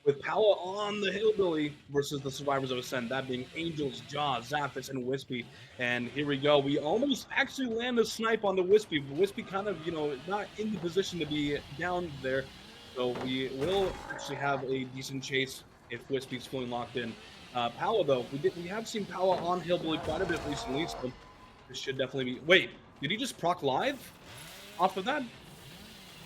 with Power on the Hillbilly versus the survivors of Ascent, that being Angels, Jaw, Zaphis, and Wispy. And here we go. We almost actually land a snipe on the Wispy, but Wispy kind of, not in the position to be down there. So we will actually have a decent chase if Wispy's fully locked in. Power, though, we have seen Power on Hillbilly quite a bit recently, so this should definitely be. Wait, did he just proc live off of that?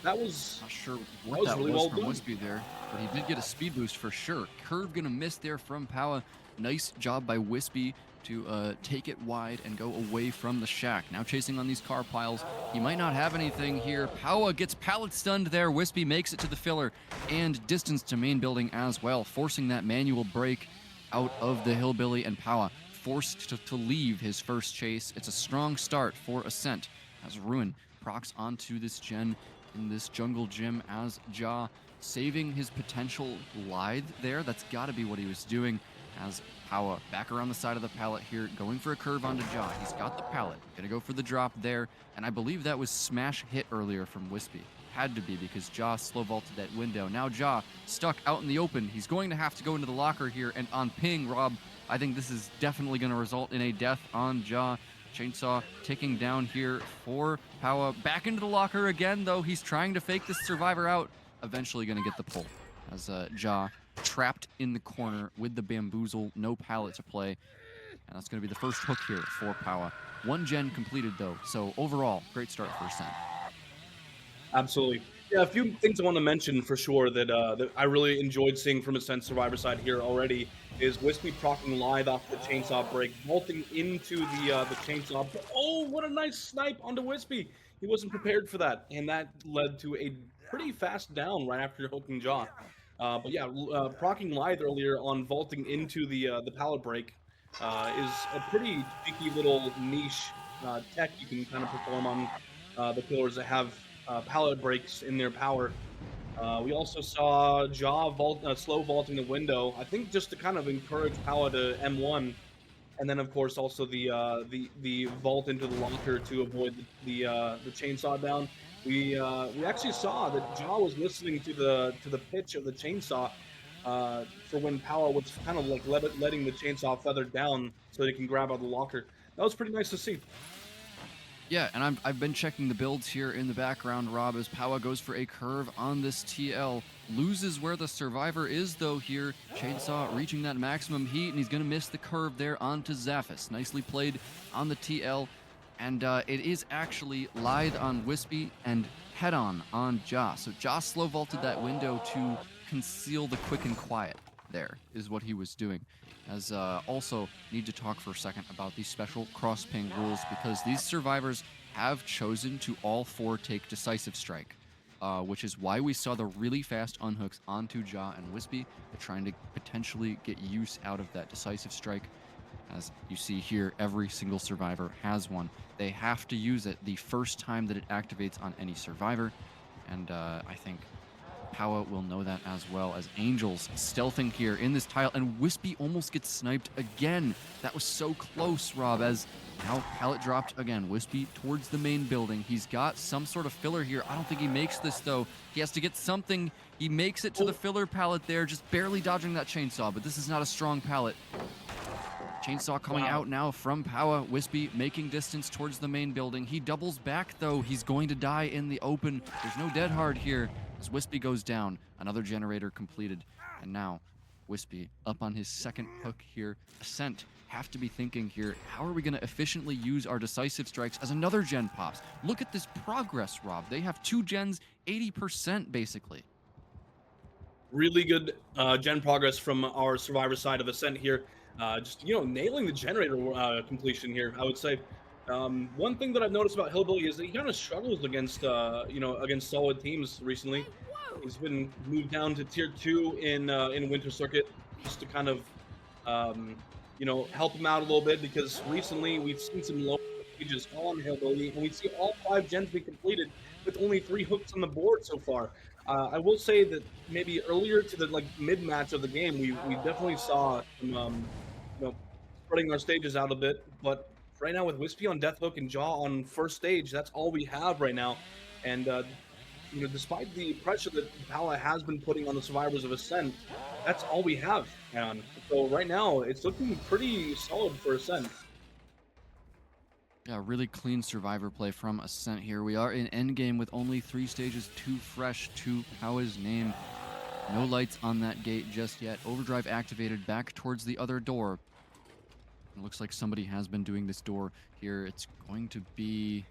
That was Not sure that what was that really was well from done. Wispy there, but he did get a speed boost for sure. Curve gonna miss there from Powa. Nice job by Wispy to take it wide and go away from the shack. Now chasing on these car piles. He might not have anything here. Powa gets pallet stunned there. Wispy makes it to the filler and distance to main building as well, forcing that manual break out of the Hillbilly, and Powa forced to leave his first chase. It's a strong start for Ascent as Ruin procs onto this gen in this jungle gym as Jaw saving his potential Lithe there. That's got to be what he was doing as Powa back around the side of the pallet here, going for a curve onto Jaw. He's got the pallet, gonna go for the drop there, and I believe that was smash hit earlier from Wispy. Had to be because Jaw slow vaulted that window. Now Jaw stuck out in the open. He's going to have to go into the locker here, and on ping, Rob, I think this is definitely going to result in a death on Jaw. Chainsaw ticking down here for Powa. Back into the locker again, though. He's trying to fake this survivor out. Eventually going to get the pull as Jaw trapped in the corner with the bamboozle. No pallet to play. And that's going to be the first hook here for Powa. One gen completed, though. So overall, great start for Ascent. Absolutely. Yeah, a few things I want to mention for sure that I really enjoyed seeing from Ascent Survivor side here already is Wispy proccing live off the chainsaw break, vaulting into the chainsaw. Oh, what a nice snipe onto Wispy! He wasn't prepared for that, and that led to a pretty fast down right after hooking Jaw. But yeah, proccing live earlier on vaulting into the pallet break is a pretty cheeky little niche tech you can kind of perform on the pillars that have pallet breaks in their power. We also saw Jaw slow vaulting the window. I think just to kind of encourage Power to M1, and then of course also the vault into the locker to avoid the chainsaw down. We actually saw that Jaw was listening to the pitch of the chainsaw for when Power was kind of like letting the chainsaw feather down so they can grab out of the locker. That was pretty nice to see. Yeah, and I've been checking the builds here in the background, Rob, as Powa goes for a curve on this TL. Loses where the survivor is, though, here. Chainsaw reaching that maximum heat, and he's going to miss the curve there onto Zaphis. Nicely played on the TL. And it is actually Lithe on Wispy and head-on on Joss. So Joss slow vaulted that window to conceal the quick and quiet there, is what he was doing. As also need to talk for a second about these special cross ping rules, because these survivors have chosen to all four take decisive strike, which is why we saw the really fast unhooks onto Jaw and Wispy. They're trying to potentially get use out of that decisive strike. As you see here, every single survivor has one. They have to use it the first time that it activates on any survivor, and I think Powa will know that as well, as Angels stealthing here in this tile, and Wispy almost gets sniped again. That was so close, Rob, as now pallet dropped again. Wispy towards the main building. He's got some sort of filler here. I don't think he makes this, though. He has to get something. He makes it to the filler pallet there, just barely dodging that chainsaw, but this is not a strong pallet. Chainsaw coming out now from Powa. Wispy making distance towards the main building. He doubles back, though. He's going to die in the open. There's no dead hard here as Wispy goes down. Another generator completed. And now Wispy up on his second hook here. Ascent have to be thinking here, how are we going to efficiently use our decisive strikes as another gen pops? Look at this progress, Rob. They have 2 gens, 80% basically. Really good gen progress from our survivor side of Ascent here. Just nailing the generator completion here, I would say. One thing that I've noticed about Hillbilly is that he kind of struggles against against solid teams recently. He's been moved down to tier 2 in Winter Circuit just to kind of help him out a little bit, because recently we've seen some low stages on Hillbilly, and we see all 5 gens be completed with only 3 hooks on the board so far. I will say that maybe earlier to the mid match of the game, we definitely saw some spreading our stages out a bit, but right now with Wispy on Death Hook and Jaw on first stage, that's all we have right now. And despite the pressure that Pala has been putting on the survivors of Ascent, that's all we have. And so right now, it's looking pretty solid for Ascent. Yeah, really clean survivor play from Ascent here. We are in endgame with only 3 stages, 2 fresh to Powa's name. No lights on that gate just yet. Overdrive activated back towards the other door. It looks like somebody has been doing this door here. It's going to be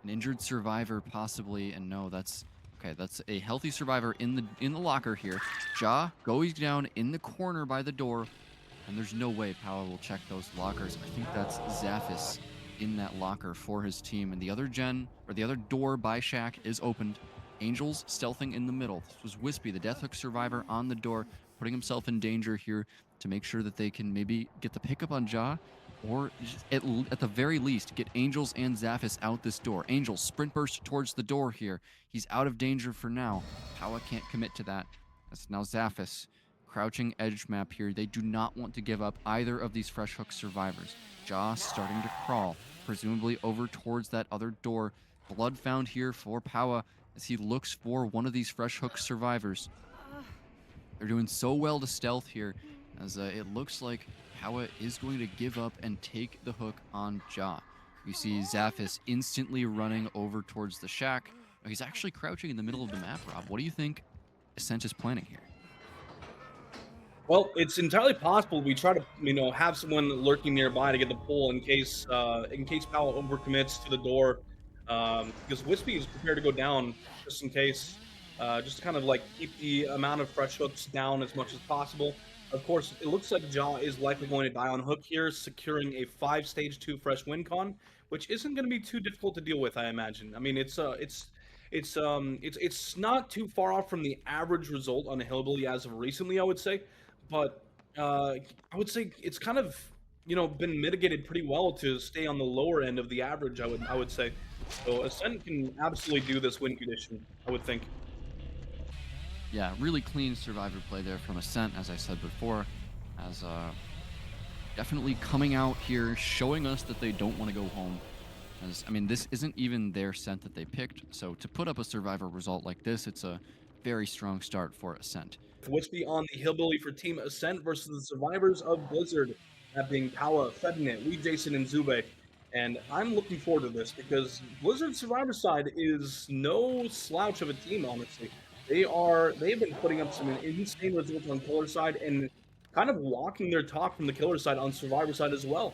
an injured survivor possibly, and no, that's okay. That's a healthy survivor in the locker here. Ja goes down in the corner by the door, and there's no way Powa will check those lockers. I think that's Zaphis in that locker for his team, and the other door by Shack is opened. Angels stealthing in the middle. This was Wispy, the Death Hook survivor, on the door, putting himself in danger here to make sure that they can maybe get the pickup on Ja, or at the very least, get Angels and Zaphis out this door. Angels sprint burst towards the door here. He's out of danger for now. Powa can't commit to that. That's now Zaphis. Crouching edge map here. They do not want to give up either of these fresh hook survivors. Ja starting to crawl, presumably over towards that other door. Blood found here for Powa as he looks for one of these fresh hook survivors. They're doing so well to stealth here, as it looks like Powa is going to give up and take the hook on Ja. You see Zaphis instantly running over towards the shack. He's actually crouching in the middle of the map, Rob. What do you think Ascent is planning here? Well, it's entirely possible we try to, have someone lurking nearby to get the pull in case Pal overcommits to the door, because Wispy is prepared to go down just in case, just to kind of like keep the amount of fresh hooks down as much as possible. Of course, it looks like Ja is likely going to die on hook here, securing a 5-stage 2 fresh win con, which isn't going to be too difficult to deal with, I imagine. I mean, it's not too far off from the average result on a Hillbilly as of recently, I would say. But I would say it's kind of been mitigated pretty well to stay on the lower end of the average. I would say, so Ascent can absolutely do this win condition, I would think. Yeah, really clean survivor play there from Ascent, as I said before, as definitely coming out here, showing us that they don't want to go home. As I mean, this isn't even their scent that they picked, so to put up a survivor result like this, it's a very strong start for Ascent. Wispy on the Hillbilly for Team Ascent versus the survivors of Blizzard, that being Powa, Freddy, Lee Jason, and Zube. And I'm looking forward to this because Blizzard Survivor side is no slouch of a team, honestly. They've been putting up some insane results on killer side and kind of walking their talk from the killer side on survivor side as well.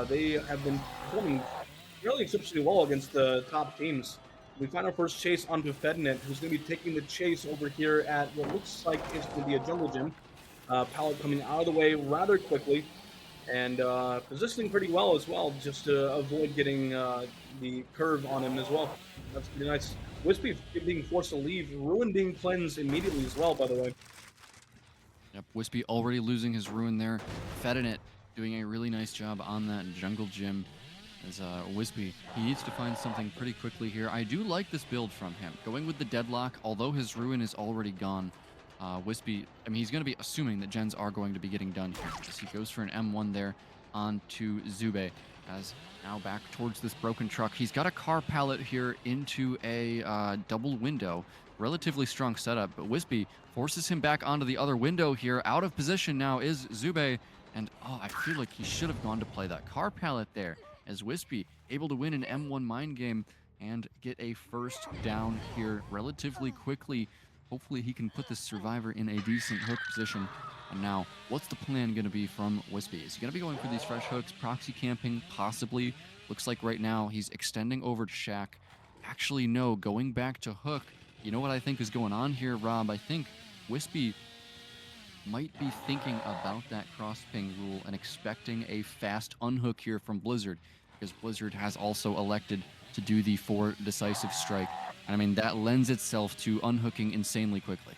They have been performing fairly exceptionally well against the top teams. We find our first chase onto Fednet, who's going to be taking the chase over here at what looks like it's going to be a jungle gym. Pallet coming out of the way rather quickly and positioning pretty well as well, just to avoid getting the curve on him as well. That's pretty nice. Wispy being forced to leave, Ruin being cleansed immediately as well, by the way. Yep, Wispy already losing his ruin there. Fednet doing a really nice job on that jungle gym. As Wispy, he needs to find something pretty quickly here. I do like this build from him. Going with the deadlock, although his ruin is already gone. Wispy, I mean, he's going to be assuming that gens are going to be getting done here. As he goes for an M1 there onto Zube. As now back towards this broken truck. He's got a car pallet here into a double window. Relatively strong setup, but Wispy forces him back onto the other window here. Out of position now is Zube. And, oh, I feel like he should have gone to play that car pallet there. As Wispy able to win an M1 mind game and get a first down here relatively quickly. Hopefully he can put this survivor in a decent hook position. And now, what's the plan going to be from Wispy? Is he going to be going for these fresh hooks, proxy camping, possibly? Looks like right now he's extending over to Shack. Actually, no, going back to hook. You know what I think is going on here, Rob? I think Wispy might be thinking about that cross ping rule and expecting a fast unhook here from Blizzard, because Blizzard has also elected to do the 4 decisive strike. And I mean, that lends itself to unhooking insanely quickly.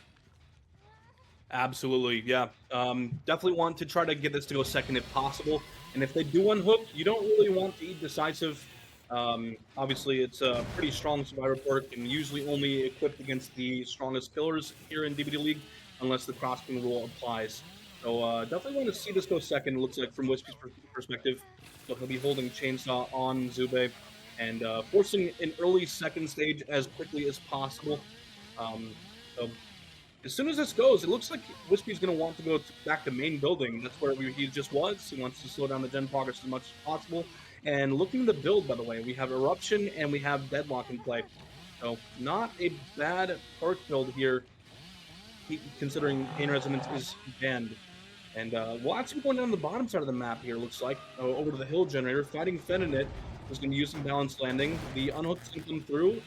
Absolutely, yeah. Definitely want to try to get this to go second if possible. And if they do unhook, you don't really want to eat decisive. Obviously, it's a pretty strong survivor perk and usually only equipped against the strongest killers here in DBDLeague, unless the crossing rule applies. So definitely want to see this go second, it looks like, from Wispy's perspective. So he'll be holding Chainsaw on Zube. and forcing an early second stage as quickly as possible. Um, so as soon as this goes, it looks like Wispy's going to want to go back to main building. That's where he just was. He wants to slow down the gen progress as much as possible. And looking at the build, by the way, we have Eruption and we have Deadlock in play. So not a bad perk build here, considering Pain Resonance is banned. And we'll actually going down the bottom side of the map here, looks like, over to the Hill Generator, fighting Fedinit, who's going to use some Balanced Landing. The Unhook's going to come through.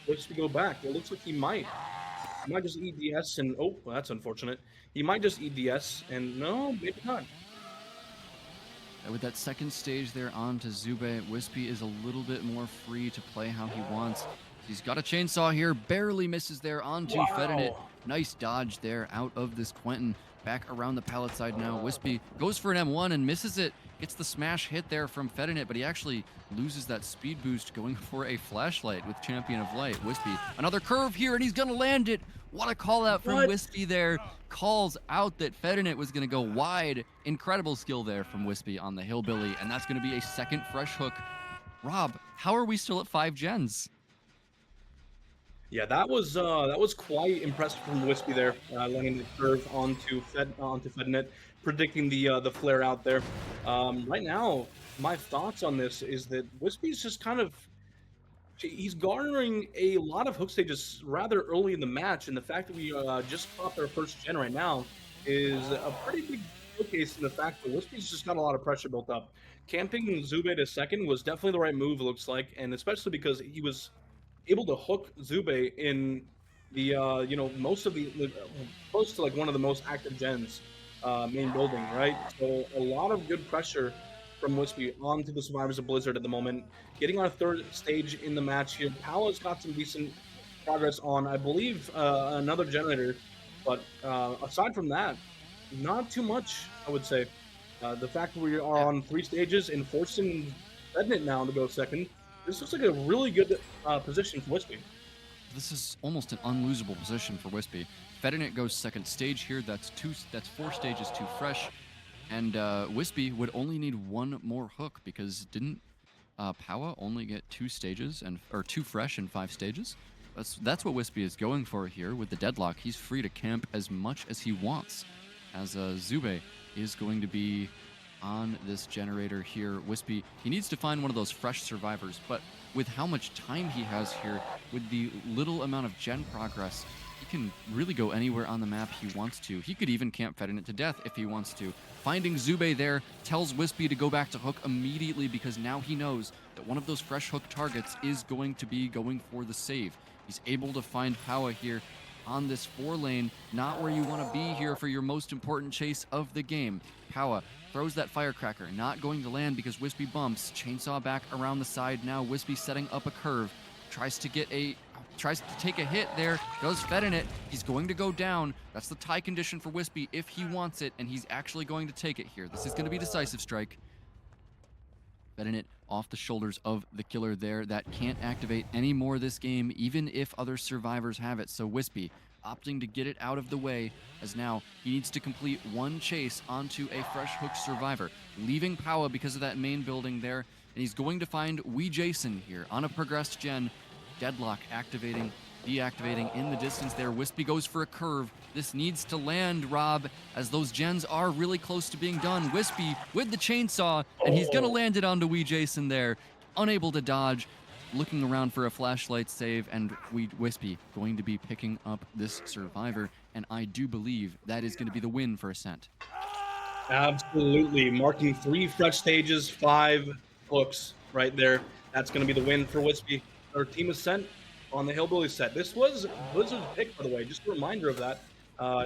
Wispy go back. It looks like he might. He might just eat DS and... Oh, well, that's unfortunate. He might just eat DS and... No, maybe not. With that second stage there on to Zube, Wispy is a little bit more free to play how he wants. He's got a chainsaw here, barely misses there onto Fedinit. Nice dodge there out of this Quentin. Back around the pallet side now. Wispy goes for an M1 and misses it. Gets the smash hit there from Fedinit, but he actually loses that speed boost going for a flashlight with Champion of Light. Wispy, another curve here, and he's going to land it. What a call out from Wispy there. Calls out that Fedinit was going to go wide. Incredible skill there from Wispy on the Hillbilly, and that's going to be a second fresh hook. Rob, how are we still at 5 gens? Yeah, that was quite impressive from Wispy there, landing the curve onto Fednet, predicting the flare out there. Right now, my thoughts on this is that Wispy's just kind of he's garnering a lot of hook stages rather early in the match, and the fact that we just popped our first gen right now is a pretty big showcase in the fact that Wispy's just got a lot of pressure built up. Camping Zube to second was definitely the right move, it looks like, and especially because he was able to hook Zube in the most of the close to like one of the most active gens main building, right? So a lot of good pressure from Wispy onto the Survivors of Blizzard at the moment. Getting our third stage in the match here. Paola's got some decent progress on, I believe, another generator, but aside from that, not too much, I would say. The fact that we are on 3 stages and forcing Fednet now to go second, this looks like a really good position for Wispy. This is almost an unlosable position for Wispy. Fedinit goes second stage here. That's 4 stages too fresh. And Wispy would only need 1 more hook because didn't Powa only get 2 stages or 2 fresh and 5 stages? That's what Wispy is going for here with the deadlock. He's free to camp as much as he wants, as Zube is going to be on this generator here. Wispy, he needs to find one of those fresh survivors, but with how much time he has here, with the little amount of gen progress, he can really go anywhere on the map he wants to. He could even camp Fedinit to death if he wants to. Finding Zube there tells Wispy to go back to hook immediately because now he knows that one of those fresh hook targets is going to be going for the save. He's able to find Powa here on this 4 lane, not where you want to be here for your most important chase of the game. Powa throws that firecracker, not going to land because Wispy bumps. Chainsaw back around the side now. Wispy setting up a curve, tries to take a hit there. Goes Fedinit. He's going to go down. That's the tie condition for Wispy if he wants it, and he's actually going to take it here. This is going to be decisive strike. Fedinit off the shoulders of the killer there. That can't activate anymore this game, even if other survivors have it. So Wispy opting to get it out of the way, as now he needs to complete 1 chase onto a fresh hook survivor, leaving Powa because of that main building there, and he's going to find Wee Jason here on a progressed gen. Deadlock activating, deactivating in the distance there. Wispy goes for a curve. This needs to land, Rob, as those gens are really close to being done. Wispy with the chainsaw, and he's going to land it onto Wee Jason there. Unable to dodge, looking around for a flashlight save, and Wispy going to be picking up this survivor, and I do believe that is going to be the win for Ascent. Absolutely. Marking 3 fresh stages, 5 hooks right there. That's going to be the win for Wispy. Our team Ascent on the Hillbilly set. This was Blizzard's pick, by the way. Just a reminder of that,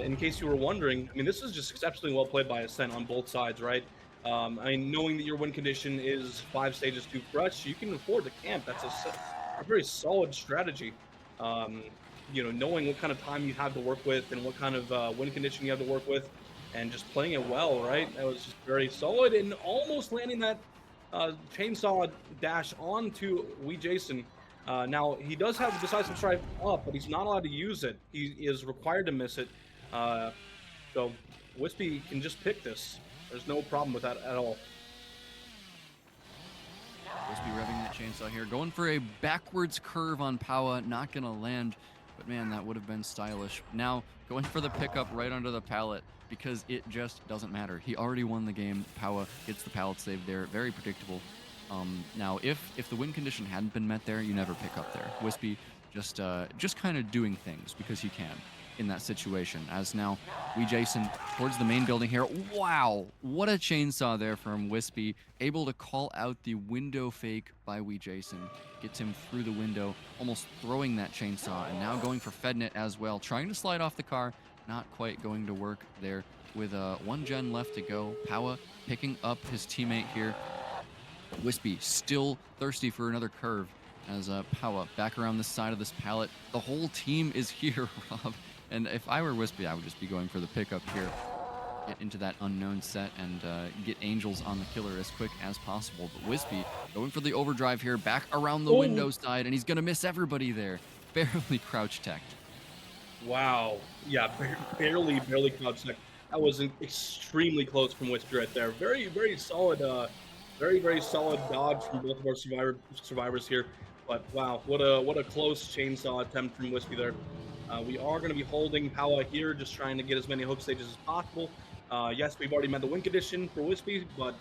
in case you were wondering. I mean, this is just exceptionally well played by Ascent on both sides, right? I mean, knowing that your win condition is 5 stages too fresh, you can afford to camp. That's a very solid strategy. Knowing what kind of time you have to work with and what kind of win condition you have to work with, and just playing it well, right? That was just very solid, and almost landing that chainsaw dash onto Wee Jason. Now, he does have the decisive strike up, but he's not allowed to use it. He is required to miss it. So Wispy can just pick this. There's no problem with that at all. Wispy revving that chainsaw here, going for a backwards curve on Powa, not gonna land, but man, that would have been stylish. Now, going for the pickup right under the pallet, because it just doesn't matter. He already won the game. Powa gets the pallet save there, very predictable. Now, if the win condition hadn't been met there, you never pick up there. Wispy just kind of doing things because he can in that situation. As now, Jason towards the main building here. Wow, what a chainsaw there from Wispy, able to call out the window fake by Jason. Gets him through the window, almost throwing that chainsaw, and now going for Fednet as well, trying to slide off the car. Not quite going to work there with one gen left to go. Powa picking up his teammate here. Wispy still thirsty for another curve as Powa back around the side of this pallet. The whole team is here, Rob. And if I were Wispy, I would just be going for the pickup here. Get into that unknown set and get Angels on the killer as quick as possible. But Wispy going for the overdrive here, back around the window side, and he's going to miss everybody there. Barely crouch teched. Wow. Yeah, barely crouch tech. That was extremely close from Wispy right there. Very solid, very solid dodge from both of our survivors here. But wow, what a close chainsaw attempt from Wispy there. We are going to be holding Powa here, just trying to get as many hook stages as possible. Yes, we've already met the win condition for Wispy, but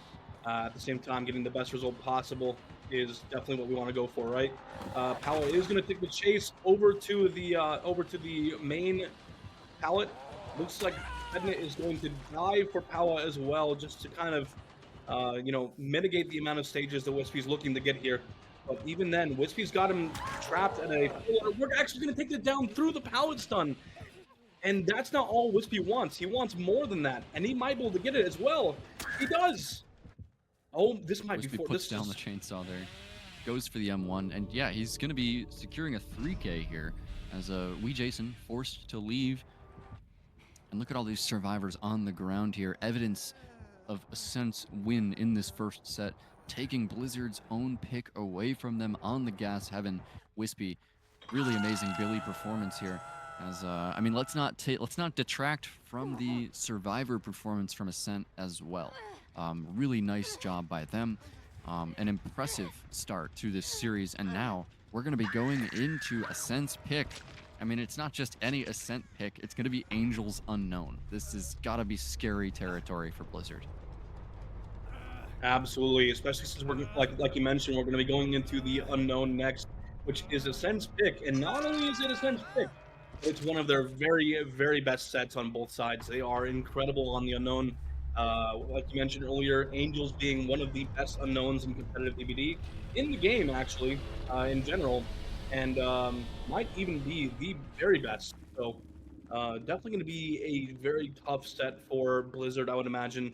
at the same time, getting the best result possible is definitely what we want to go for, right? Powa is going to take the chase over to the main pallet. Looks like Fednet is going to dive for Powa as well, just to kind of, mitigate the amount of stages that Wispy's looking to get here. But even then, Wispy's got him trapped at a... We're actually going to take it down through the pallet stun. And that's not all Wispy wants. He wants more than that. And he might be able to get it as well. He does! Oh, this might Wispy be... puts down the chainsaw there. Goes for the M1. And yeah, he's going to be securing a 3K here. As Jason forced to leave. And look at all these survivors on the ground here. Evidence of Ascent's win in this first set, taking Blizzard's own pick away from them on the gas heaven. Wispy, really amazing Billy performance here. As I mean, let's not detract from the survivor performance from Ascent as well. Really nice job by them. An impressive start to this series, and now we're going to be going into Ascent's pick. I mean, it's not just any Ascent pick, it's going to be Angels Unknown. This has got to be scary territory for Blizzard. Absolutely, especially since we're, like you mentioned, we're going to be going into the Unknown next, which is Ascent's pick. And not only is it Ascent's pick, it's one of their very best sets on both sides. They are incredible on the Unknown. Like you mentioned earlier, Angels being one of the best Unknowns in competitive DBD in the game, actually, in general. And might even be the very best. So definitely going to be a very tough set for Blizzard, I would imagine.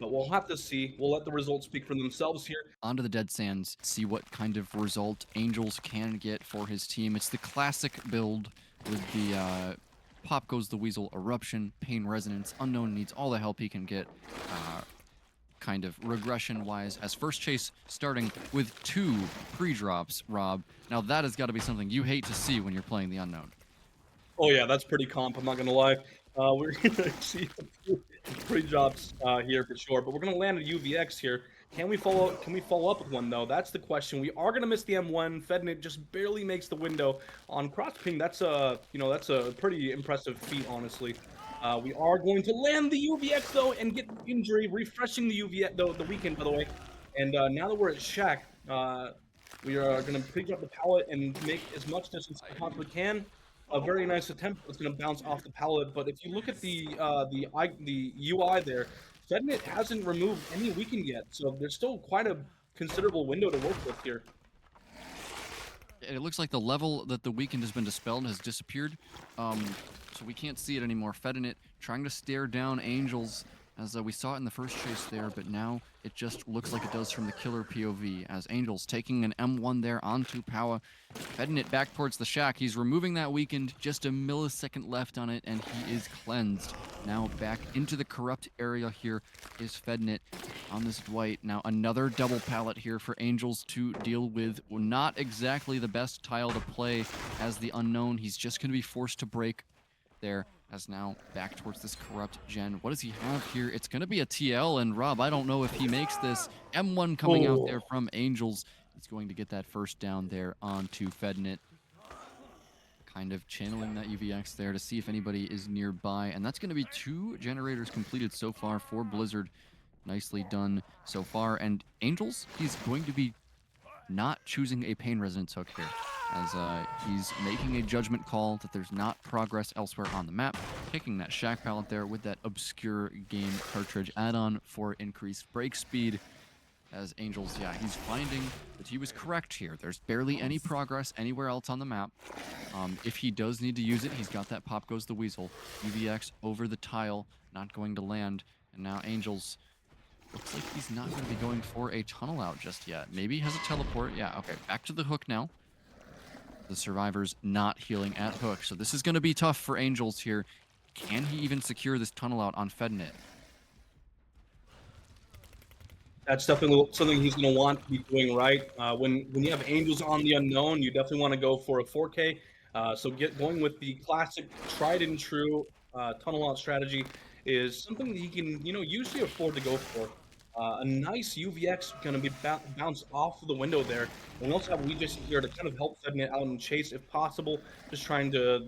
But we'll have to see. We'll let the results speak for themselves here. Onto the Dead Sands, see what kind of result Angels can get for his team. It's the classic build with the Pop Goes the Weasel Eruption, Pain Resonance. Unknown needs all the help he can get. Kind of regression-wise, as first chase starting with 2 pre-drops, Rob. Now that has got to be something you hate to see when you're playing the Unknown. Oh yeah, that's pretty comp, I'm not going to lie. We're going to see pre-drops here for sure, but we're going to land a UVX here. Can we follow up with one, though? That's the question. We are going to miss the M1. Fednet just barely makes the window on cross ping. That's a pretty impressive feat, honestly. We are going to land the UVX, though, and get the injury, refreshing the UVX, the weekend, by the way. And now that we're at Shack, we are going to pick up the pallet and make as much distance as we possibly can. A very nice attempt. It's going to bounce off the pallet, but if you look at the UI there, Fednet hasn't removed any weekend yet, so there's still quite a considerable window to work with here. It looks like the level that the weekend has been dispelled has disappeared, so we can't see it anymore. Fednet trying to stare down Angels, as we saw it in the first chase there, but now it just looks like it does from the killer POV, as Angels taking an M1 there onto Powa. Fednet back towards the Shack. He's removing that weekend, just a millisecond left on it, and he is cleansed. Now back into the corrupt area here is Fednet on this Dwight. Now another double pallet here for Angels to deal with. Not exactly the best tile to play as the Unknown. He's just going to be forced to break there. As now back towards this corrupt gen. What does he have here? It's going to be a TL, and Rob, I don't know if he makes this. M1 coming out there from Angels. He's going to get that first down there onto Fednit. Kind of channeling that UVX there to see if anybody is nearby. And that's going to be 2 generators completed so far for Blizzard. Nicely done so far. And Angels, he's going to be not choosing a Pain Resonance hook here, as he's making a judgment call that there's not progress elsewhere on the map, kicking that Shack Pallet there with that obscure game cartridge add-on for increased break speed. As Angels, yeah, he's finding that he was correct here. There's barely any progress anywhere else on the map. If he does need to use it, he's got that Pop Goes the Weasel. UVX over the tile, not going to land. And now Angels, looks like he's not going to be going for a tunnel out just yet. Maybe he has a teleport. Yeah, okay, back to the hook now. The Survivor's not healing at hook, so this is going to be tough for Angels here. Can he even secure this tunnel out on Fednit? That's definitely something he's going to want to be doing right. When you have Angels on the unknown, you definitely want to go for a 4K. So going with the classic, tried and true tunnel out strategy is something that he can, usually afford to go for. A nice UVX going to be bounced off of the window there. And we also have Weejason here to kind of help Fednit out and chase if possible, just trying to,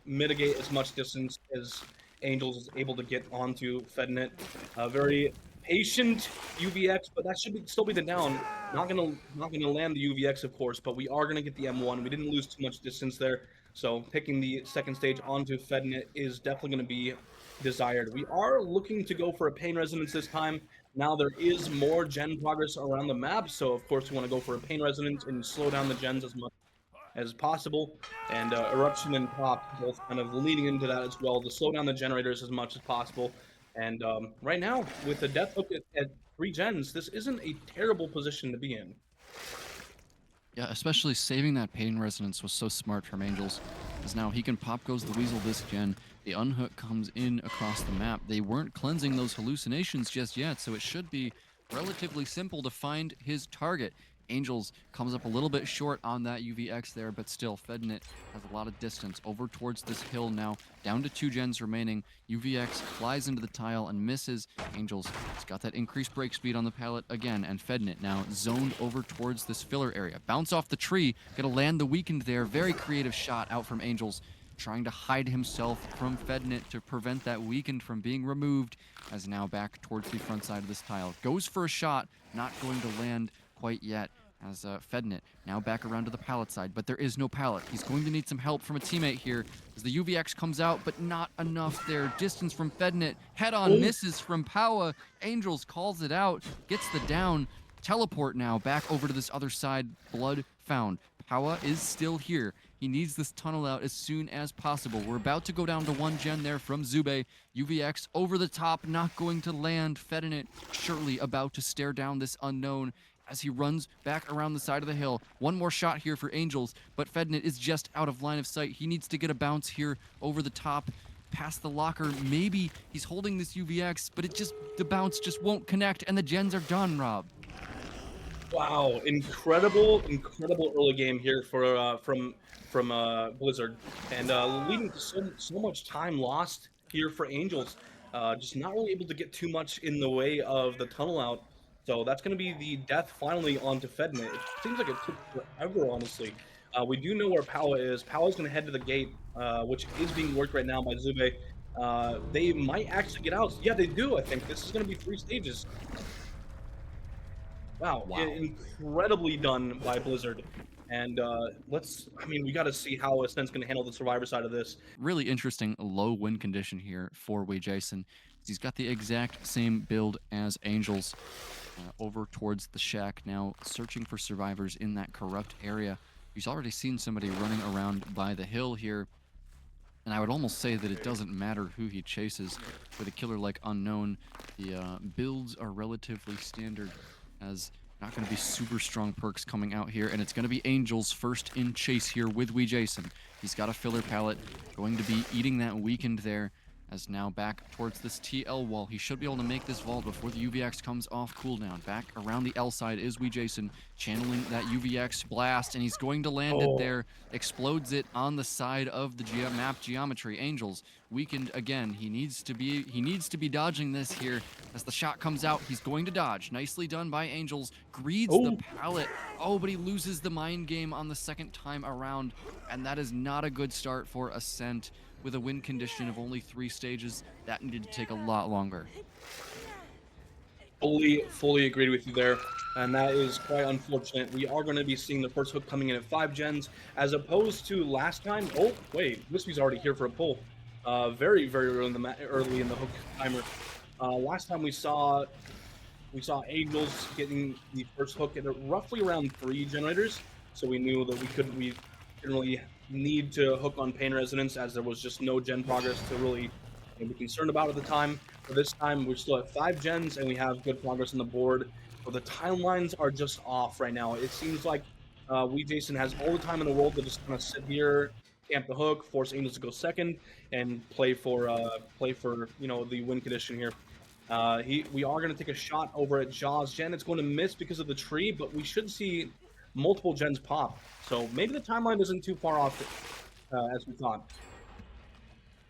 mitigate as much distance as Angels is able to get onto Fednit. Very patient UVX, but that should still be the down. Not gonna land the UVX, of course, but we are gonna get the M1. We didn't lose too much distance there, so picking the second stage onto Fednit is definitely gonna be desired. We are looking to go for a Pain Resonance this time. Now there is more gen progress around the map, so of course we want to go for a Pain Resonance and slow down the gens as much as possible. And Eruption and Pop both kind of leading into that as well, to slow down the generators as much as possible. And right now, with the Death Hook at 3 gens, this isn't a terrible position to be in. Yeah, especially saving that Pain Resonance was so smart from Angels, as now he can Pop Goes the Weasel this gen. The unhook comes in across the map. They weren't cleansing those hallucinations just yet, so it should be relatively simple to find his target. Angels comes up a little bit short on that UVX there, but still, Fednit has a lot of distance over towards this hill now. Down to 2 gens remaining. UVX flies into the tile and misses. Angels has got that increased break speed on the pallet again, and Fednit now zoned over towards this filler area. Bounce off the tree, gonna land the weakened there. Very creative shot out from Angels, trying to hide himself from Fednit to prevent that weakened from being removed, as now back towards the front side of this tile. Goes for a shot, not going to land quite yet, as Fednit now back around to the pallet side, but there is no pallet. He's going to need some help from a teammate here, as the UVX comes out, but not enough there. Distance from Fednit, head-on misses from Powa. Angels calls it out, gets the down. Teleport now back over to this other side. Blood found. Powa is still here. He needs this tunnel out as soon as possible. We're about to go down to 1 gen there from Zube. UVX over the top, not going to land. Fednit surely about to stare down this unknown as he runs back around the side of the hill. One more shot here for Angels, but Fednit is just out of line of sight. He needs to get a bounce here over the top, past the locker. Maybe he's holding this UVX, but the bounce just won't connect, and the gens are done, Rob. Wow, incredible early game here for from Blizzard, and leading to so much time lost here for Angels. Just not really able to get too much in the way of the tunnel out. So that's going to be the death finally onto Fednit. It seems like it took forever, honestly. We do know where Powa is. Powa's going to head to the gate, which is being worked right now by Zube. They might actually get out. Yeah, they do, I think. This is going to be 3 stages. Wow. Incredibly done by Blizzard. And we got to see how Ascent's going to handle the Survivor side of this. Really interesting low win condition here for Weejason. He's got the exact same build as Angels. Over towards the shack now, searching for survivors in that corrupt area. He's already seen somebody running around by the hill here, and I would almost say that it doesn't matter who he chases. With a killer like Unknown, the builds are relatively standard, as not going to be super strong perks coming out here, and it's going to be Angels first in chase here with Weejason. He's got a filler pallet, going to be eating that weakened there. as now back towards this TL wall. He should be able to make this vault before the UVX comes off cooldown. Back around the L side is Jason, channeling that UVX blast, and he's going to land it there. Explodes it on the side of the map geometry. Angels weakened again. He needs to be dodging this here. As the shot comes out, he's going to dodge. Nicely done by Angels. Greeds the pallet. Oh, but he loses the mind game on the second time around, and that is not a good start for Ascent. With a win condition of only 3 stages, that needed to take a lot longer. Fully agreed with you there, and that is quite unfortunate. We are going to be seeing the first hook coming in at 5 gens, as opposed to last time. Oh, wait, Wispy's already here for a pull. Very early in the hook timer. Last time we saw Angels getting the first hook at roughly around 3 generators, so we knew that we didn't really need to hook on Pain Resonance, as there was just no gen progress to really be concerned about at the time. For this time, we're still at 5 gens, and we have good progress on the board, but the timelines are just off right now. It seems like Jason has all the time in the world to just kind of sit here, camp the hook, force Angels to go second, and play for the win condition here. We are going to take a shot over at Jaw's gen. It's going to miss because of the tree, but we should see multiple gens pop. So maybe the timeline isn't too far off as we thought.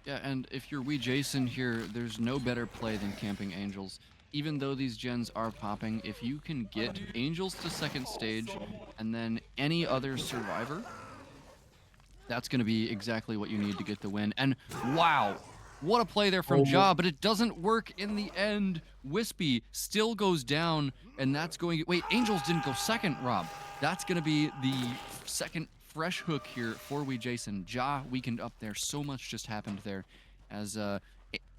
Yeah, and if you're Jason here, there's no better play than camping Angels. Even though these gens are popping, if you can get Angels to second stage and then any other survivor, that's going to be exactly what you need to get the win. And wow, what a play there from Jaw, but it doesn't work in the end. Wispy still goes down, and that's going... Wait, Angels didn't go second, Rob. That's going to be the second fresh hook here for Jason. Jaw weakened up there. So much just happened there as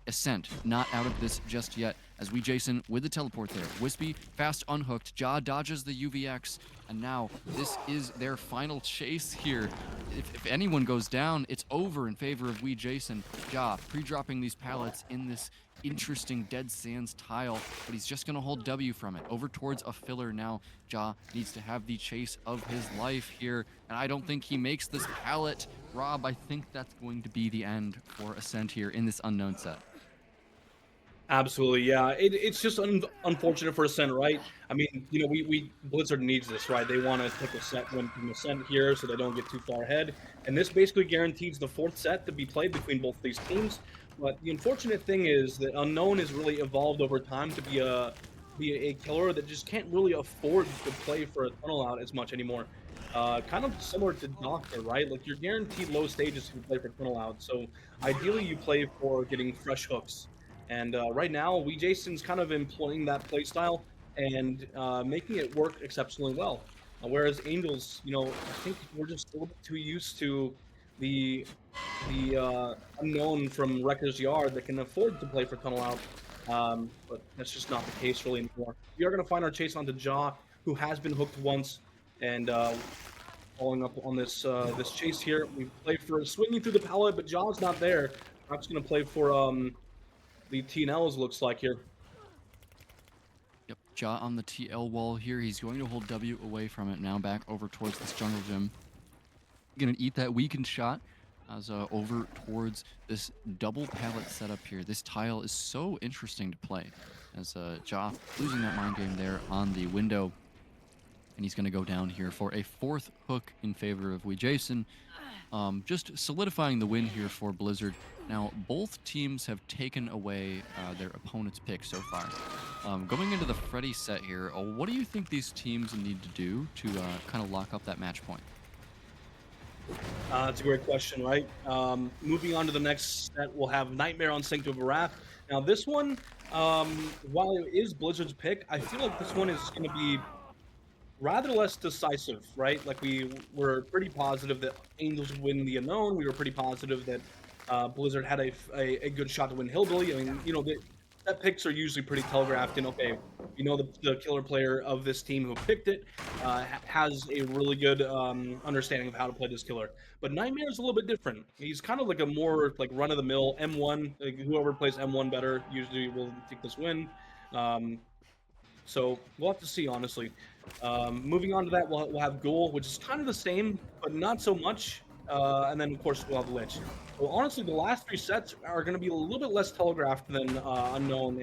Ascent not out of this just yet, as Jason with the teleport there. Wispy fast unhooked. Jaw dodges the UVX, and now this is their final chase here. If anyone goes down, it's over in favor of Jason. Jaw pre-dropping these pallets in this interesting Dead Sands tile, but he's just gonna hold W from it. Over towards a filler now. Jaw needs to have the chase of his life here, and I don't think he makes this pallet. Rob, I think that's going to be the end for Ascent here in this unknown set. Absolutely, yeah. It's just unfortunate for Ascent, right? I mean, Blizzard needs this, right? They want to take a set win from Ascent here so they don't get too far ahead. And this basically guarantees the 4th set to be played between both these teams. But the unfortunate thing is that Unknown has really evolved over time to be a killer that just can't really afford to play for a tunnel out as much anymore. Kind of similar to Doctor, right? Like, you're guaranteed low stages to play for tunnel out. So ideally you play for getting fresh hooks. And right now, Jason's kind of employing that playstyle and making it work exceptionally well. Whereas Angels, I think we're just a little bit too used to the Unknown from Wrecker's Yard that can afford to play for tunnel out. But that's just not the case really anymore. We are going to find our chase onto Jaw, who has been hooked once, and following up on this chase here, we play for swinging through the pallet, but Jaw's not there. I'm just going to play for the TNLs, looks like here. Yep, Jaw on the TL wall here. He's going to hold W away from it now, back over towards this jungle gym. Gonna eat that weakened shot as over towards this double pallet setup here. This tile is so interesting to play, as Jaw losing that mind game there on the window. And he's going to go down here for a 4th hook in favor of Jason. Just solidifying the win here for Blizzard. Now, both teams have taken away their opponent's pick so far. Going into the Freddy set here, what do you think these teams need to do to kind of lock up that match point? That's a great question, right? Moving on to the next set, we'll have Nightmare on Sanctum of Wrath. Now, this one, while it is Blizzard's pick, I feel like this one is going to be rather less decisive, right? Like, we were pretty positive that Angels would win the Unknown. We were pretty positive that Blizzard had a good shot to win Hillbilly. I mean, that picks are usually pretty telegraphed, and okay, the killer player of this team who picked it has a really good understanding of how to play this killer. But Nightmare is a little bit different. He's kind of like a more like run-of-the-mill M1. Like, whoever plays M1 better usually will take this win. So we'll have to see, honestly. Moving on to that, we'll have Ghoul, which is kind of the same, but not so much. and then of course we'll have Lich. So honestly, the last 3 sets are going to be a little bit less telegraphed than Unknown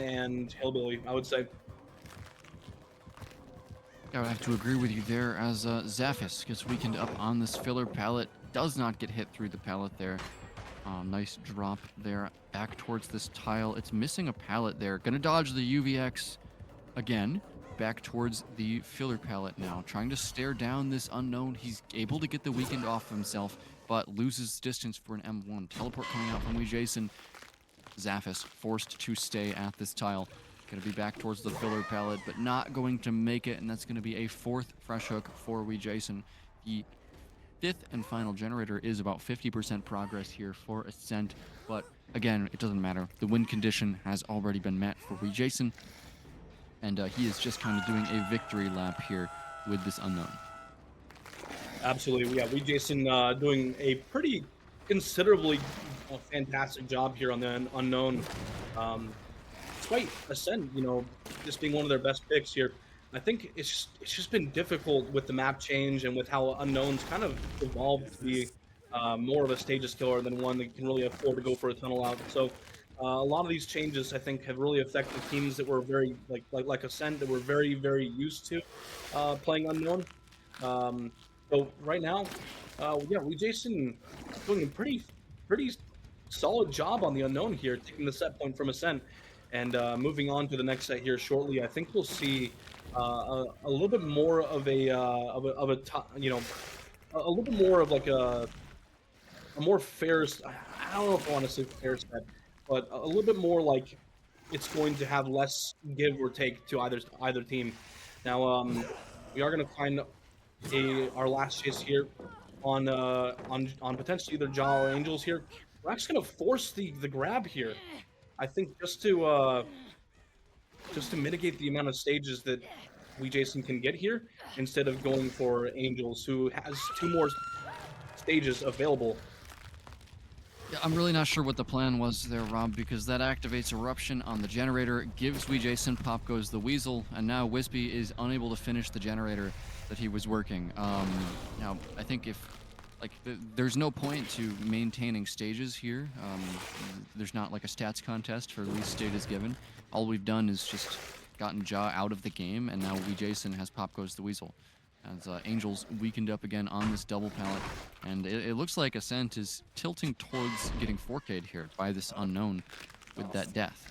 and Hillbilly, I would say. I would have to agree with you there as Zaphis gets weakened up on this filler pallet. Does not get hit through the pallet there. Nice drop there back towards this tile. It's missing a pallet there. Gonna dodge the UVX again. Back towards the filler pallet now. Trying to stare down this Unknown. He's able to get the weakened off himself, but loses distance for an M1. Teleport coming out from Jason. Zaphis forced to stay at this tile. Going to be back towards the filler pallet, but not going to make it, and that's going to be a 4th fresh hook for Jason. The 5th and final generator is about 50% progress here for Ascent, but again, it doesn't matter. The win condition has already been met for Jason, and he is just kind of doing a victory lap here with this Unknown. Absolutely, yeah. Jason doing a pretty considerably fantastic job here on the Unknown. Despite Ascent, just being one of their best picks here, I think it's just been difficult with the map change and with how Unknown's kind of evolved to be more of a stages killer than one that can really afford to go for a tunnel out. So a lot of these changes, I think, have really affected teams that were very like Ascent, that were very, very used to playing Unknown. So right now, Jason doing a pretty solid job on the Unknown here, taking the set point from Ascent. And moving on to the next set here shortly, I think we'll see a little bit more of a little bit more of like a more fair. I don't know if I want to say fair set, but a little bit more like it's going to have less give or take to either team. Now we are going to find our last chase here on potentially either Jaw or Angels here. We're actually going to force the grab here. I think just to mitigate the amount of stages that Jason can get here, instead of going for Angels, who has 2 more stages available. Yeah, I'm really not sure what the plan was there, Rob, because that activates Eruption on the generator, gives Jason, pop goes the Weasel, and now Wispy is unable to finish the generator that he was working. Now, I think there's no point to maintaining stages here. There's not like a stats contest for least stages given. All we've done is just gotten Jaw out of the game, and now Jason has pop goes the Weasel. As Angels weakened up again on this double pallet, and it looks like Ascent is tilting towards getting 4K'd here by this Unknown with that death.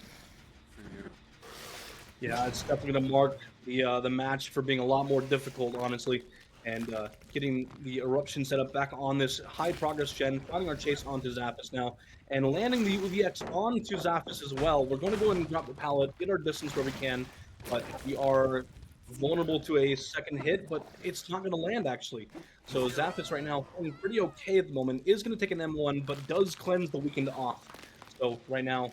Yeah, it's definitely going to mark the match for being a lot more difficult, honestly. And getting the Eruption set up back on this high progress gen, finding our chase onto Zaphis now, and landing the UVX onto Zaphis as well. We're going to go ahead and drop the pallet, get our distance where we can, but we are vulnerable to a second hit, but it's not going to land actually. So Zaphis right now feeling pretty okay at the moment, is going to take an M1, but does cleanse the weakened off. So right now,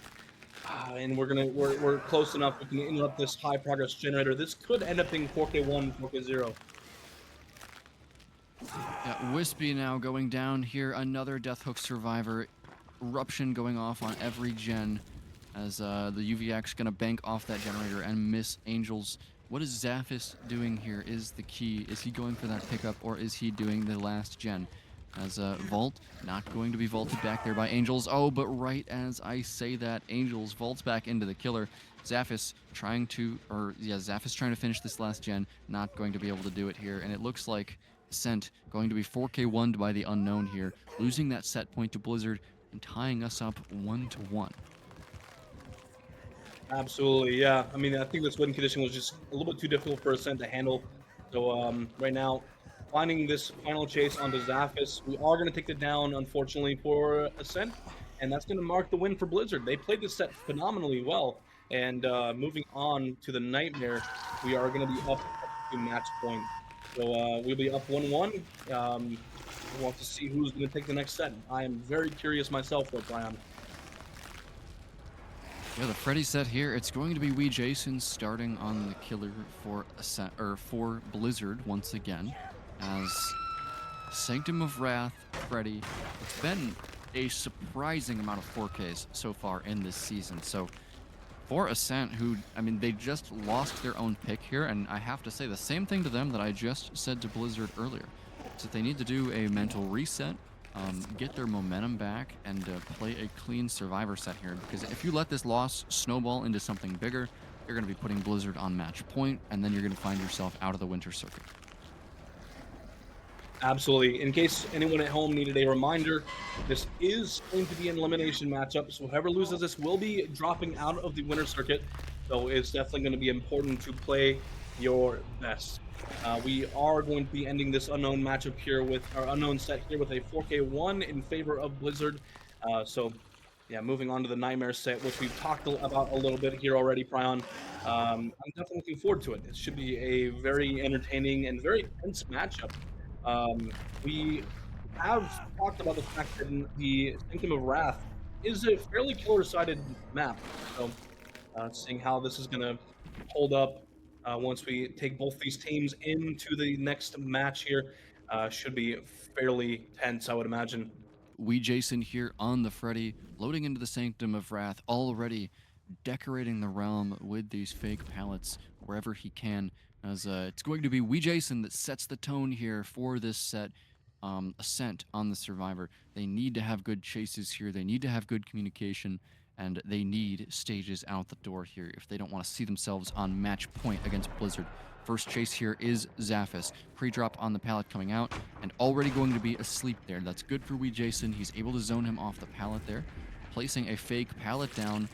and we're close enough. We can interrupt this high progress generator. This could end up being 4K1, 4K0. Yeah, Wispy now going down here. Another Death Hook survivor. Eruption going off on every gen as the UVX going to bank off that generator and miss Angels. What is Zaphis doing here is the key. Is he going for that pickup, or is he doing the last gen? As Vault not going to be vaulted back there by Angels. Oh, but right as I say that, Angels vaults back into the killer. Zaphis trying to finish this last gen. Not going to be able to do it here, and it looks like Ascent going to be 4K1'd by the Unknown here, losing that set point to Blizzard and tying us up 1-1. Absolutely, yeah. I mean, I think this win condition was just a little bit too difficult for Ascent to handle. So right now, finding this final chase onto Zaphis, we are going to take it down, unfortunately, for Ascent, and that's going to mark the win for Blizzard. They played this set phenomenally well, and moving on to the Nightmare, we are going to be up to match point. So we'll be up 1-1. We want to see who's going to take the next set. I am very curious myself, though, Prion. Yeah, the Freddy set here, it's going to be Jason starting on the killer for for Blizzard once again. As Sanctum of Wrath, Freddy. It's been a surprising amount of 4Ks so far in this season. So for Ascent, who, I mean, they just lost their own pick here, and I have to say the same thing to them that I just said to Blizzard earlier. So they need to do a mental reset, get their momentum back, and play a clean survivor set here. Because if you let this loss snowball into something bigger, you're going to be putting Blizzard on match point, and then you're going to find yourself out of the winter circuit. Absolutely. In case anyone at home needed a reminder, this is going to be an elimination matchup, so whoever loses this will be dropping out of the winner circuit. So it's definitely going to be important to play your best. We are going to be ending this unknown matchup here with our unknown set here with a 4K1 in favor of Blizzard. So yeah, moving on to the Nightmare set, which we've talked about a little bit here already, Prion. I'm definitely looking forward to it. It should be a very entertaining and very tense matchup. We have talked about the fact that the Sanctum of Wrath is a fairly killer-sided map. So, seeing how this is going to hold up once we take both these teams into the next match here should be fairly tense, I would imagine. Jason here on the Freddy, loading into the Sanctum of Wrath, already decorating the realm with these fake pallets wherever he can. As it's going to be Jason that sets the tone here for this set. Ascent on the Survivor. They need to have good chases here. They need to have good communication, and they need stages out the door here if they don't want to see themselves on match point against Blizzard. First chase here is Zaphis. Pre-drop on the pallet coming out, and already going to be asleep there. That's good for Jason. He's able to zone him off the pallet there, placing a fake pallet down,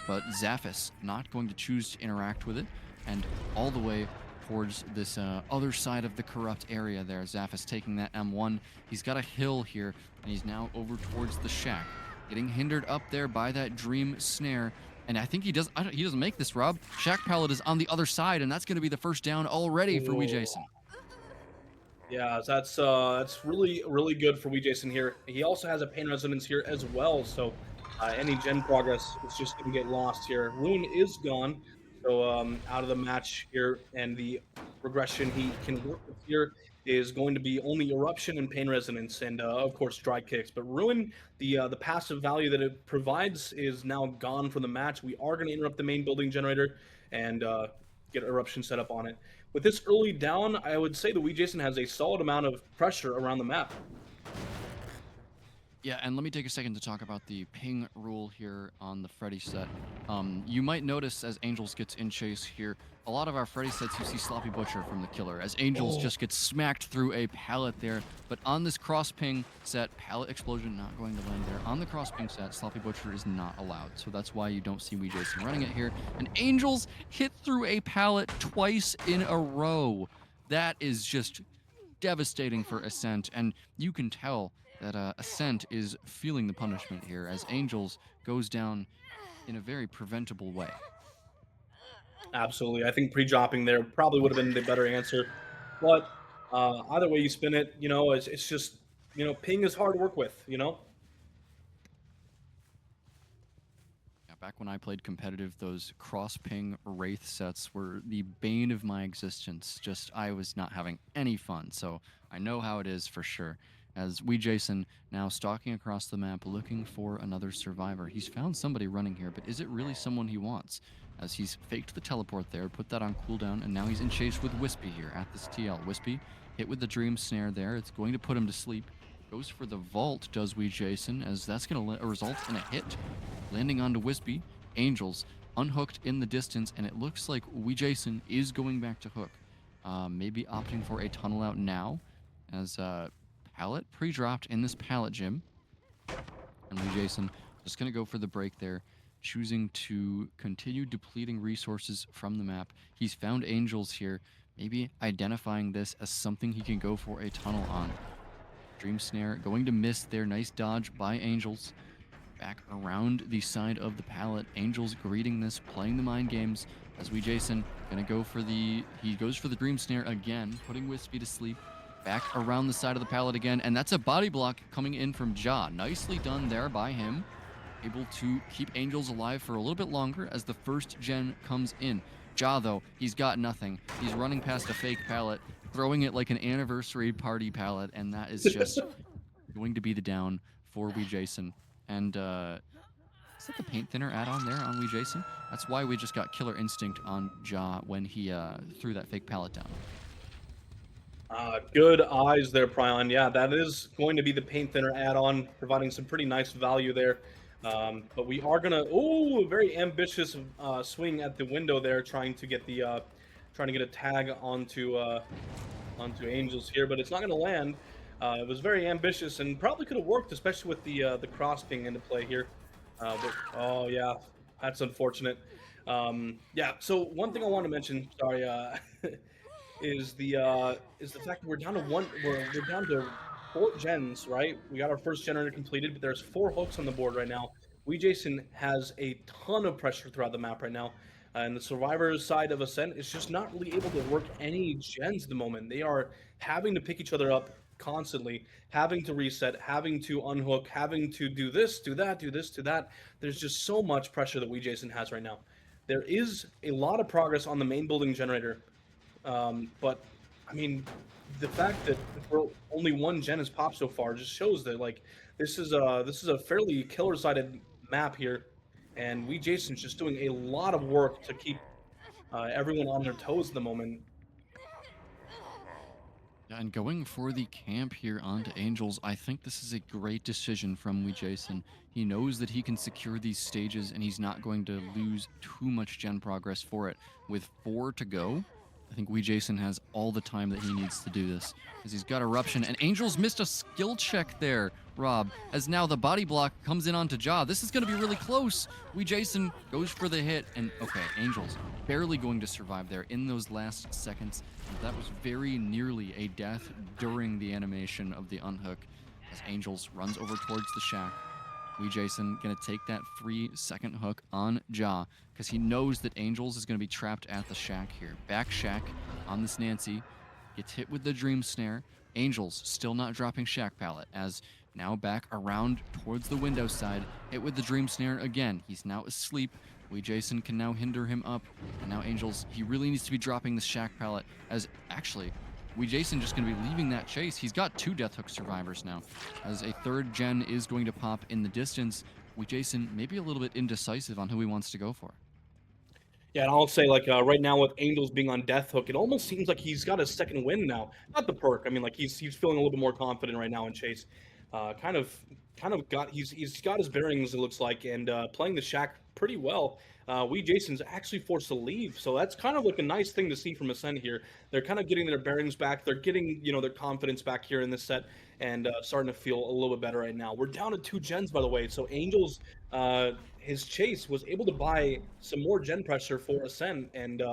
but Zaphis not going to choose to interact with it, and all the way towards this other side of the corrupt area there. Zaphis taking that M1. He's got a hill here, and he's now over towards the shack, getting hindered up there by that dream snare. And I think he doesn't make this, Rob. Shack pallet is on the other side, and that's going to be the first down already for Jason. Yeah, that's really really good for Jason here. He also has a pain resonance here as well, so any gen progress is just going to get lost here. Ruin is gone, so out of the match here, and the regression he can work with here is going to be only eruption and pain resonance, and of course dry kicks. But Ruin, the passive value that it provides is now gone from the match. We are going to interrupt the main building generator and get eruption set up on it. With this early down, I would say that Jason has a solid amount of pressure around the map. Yeah, and let me take a second to talk about the ping rule here on the Freddy set. You might notice as Angels gets in chase here, a lot of our Freddy sets you see Sloppy Butcher from the killer, as Angels just gets smacked through a pallet there. But on this cross ping set, pallet explosion not going to land there. On the cross ping set, Sloppy Butcher is not allowed, so that's why you don't see Jason running it here. And Angels hit through a pallet twice in a row. That is just devastating for Ascent, and you can tell that Ascent is feeling the punishment here as Angels goes down in a very preventable way. Absolutely. I think pre-dropping there probably would have been the better answer. But either way you spin it, it's just, ping is hard to work with, Yeah, back when I played competitive, those cross-ping Wraith sets were the bane of my existence. Just, I was not having any fun, so I know how it is for sure. As Jason now stalking across the map looking for another survivor. He's found somebody running here, but is it really someone he wants? As he's faked the teleport there, put that on cooldown, and now he's in chase with Wispy here at this TL. Wispy hit with the Dream Snare there. It's going to put him to sleep. Goes for the vault, does Jason, as that's going to result in a hit. Landing onto Wispy. Angels unhooked in the distance, and it looks like Jason is going back to hook. Maybe opting for a tunnel out now, as pallet pre-dropped in this pallet gym. And Jason just going to go for the break there, choosing to continue depleting resources from the map. He's found Angels here, maybe identifying this as something he can go for a tunnel on. Dream Snare going to miss there. Nice dodge by Angels. Back around the side of the pallet. Angels greeting this, playing the mind games. As Jason going to go for he goes for the Dream Snare again, putting Wispy to sleep. Back around the side of the pallet again, and that's a body block coming in from Ja. Nicely done there by him. Able to keep Angels alive for a little bit longer as the first gen comes in. Ja, though, he's got nothing. He's running past a fake pallet, throwing it like an anniversary party pallet, and that is just going to be the down for Jason. And is that the paint thinner add-on there on Jason? That's why we just got Killer Instinct on Ja when he threw that fake pallet down. Good eyes there, Prion. Yeah, that is going to be the paint thinner add-on, providing some pretty nice value there. But we are gonna, oh, very ambitious swing at the window there, trying to get a tag onto Angels here, but it's not gonna land. It was very ambitious and probably could have worked, especially with the cross ping into play here. But oh yeah, that's unfortunate. Yeah. So one thing I want to mention, sorry, is the fact that we're down to 4 gens, right? We got our first generator completed, but there's 4 hooks on the board right now. We Jason has a ton of pressure throughout the map right now. And the survivors side of Ascent is just not really able to work any gens at the moment. They are having to pick each other up constantly, having to reset, having to unhook, having to do this, do that, do this, do that. There's just so much pressure that we Jason has right now. There is a lot of progress on the main building generator. But I mean, the fact that only 1 gen has popped so far just shows that like this is a fairly killer-sided map here, and we Jason's just doing a lot of work to keep everyone on their toes at the moment. Yeah, and going for the camp here onto Angels, I think this is a great decision from Wee Jason. He knows that he can secure these stages and he's not going to lose too much gen progress for it. With 4 to go, I think Wee Jason has all the time that he needs to do this. As he's got Eruption, and Angels missed a skill check there, Rob, as now the body block comes in onto Jaw. This is going to be really close. Wee Jason goes for the hit, and okay, Angels barely going to survive there in those last seconds. That was very nearly a death during the animation of the unhook, as Angels runs over towards the shack. Wee Jason gonna take that 3-second hook on Jaw because he knows that Angels is gonna be trapped at the shack here. Back shack on this Nancy, gets hit with the Dream Snare. Angels still not dropping shack pallet as now back around towards the window side, hit with the Dream Snare again. He's now asleep. Wee Jason can now hinder him up, and now Angels, he really needs to be dropping the shack pallet as actually Wee Jason just going to be leaving that chase. He's got 2 Death Hook survivors now. As a 3rd gen is going to pop in the distance, Wee Jason maybe a little bit indecisive on who he wants to go for. Yeah, and I'll say like right now with Angels being on Death Hook, it almost seems like he's got a second win now. Not the perk. I mean, like he's feeling a little bit more confident right now in Chase. Kind of got he's got his bearings. It looks like, and playing the shack pretty well. Wee Jason's actually forced to leave, so that's kind of like a nice thing to see from Ascent here. They're kind of getting their bearings back. They're getting their confidence back here in this set, and starting to feel a little bit better right now. We're down to 2 gens, by the way. So Angels, his Chase was able to buy some more gen pressure for Ascent, and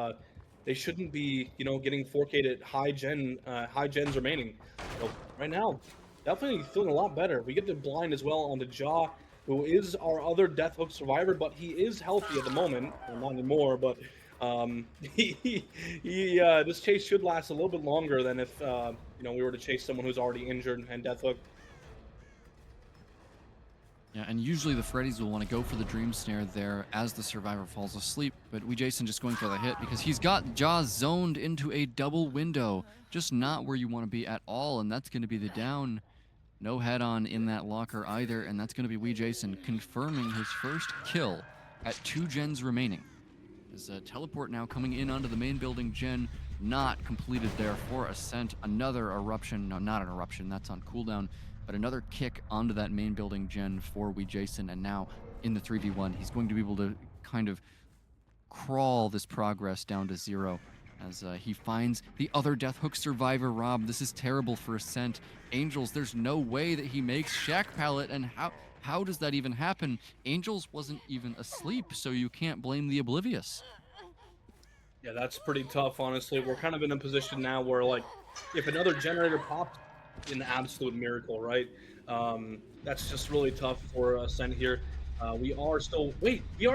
they shouldn't be getting 4K'd at high gens remaining. So right now, definitely feeling a lot better. We get the blind as well on the Jaw, who is our other Death Hook survivor, but he is healthy at the moment. Well, not anymore, but this chase should last a little bit longer than if we were to chase someone who's already injured and Death Hook. Yeah, and usually the Freddys will want to go for the Dream Snare there as the survivor falls asleep, but Wee Jason just going for the hit because he's got Jaw zoned into a double window, just not where you want to be at all, and that's going to be the down. No head-on in that locker either, and that's going to be Wee Jason confirming his first kill at 2 gens remaining. As teleport now coming in onto the main building gen, not completed there for Ascent. Another eruption, no, not an eruption, that's on cooldown, but another kick onto that main building gen for Wee Jason, and now in the 3v1, he's going to be able to kind of crawl this progress down to 0. As he finds the other Death Hook survivor, Rob. This is terrible for Ascent. Angels, there's no way that he makes Shack Pallet, and how does that even happen? Angels wasn't even asleep, so you can't blame the Oblivious. Yeah, that's pretty tough, honestly. We're kind of in a position now where, like, if another generator pops, an absolute miracle, right? That's just really tough for Ascent here. We are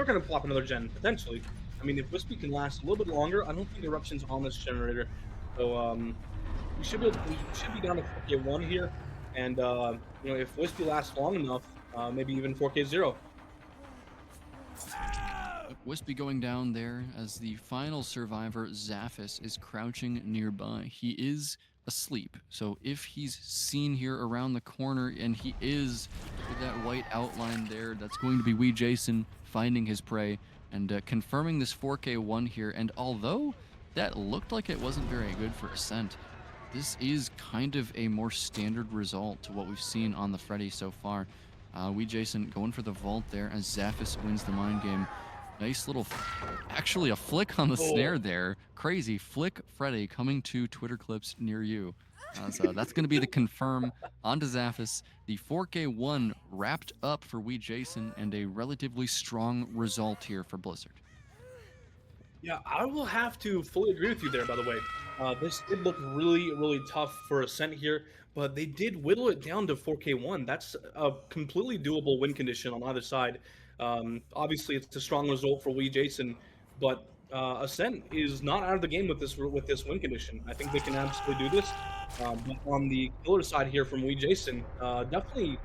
going to pop another gen, potentially. I mean, if Wispy can last a little bit longer, I don't think Eruption's on this generator. So we should be down to 4K1 here, and if Wispy lasts long enough, maybe even 4K0. Wispy going down there as the final survivor, Zaphis, is crouching nearby. He is asleep, so if he's seen here around the corner and he is with that white outline there, that's going to be Wee Jason finding his prey and confirming this 4K1 here. And although that looked like it wasn't very good for Ascent, this is kind of a more standard result to what we've seen on the Freddy so far. We Jason going for the vault there as Zaphis wins the mind game. Nice little, actually a flick on the Oh, snare there. Crazy flick Freddy coming to Twitter clips near you. So that's going to be the confirm onto Zaphis. The 4K1 wrapped up for We Jason and a relatively strong result here for Blizzard. yeah, I will have to fully agree with you there, by the way. This did look really, really tough for Ascent here, but they did whittle it down to 4K1. That's a completely doable win condition on either side. Obviously, it's a strong result for Wee Jason, but Ascent is not out of the game with this win condition. I think they can absolutely do this. But on the killer side here from Wee Jason, definitely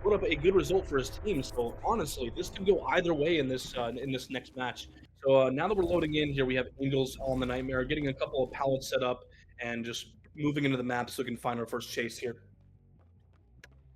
put up a good result for his team. So honestly, this could go either way in this next match. So now that we're loading in here, we have Angels on the Nightmare, getting a couple of pallets set up, and just moving into the map so we can find our first chase here.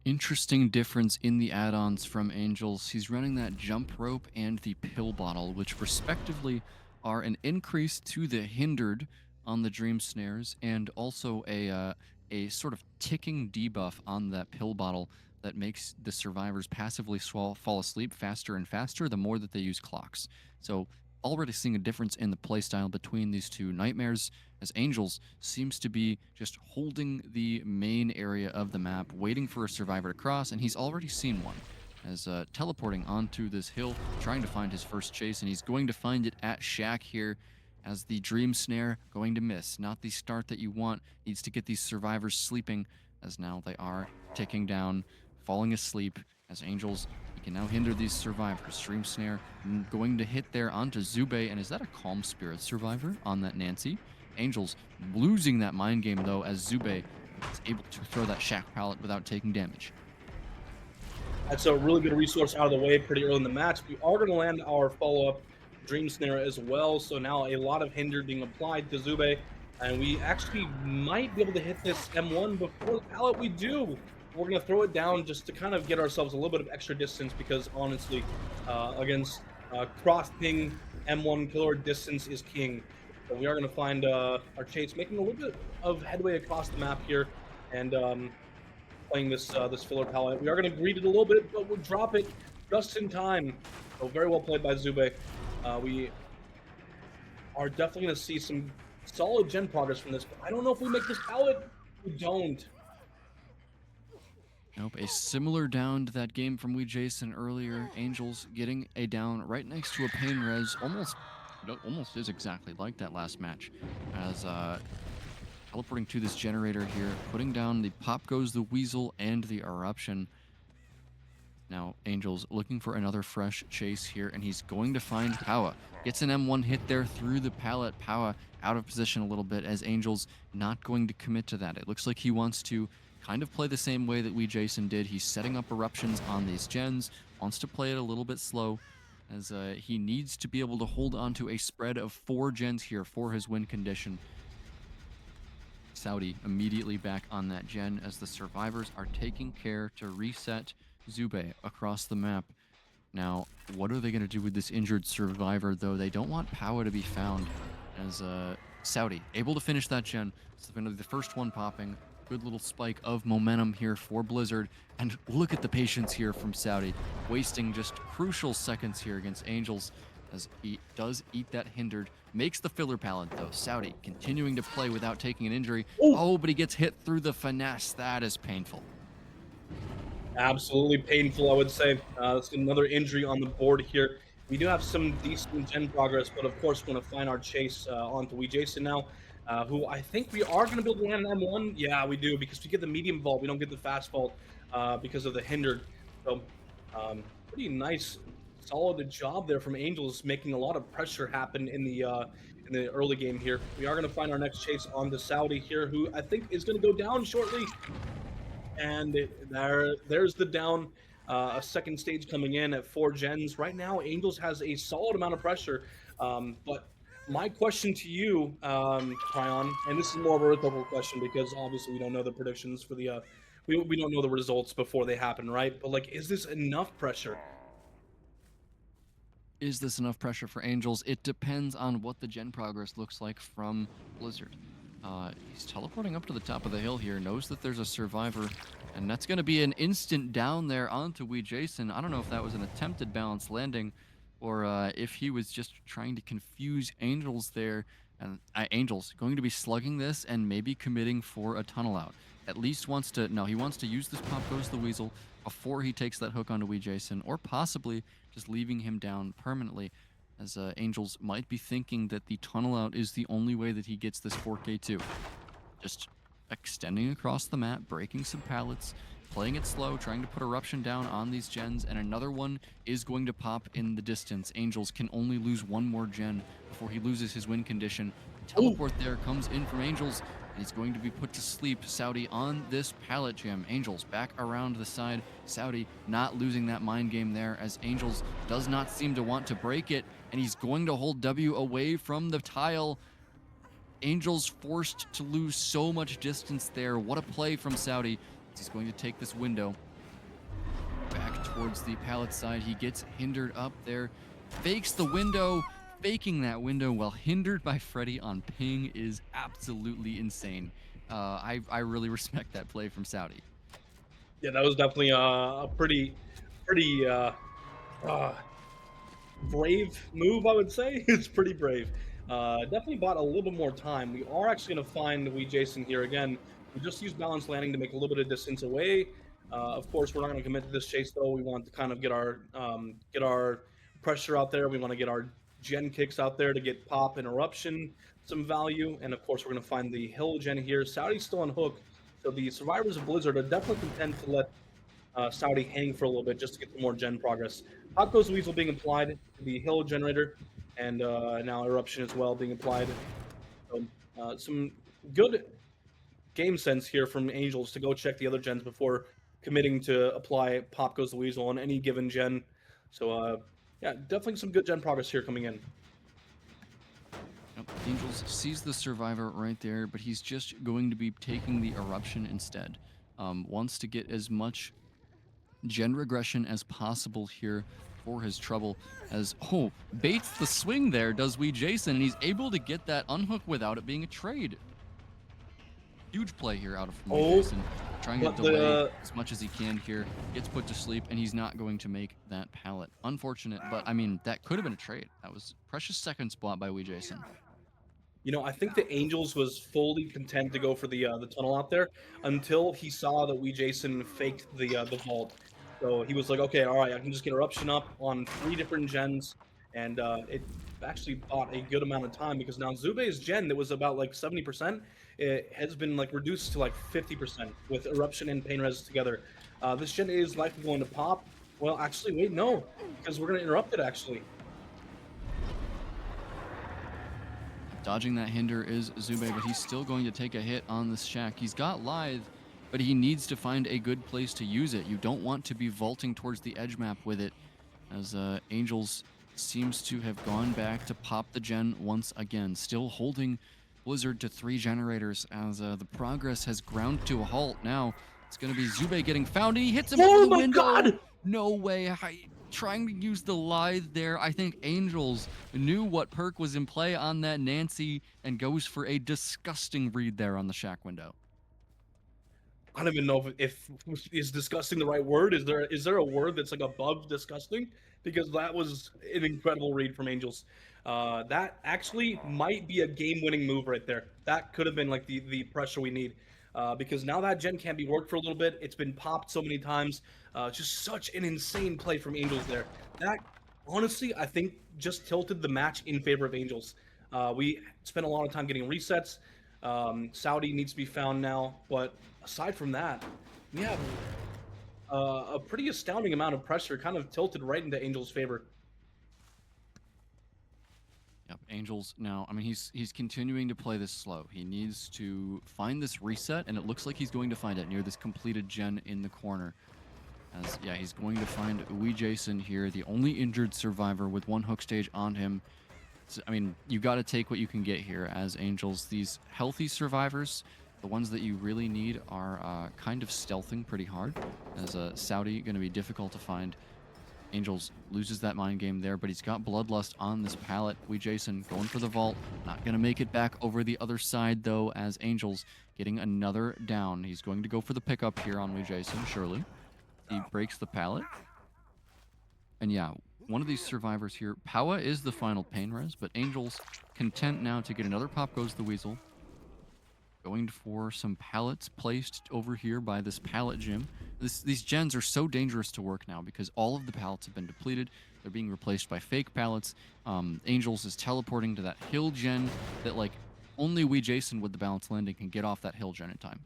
Interesting difference in the add-ons from Angels. He's running that jump rope and the pill bottle, which respectively are an increase to the hindered on the dream snares and also a sort of ticking debuff on that pill bottle that makes the survivors passively fall asleep faster and faster the more that they use clocks. So already seeing a difference in the playstyle between these two nightmares, as Angels seems to be just holding the main area of the map, waiting for a survivor to cross, and he's already seen one as teleporting onto this hill, trying to find his first chase, and he's going to find it at Shack here as the dream snare going to miss. Not the start that you want. Needs to get these survivors sleeping, as now they are ticking down, falling asleep, as Angels, he can now hinder these survivors. Dream snare going to hit there onto Zube, and is that a Calm Spirit survivor on that Nancy? Angels losing that mind game though, as Zube is able to throw that Shack pallet without taking damage. That's a really good resource out of the way pretty early in the match. We are going to land our follow-up Dream Snare as well. So now a lot of hinder being applied to Zube, and we actually might be able to hit this M1 before the pallet. We do. We're going to throw it down just to kind of get ourselves a little bit of extra distance because honestly, against cross ping M1 killer, distance is king. So we are going to find our chase, making a little bit of headway across the map here, and playing this filler palette. We are going to greet it a little bit, but we'll drop it just in time. So very well played by Zube. We are definitely going to see some solid gen progress from this, but I don't know if we make this palette. We don't. Nope, a similar down to that game from We Jason earlier. Angels getting a down right next to a pain res, almost is exactly like that last match, as teleporting to this generator here, putting down the pop goes the weasel and the eruption. Now Angels looking for another fresh chase here, and he's going to find Powa. Gets an M1 hit there through the pallet. Powa out of position a little bit, as Angels not going to commit to that. It looks like he wants to kind of play the same way that We Jason did. He's setting up eruptions on these gens, wants to play it a little bit slow, as he needs to be able to hold on to a spread of 4 gens here for his win condition. Saudi immediately back on that gen as the survivors are taking care to reset Zube across the map. Now, what are they going to do with this injured survivor, though? They don't want Powa to be found, as Saudi able to finish that gen. It's going to be the first one popping. Good little spike of momentum here for Blizzard. And look at the patience here from Saudi, wasting just crucial seconds here against Angels, as he does eat that hindered. Makes the filler pallet, though. Saudi continuing to play without taking an injury. Oh, but he gets hit through the finesse. That is painful. Absolutely painful, I would say. That's another injury on the board here. We do have some decent gen progress, but of course, we're going to find our chase onto Wee Jason now, who I think we are going to be able to land an M1. Yeah, we do, because we get the medium vault. We don't get the fast vault because of the hindered. So, pretty nice, solid job there from Angels, making a lot of pressure happen in the early game here. We are going to find our next chase onto Saudi here, who I think is going to go down shortly. And there's the down. A second stage coming in at 4 gens. Right now, Angels has a solid amount of pressure. But my question to you, Prion, and this is more of a rhetorical question because obviously we don't know the predictions for the, we don't know the results before they happen, right? But like, is this enough pressure? Is this enough pressure for Angels? It depends on what the gen progress looks like from Blizzard. He's teleporting up to the top of the hill here, knows that there's a survivor, and that's going to be an instant down there onto Jason. I don't know if that was an attempted balance landing or if he was just trying to confuse Angels there. And Angels going to be slugging this and maybe committing for a tunnel out. At least wants to, no, he wants to use this Pop Goes the Weasel before he takes that hook onto Jason, or possibly just leaving him down permanently, as Angels might be thinking that the tunnel out is the only way that he gets this 4K2. Just extending across the map, breaking some pallets, playing it slow, trying to put Eruption down on these gens, and another one is going to pop in the distance. Angels can only lose one more gen before he loses his win condition. Teleport there comes in from Angels, and he's going to be put to sleep. Saudi on this pallet jam. Angels back around the side. Saudi not losing that mind game there, as Angels does not seem to want to break it, and he's going to hold W away from the tile. Angels forced to lose so much distance there. What a play from Saudi. He's going to take this window back towards the pallet side. He gets hindered up there, fakes the window. Faking that window while hindered by Freddy on ping is absolutely insane. I really respect that play from Saudi. Yeah, that was definitely a pretty brave move, I would say. It's pretty brave. Definitely bought a little bit more time. We are actually going to find Jason here again. We just used balance landing to make a little bit of distance away. Of course, we're not going to commit to this chase, though. We want to kind of get our pressure out there. We want to get our gen kicks out there to get pop and eruption some value. And of course, we're going to find the hill gen here. Saudi's still on hook. So the survivors of Blizzard are definitely content to let Saudi hang for a little bit just to get some more gen progress. Pop Goes Weasel being applied to the hill generator, and now eruption as well being applied. So some good game sense here from Angels to go check the other gens before committing to apply Pop Goes the Weasel on any given gen. So yeah, definitely some good gen progress here coming in. Angels sees the survivor right there, but he's just going to be taking the eruption instead. Wants to get as much gen regression as possible here for his trouble, as baits the swing there, does Jason, and he's able to get that unhook without it being a trade. Huge play here out of Jason, trying to delay as much as he can here. Gets put to sleep, and he's not going to make that pallet. Unfortunate, but I mean, that could have been a trade. That was precious second spot by Jason. You know, I think the Angels was fully content to go for the tunnel out there until he saw that Jason faked the vault. So he was like, okay, all right, I can just get eruption up on 3 different gens, and it actually bought a good amount of time, because now Zubei's gen that was about like 70%, it has been like reduced to like 50% with eruption and pain res together. This gen is likely going to pop. Well, actually, wait, no, because we're going to interrupt it actually. Dodging that hinder is Zube, but he's still going to take a hit on this shack. He's got Lithe, but he needs to find a good place to use it. You don't want to be vaulting towards the edge map with it, as Angels seems to have gone back to pop the gen once again. Still holding Blizzard to 3 generators, as the progress has ground to a halt. Now it's going to be Zube getting found, and he hits him over the window. God! No way. Trying to use the Lithe there. I think Angels knew what perk was in play on that Nancy and goes for a disgusting read there on the shack window. I don't even know if is disgusting the right word. Is there a word that's like above disgusting? Because that was an incredible read from Angels. That actually might be a game-winning move right there. That could have been like the pressure we need. Because now that gen can't be worked for a little bit. It's been popped so many times. Just such an insane play from Angels there. That, honestly, I think just tilted the match in favor of Angels. We spent a lot of time getting resets. Saudi needs to be found now. But aside from that, we have a pretty astounding amount of pressure kind of tilted right into Angels' favor. Yep, Angels now, I mean, he's continuing to play this slow. He needs to find this reset, and it looks like he's going to find it near this completed gen in the corner. As, yeah, he's going to find Jason here, the only injured survivor with 1 hook stage on him. So, I mean, you got to take what you can get here as Angels. These healthy survivors, the ones that you really need, are kind of stealthing pretty hard, as Saudi going to be difficult to find. Angels loses that mind game there, but he's got Bloodlust on this pallet. Jason going for the vault. Not going to make it back over the other side, though, as Angels getting another down. He's going to go for the pickup here on Jason, surely. He breaks the pallet. And yeah, one of these survivors here, Powa is the final pain res, but Angels content now to get another pop goes the Weasel. Going for some pallets placed over here by this pallet gym. These gens are so dangerous to work now because all of the pallets have been depleted. They're being replaced by fake pallets. Angels is teleporting to that hill gen that like only Jason with the balanced landing can get off that hill gen in time.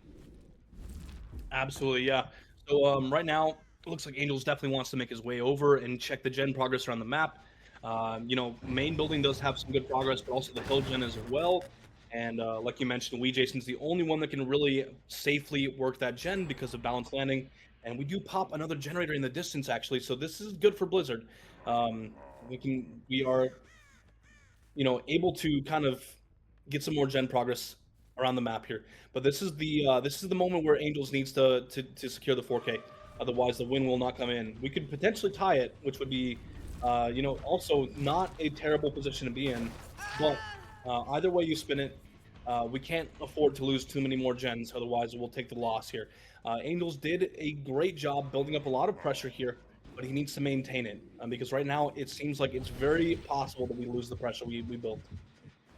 Absolutely, yeah. So right now, it looks like Angels definitely wants to make his way over and check the gen progress around the map. You know, main building does have some good progress, but also the hill gen as well. And like you mentioned, Jason's the only one that can really safely work that gen because of balanced landing. And we do pop another generator in the distance, actually. So this is good for Blizzard. We are, you know, able to kind of get some more gen progress around the map here. But this is the moment where Angels needs to secure the 4K. Otherwise, the win will not come in. We could potentially tie it, which would be, you know, also not a terrible position to be in. But either way you spin it, we can't afford to lose too many more gens. Otherwise, we'll take the loss here. Angels did a great job building up a lot of pressure here, but he needs to maintain it because right now it seems like it's very possible that we lose the pressure we built.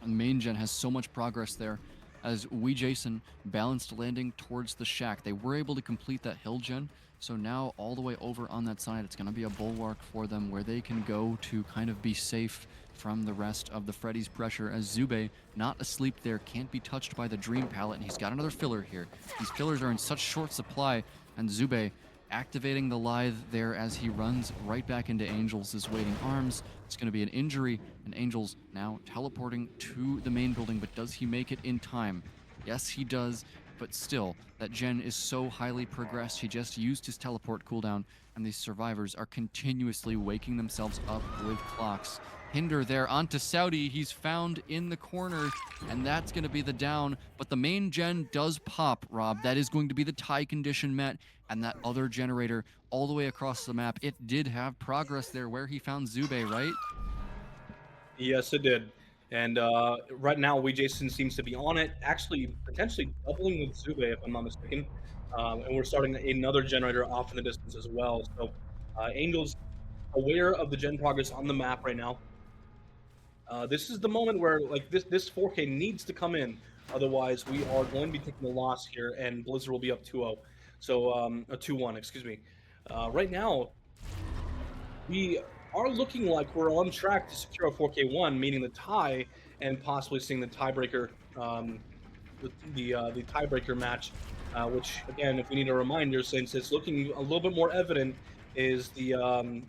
And main gen has so much progress there as Jason balanced landing towards the shack. They were able to complete that hill gen, so now all the way over on that side, it's going to be a bulwark for them where they can go to kind of be safe from the rest of the Freddy's pressure as Zube, not asleep there, can't be touched by the Dream Pallet, and he's got another filler here. These fillers are in such short supply, and Zube activating the Lithe there as he runs right back into Angels' waiting arms. It's going to be an injury, and Angels now teleporting to the main building, but does he make it in time? Yes, he does, but still, that gen is so highly progressed. He just used his teleport cooldown, and these survivors are continuously waking themselves up with clocks. Hinder there onto Saudi. He's found in the corner, and that's going to be the down. But the main gen does pop, Rob. That is going to be the tie condition met, and that other generator all the way across the map. It did have progress there where he found Zube, right? Yes, it did. And right now, Jason seems to be on it, actually potentially doubling with Zube, if I'm not mistaken. And we're starting another generator off in the distance as well. So Angels aware of the gen progress on the map right now. This is the moment where like this 4K needs to come in, otherwise we are going to be taking a loss here, and Blizzard will be up 2-0. So 2-1, excuse me. Right now, we are looking like we're on track to secure a 4K1, meaning the tie, and possibly seeing the tiebreaker, the tiebreaker match. Which again, if we need a reminder, since it's looking a little bit more evident, is the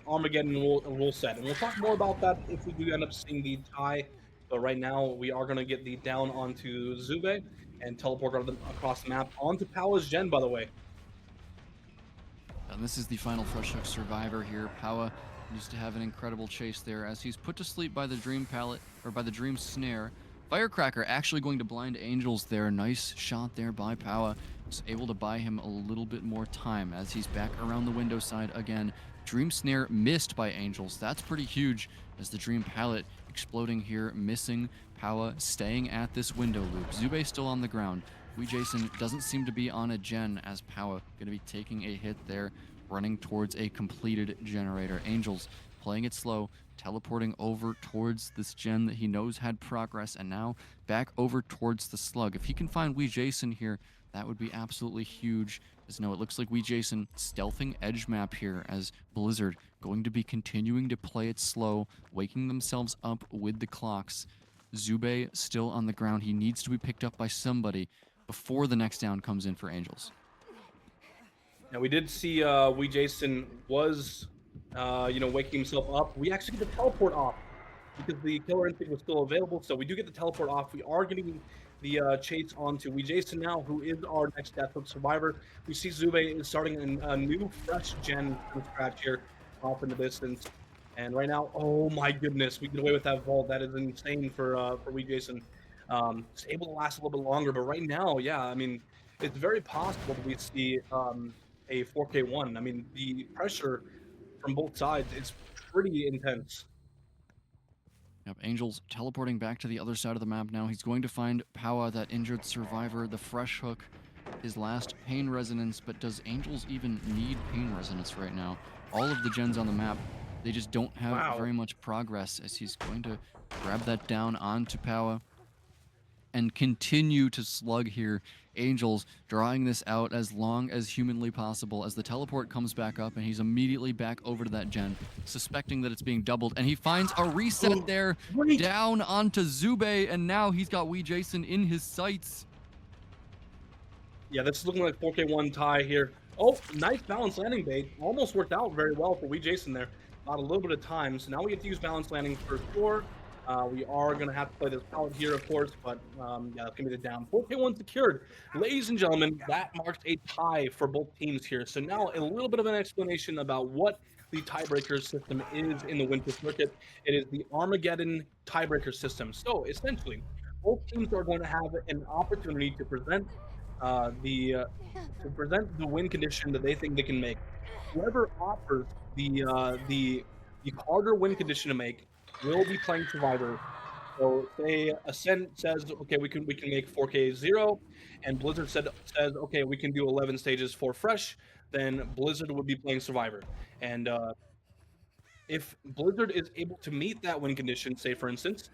Armageddon rule set, and we'll talk more about that if we do end up seeing the tie. But right now, we are going to get the down onto Zube and teleport across the map onto Powa's gen, by the way. And this is the final Fresh Hook survivor here. Powa used to have an incredible chase there as he's put to sleep by the Dream Pallet, or by the Dream Snare. Firecracker actually going to blind Angels there. Nice shot there by Powa. Was able to buy him a little bit more time as he's back around the window side again. Dream Snare missed by Angels. That's pretty huge as the Dream Pallet exploding here, missing. Powa staying at this window loop. Zube still on the ground. Jason doesn't seem to be on a gen as Powa going to be taking a hit there, running towards a completed generator. Angels playing it slow, teleporting over towards this gen that he knows had progress, and now back over towards the slug. If he can find Jason here, that would be absolutely huge. As no, it looks like Jason stealthing edge map here as Blizzard going to be continuing to play it slow, waking themselves up with the clocks. Zube still on the ground. He needs to be picked up by somebody before the next down comes in for Angels. Now we did see Jason was you know, waking himself up. We actually get the teleport off because the killer instinct was still available, so we do get the teleport off. We are getting the chase onto Jason now, who is our next Death Hook survivor. We see Zube is starting a new fresh gen from scratch here off in the distance. And right now, oh my goodness, we get away with that vault. That is insane for Jason. It's able to last a little bit longer, but right now, yeah, I mean, it's very possible that we see a 4K1. I mean, the pressure from both sides. It's pretty intense. Yep, Angel's teleporting back to the other side of the map now. He's going to find Powa, that injured survivor, the fresh hook, his last pain resonance. But does Angels even need pain resonance right now? All of the gens on the map, they just don't have very much progress, as he's going to grab that down onto Powa and continue to slug here. Angels drawing this out as long as humanly possible as the teleport comes back up, and he's immediately back over to that gen, suspecting that it's being doubled, and he finds a reset there down onto Zube, and now he's got Wee Jason in his sights. Yeah, this is looking like 4K1 tie here. Oh, nice balance landing bait. Almost worked out very well for Wee Jason there. Got a little bit of time, so now we get to use balance landing for sure. We are going to have to play this out here, of course, but yeah, that's going to be the down. 4K1 secured. Ladies and gentlemen, that marks a tie for both teams here. So now a little bit of an explanation about what the tiebreaker system is in the Winter Circuit. It is the Armageddon tiebreaker system. So essentially, both teams are going to have an opportunity to present the win condition that they think they can make. Whoever offers the harder win condition to make will be playing Survivor. So say Ascent says, okay, we can make 4K 0, and Blizzard says, okay, we can do 11 stages for Fresh, then Blizzard would be playing Survivor. And if Blizzard is able to meet that win condition, say for instance,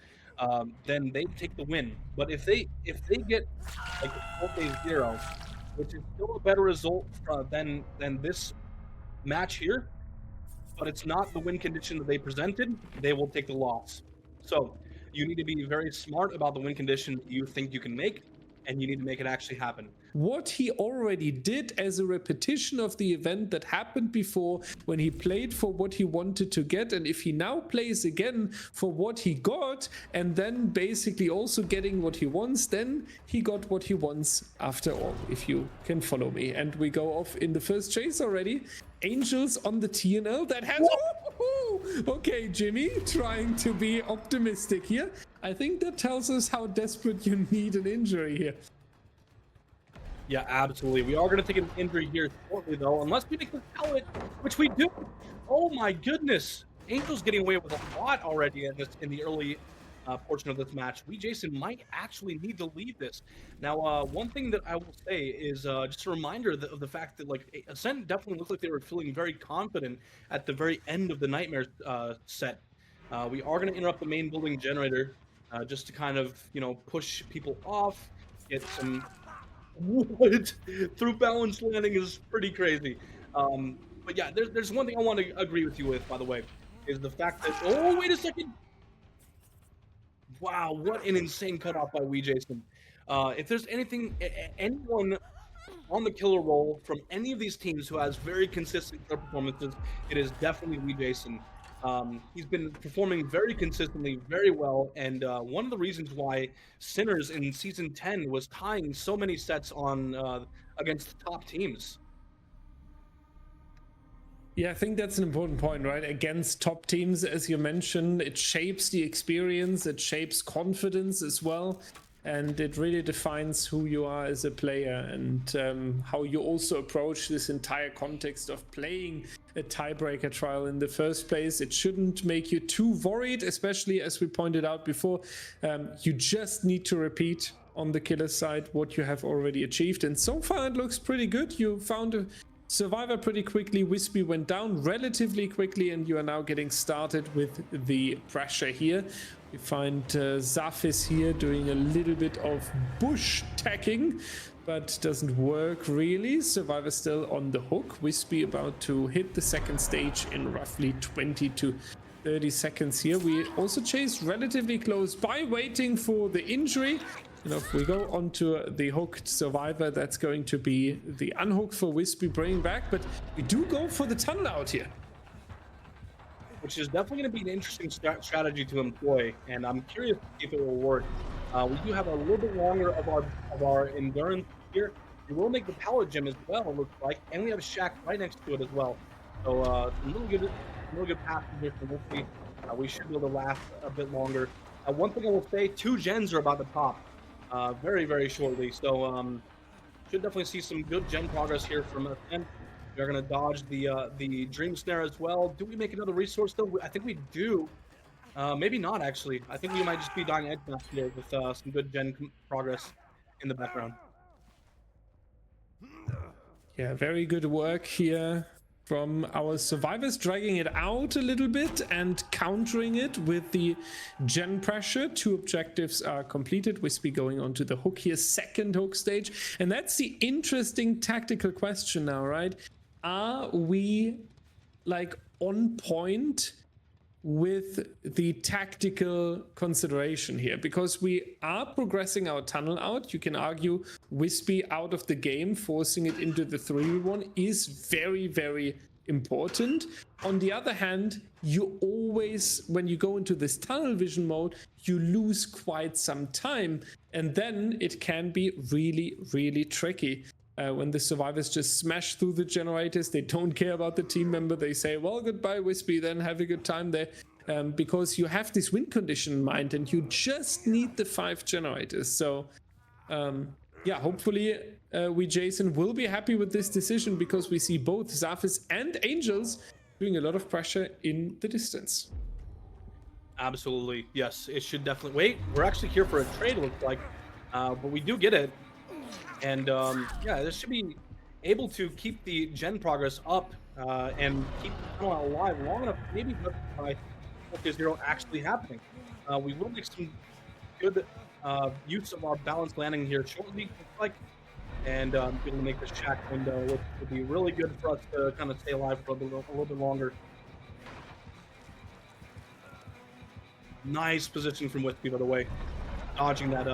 then they take the win. But if they get like 4K 0, which is still a better result than this match here, but it's not the win condition that they presented, they will take the loss. So you need to be very smart about the win condition that you think you can make, and you need to make it actually happen. What he already did as a repetition of the event that happened before, when he played for what he wanted to get, and if he now plays again for what he got, and then basically also getting what he wants, then he got what he wants after all, if you can follow me. And we go off in the first chase already. Angels on the TNL that has... Okay, Jimmy, trying to be optimistic here. I think that tells us how desperate you need an injury here. Yeah, absolutely. We are going to take an injury here shortly, though, unless we make the pallet, which we do. Oh my goodness! Angel's getting away with a lot already in the early portion of this match. Wee Jason might actually need to lead this. Now, one thing that I will say is just a reminder of the fact that like Ascent definitely looked like they were feeling very confident at the very end of the Nightmare set. We are going to interrupt the main building generator just to kind of, you know, push people off, get some... What? Through balance landing is pretty crazy. But yeah, there's one thing I want to agree with you with, by the way, is the fact that... Oh, wait a second! Wow, what an insane cutoff by Wee Jason. If there's anyone on the killer roll from any of these teams who has very consistent performances, it is definitely Wee Jason. He's been performing very consistently, very well, and one of the reasons why Sinners in Season 10 was tying so many sets on against the top teams. Yeah, I think that's an important point, right? Against top teams, as you mentioned, it shapes the experience, it shapes confidence as well, and it really defines who you are as a player and how you also approach this entire context of playing a tiebreaker trial in the first place. It shouldn't make you too worried, especially as we pointed out before. You just need to repeat on the killer side what you have already achieved, and so far it looks pretty good. You found a survivor pretty quickly. Wispy went down relatively quickly, and you are now getting started with the pressure here. We find Zafis here doing a little bit of bush tacking, but doesn't work really. Survivor still on the hook. Wispy about to hit the second stage in roughly 20 to 30 seconds here. We also chase relatively close by, waiting for the injury. And if we go onto the hooked survivor, that's going to be the unhook for Wispy bringing back, but we do go for the tunnel out here. Which is definitely going to be an interesting strategy to employ, and I'm curious if it will work. We do have a little bit longer of our endurance here. We will make the pallet gym as well, it looks like, and we have a shack right next to it as well. So a little good path here from Wispy. We should be able to last a bit longer. One thing I will say, 2 gens are about to pop very, very shortly. So should definitely see some good gen progress here from Ascent. We are going to dodge the Dream Snare as well. Do we make another resource, though? I think we do. Maybe not, actually. I think we might just be dying edge map here with some good gen progress in the background. Yeah, very good work here from our survivors, dragging it out a little bit and countering it with the gen pressure. 2 objectives are completed. Wispy going on to the hook here, second hook stage. And that's the interesting tactical question now, right? Are we like on point with the tactical consideration here? Because we are progressing our tunnel out. You can argue Wispy out of the game, forcing it into the 3v1 is very, very important. On the other hand, you always, when you go into this tunnel vision mode, you lose quite some time, and then it can be really, really tricky. When the survivors just smash through the generators, they don't care about the team member. They say, well, goodbye, Wispy, then have a good time there. Because you have this win condition in mind and you just need the 5 generators. So, yeah, hopefully we, Jason, will be happy with this decision, because we see both Zafis and Angels doing a lot of pressure in the distance. Absolutely. Yes, it should definitely... Wait, we're actually here for a trade, it looks like. But we do get it. And yeah, this should be able to keep the gen progress up and keep the tunnel alive long enough, maybe justify Focus Zero actually happening. We will make some good use of our balanced landing here shortly, looks like, and be able to make the shack window, which would be really good for us to kind of stay alive for a little bit longer. Nice position from Wispy, by the way, dodging that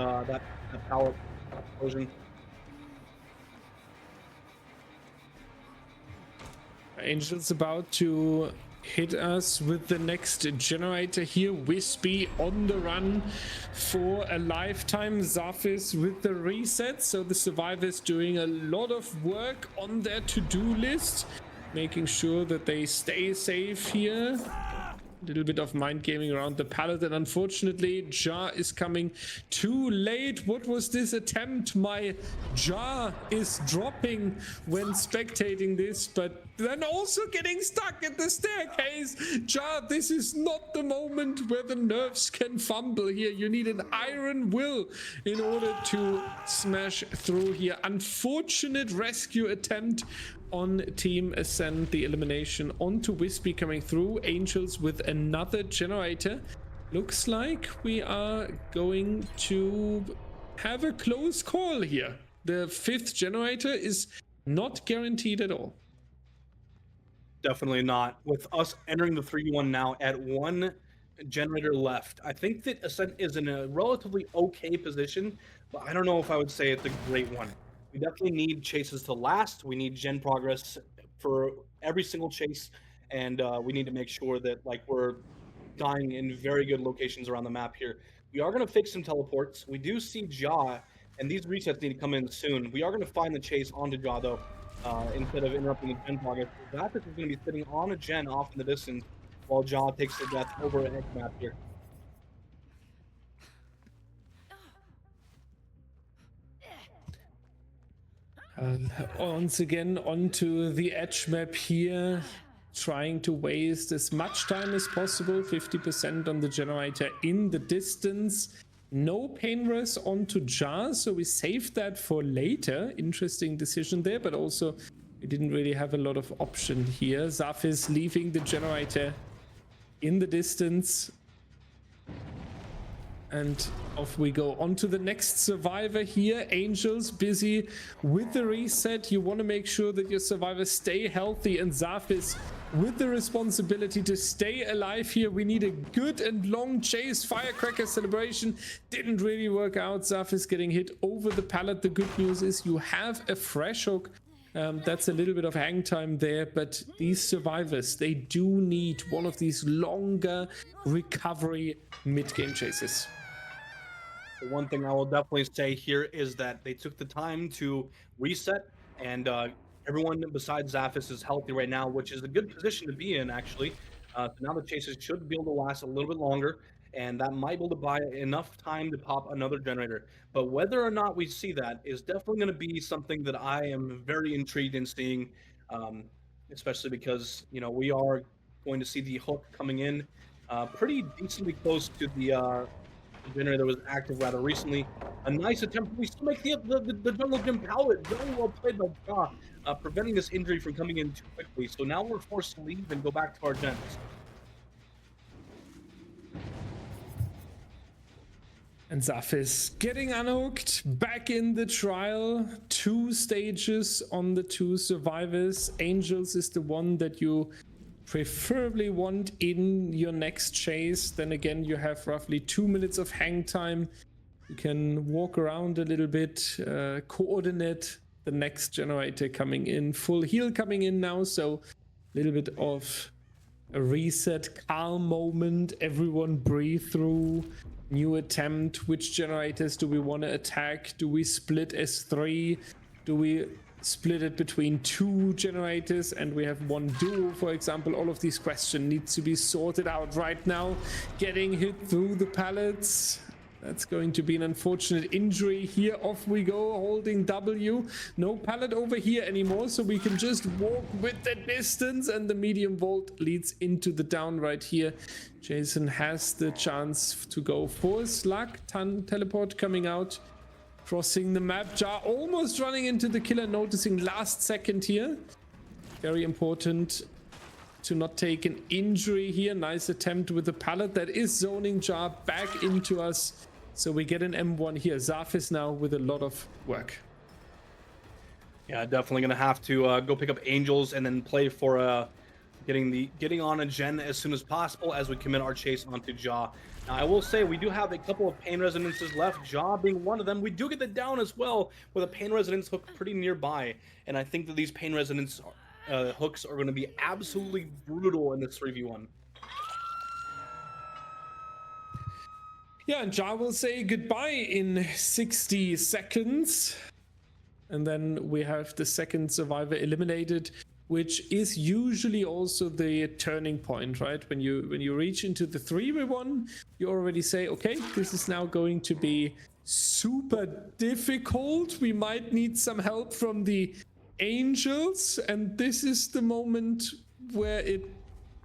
power explosion. Angel's about to hit us with the next generator here. Wispy on the run for a lifetime. Zafis with the reset. So the survivors doing a lot of work on their to-do list, making sure that they stay safe here. A little bit of mind gaming around the pallet, and unfortunately Jar is coming too late. What was this attempt? My Jar is dropping when spectating this, but then also getting stuck at the staircase. Jar, this is not the moment where the nerves can fumble here. You need an iron will in order to smash through here. Unfortunate rescue attempt on Team Ascent. The elimination onto Wispy coming through. Angels with another generator. Looks like we are going to have a close call here. The 5th generator is not guaranteed at all. Definitely not. With us entering the 3v1 now at 1 generator left, I think that Ascent is in a relatively okay position, but I don't know if I would say it's a great one. We definitely need chases to last. We need gen progress for every single chase, and we need to make sure that we're dying in very good locations around the map here. We are going to fix some teleports. We do see Jaw, and these resets need to come in soon. We are going to find the chase onto Jaw, though, instead of interrupting the gen progress. Zapis is going to be sitting on a gen off in the distance while Jaw takes the death over an edge map here. Once again onto the edge map here, trying to waste as much time as possible. 50% on the generator in the distance. No pain res onto Jar, so we saved that for later. Interesting decision there, but also we didn't really have a lot of option here. Zafis leaving the generator in the distance. And off we go on to the next survivor here. Angels busy with the reset. You want to make sure that your survivors stay healthy, and Zafis with the responsibility to stay alive here. We need a good and long chase. Firecracker celebration didn't really work out. Zafis getting hit over the pallet. The good news is you have a fresh hook. That's a little bit of hang time there, but these survivors, they do need one of these longer recovery mid-game chases. The one thing I will definitely say here is that they took the time to reset, and everyone besides Zafis is healthy right now, which is a good position to be in, actually. So now the chases should be able to last a little bit longer, and that might be able to buy enough time to pop another generator. But whether or not we see that is definitely going to be something that I am very intrigued in seeing. especially because, you know, we are going to see the hook coming in pretty decently close to the generator that was active rather recently. A nice attempt. We still make the jungle gym pallet. Very well played by Ja, preventing this injury from coming in too quickly. So now we're forced to leave and go back to our gens. And Zafis getting unhooked, back in the trial. 2 stages on the 2 survivors. Angels is the one that you preferably want in your next chase. Then again, you have roughly 2 minutes of hang time. You can walk around a little bit, coordinate the next generator coming in. Full heal coming in now, so a little bit of a reset, calm moment. Everyone breathe through. New attempt. Which generators do we want to attack? Do we split as 3? Do we split it between 2 generators and we have 1 duo, for example? All of these questions need to be sorted out right now. Getting hit through the pallets. That's going to be an unfortunate injury here. Off we go, holding W. No pallet over here anymore, so we can just walk with the distance, and the medium vault leads into the down right here. Jason has the chance to go for Slug. Teleport coming out, crossing the map. Ja almost running into the killer, noticing last second here. Very important to not take an injury here. Nice attempt with the pallet that is zoning Ja back into us. So we get an M1 here. Zafis now with a lot of work. Yeah, definitely gonna have to go pick up Angels and then play for getting on a gen as soon as possible as we commit our chase onto Ja. Now, I will say we do have a couple of pain resonances left, Ja being one of them. We do get the down as well with a pain resonance hook pretty nearby, and I think that these pain resonance hooks are going to be absolutely brutal in this 3v1. Yeah, and Ja will say goodbye in 60 seconds. And then we have the second survivor eliminated, which is usually also the turning point, right? When you reach into the 3v1, you already say, okay, this is now going to be super difficult. We might need some help from the Angels, and this is the moment where it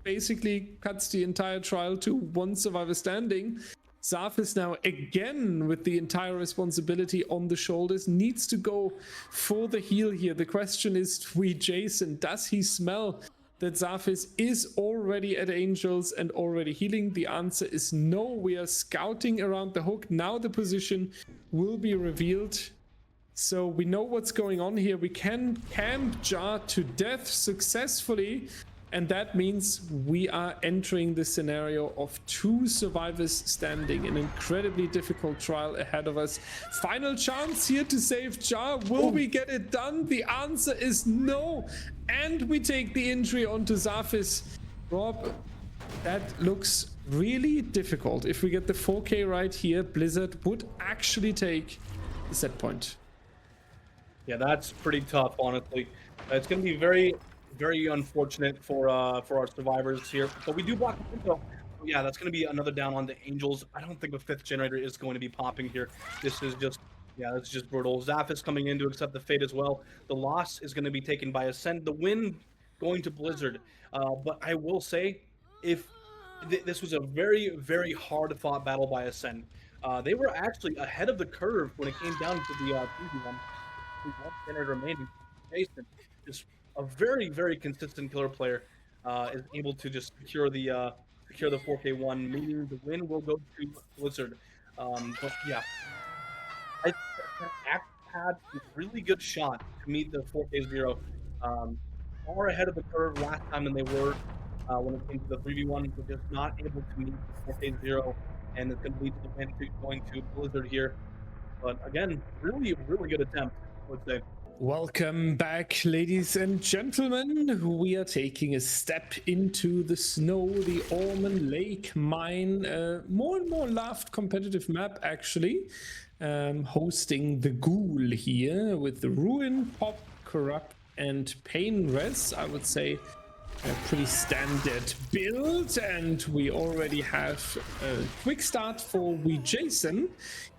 basically cuts the entire trial to 1 survivor standing. Zafis now again with the entire responsibility on the shoulders, needs to go for the heal here. The question is, Jason, does he smell that Zafis is already at Angels and already healing? The answer is no. We are scouting around the hook. Now the position will be revealed. So we know what's going on here. We can camp Ja to death successfully. And that means we are entering the scenario of 2 survivors standing. An incredibly difficult trial ahead of us. Final chance here to save Ja. Will we get it done? The answer is no. And we take the injury onto Zafis. Rob, that looks really difficult. If we get the 4K right here, Blizzard would actually take the set point. Yeah, that's pretty tough, honestly. It's going to be very unfortunate for our survivors here, but we do block the window. Yeah, that's going to be another down on the Angels. I don't think the 5th generator is going to be popping here. This is just, yeah, that's just brutal. Zafis coming in to accept the fate as well. The loss is going to be taken by Ascent. The win going to Blizzard. But I will say, if this was a very hard fought battle by Ascent. They were actually ahead of the curve when it came down to the 3v1. 1 generator remaining. Jason, just a very consistent killer player, is able to just secure the 4K1, meaning the win will go to Blizzard. But yeah, I had a really good shot to meet the 4K0, far ahead of the curve last time than they were when it came to the 3v1. They're just not able to meet the 4K0, and it's going to lead to the win going to Blizzard here. But again, really good attempt, I would say. Welcome back, ladies and gentlemen. We are taking a step into the snow, the Orman Lake mine. More and more loved competitive map, actually. Hosting the Ghoul here with the Ruin, Pop, Corrupt, and Pain Res. I would say A pretty standard build, and we already have a quick start for Jason.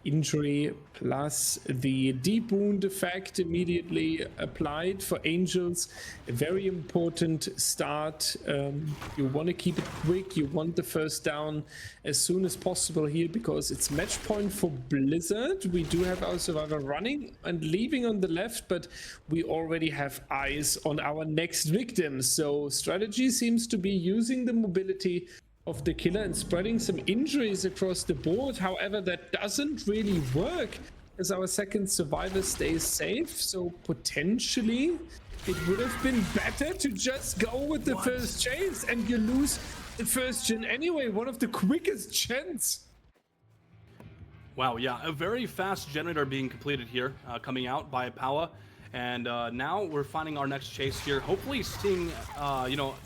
Injury plus the deep wound effect immediately applied for Angels. A very important start. You want to keep it quick. You want the first down as soon as possible here because it's match point for Blizzard. We do have our survivor running and leaving on the left, but we already have eyes on our next victim. So strategy seems to be using the mobility of the killer and spreading some injuries across the board. However, that doesn't really work as our second survivor stays safe. So potentially it would have been better to just go with the first chase, and you lose the first gen anyway. One of the quickest gens. Wow, yeah, a very fast generator being completed here, coming out by Powa. And now we're finding our next chase here. Hopefully seeing, you know,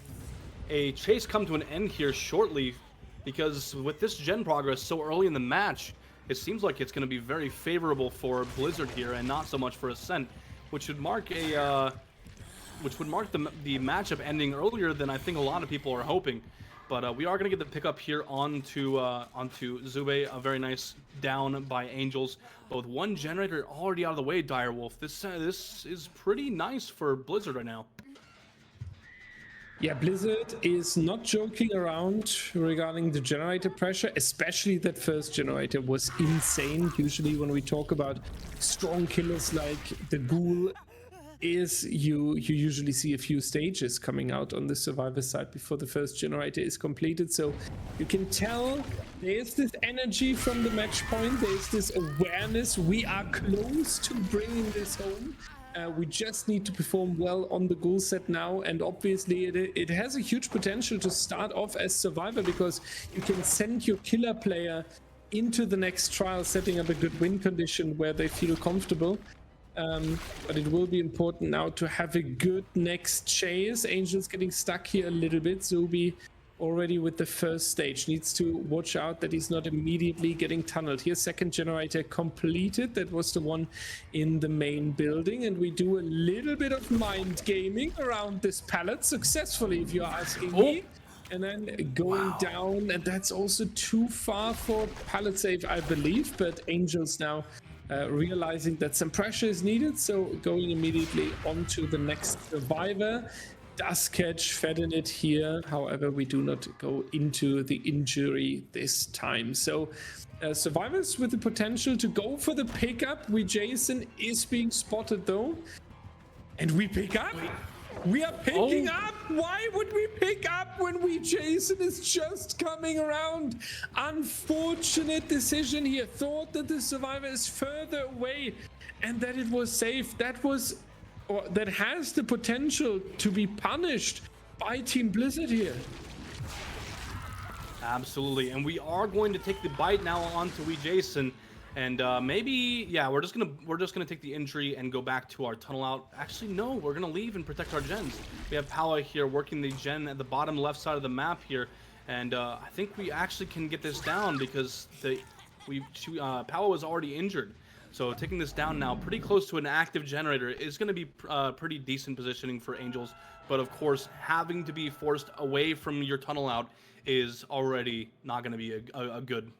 a chase come to an end here shortly, because with this gen progress so early in the match, it seems like it's going to be very favorable for Blizzard here and not so much for Ascent, which would mark a the matchup ending earlier than I think a lot of people are hoping. But we are going to get the pickup here onto Zube. A very nice down by Angels. But with one generator already out of the way, Direwolf, this is pretty nice for Blizzard right now. Yeah, Blizzard is not joking around regarding the generator pressure, especially that first generator was insane. Usually when we talk about strong killers like the Ghoul, you usually see a few stages coming out on the survivor side before the first generator is completed. So you can tell there's this energy from the match point, there's this awareness, we are close to bringing this home. We just need to perform well on the Ghoul set now, and obviously it has a huge potential to start off as survivor, because you can send your killer player into the next trial setting up a good win condition where they feel comfortable. But it will be important now to have a good next chase. Angel's getting stuck here a little bit. Zubi already with the first stage needs to watch out that he's not immediately getting tunneled. Here, second generator completed. That was the one in the main building, and we do a little bit of mind gaming around this pallet successfully, if you're asking me. And then going down, and that's also too far for pallet save, I believe. But Angels now realizing that some pressure is needed, so going immediately onto the next survivor. Does catch Fedinit here, however we do not go into the injury this time. So survivors with the potential to go for the pickup. Jason is being spotted though, and we pick up. We are picking up. Why would we pick up when Jason is just coming around? Unfortunate decision here. Thought that the survivor is further away and that it was safe. That has the potential to be punished by Team Blizzard here. Absolutely, and we are going to take the bite now onto Jason, and maybe we're just gonna take the injury and go back to our tunnel out. Actually, no, we're gonna leave and protect our gens. We have Powa here working the gen at the bottom left side of the map here, and I think we actually can get this down because Powa was already injured. So taking this down now, pretty close to an active generator, is going to be pretty decent positioning for Angels. But of course, having to be forced away from your tunnel out is already not going to be a good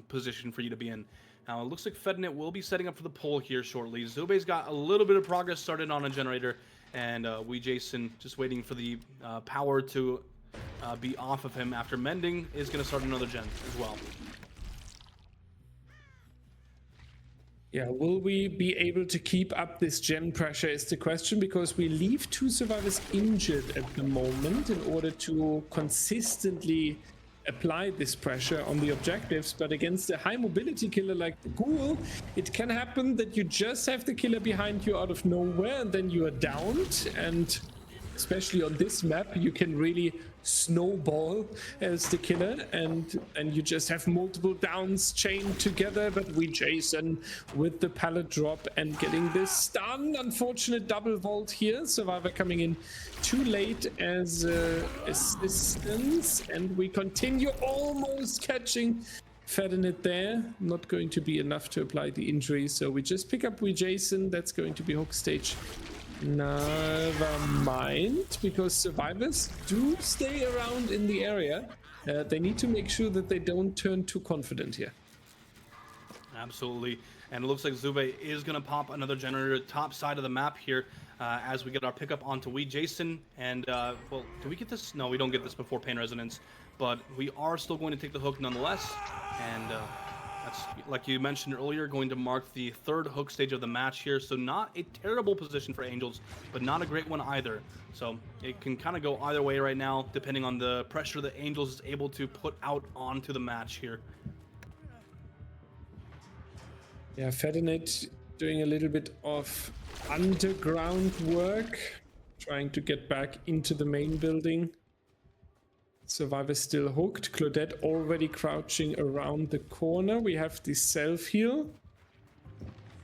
position for you to be in. Now, it looks like Fedinit will be setting up for the pull here shortly. Zube's got a little bit of progress started on a generator, and Jason just waiting for the power to be off of him after mending is going to start another gen as well. Yeah, will we be able to keep up this gen pressure is the question, because we leave two survivors injured at the moment in order to consistently apply this pressure on the objectives. But against a high mobility killer like the Ghoul, it can happen that you just have the killer behind you out of nowhere and then you are downed, and especially on this map you can really snowball as the killer, and you just have multiple downs chained together. But Jason with the pallet drop and getting this stun. Unfortunate double vault here. Survivor coming in too late as assistance, and we continue almost catching Fedinit there. Not going to be enough to apply the injury, so we just pick up Jason. That's going to be hook stage Never mind, because survivors do stay around in the area. They need to make sure that they don't turn too confident here. Absolutely. And it looks like Zube is going to pop another generator top side of the map here as we get our pickup onto We Jason. And, well, do we get this? No, we don't get this before Pain Resonance. But we are still going to take the hook nonetheless. And that's, like you mentioned earlier, going to mark the third hook stage of the match here. So not a terrible position for Angels, but not a great one either. So it can kind of go either way right now, depending on the pressure that Angels is able to put out onto the match here. Yeah, Fedinit doing a little bit of underground work, trying to get back into the main building. Survivor still hooked. Claudette already crouching around the corner. We have the self-heal.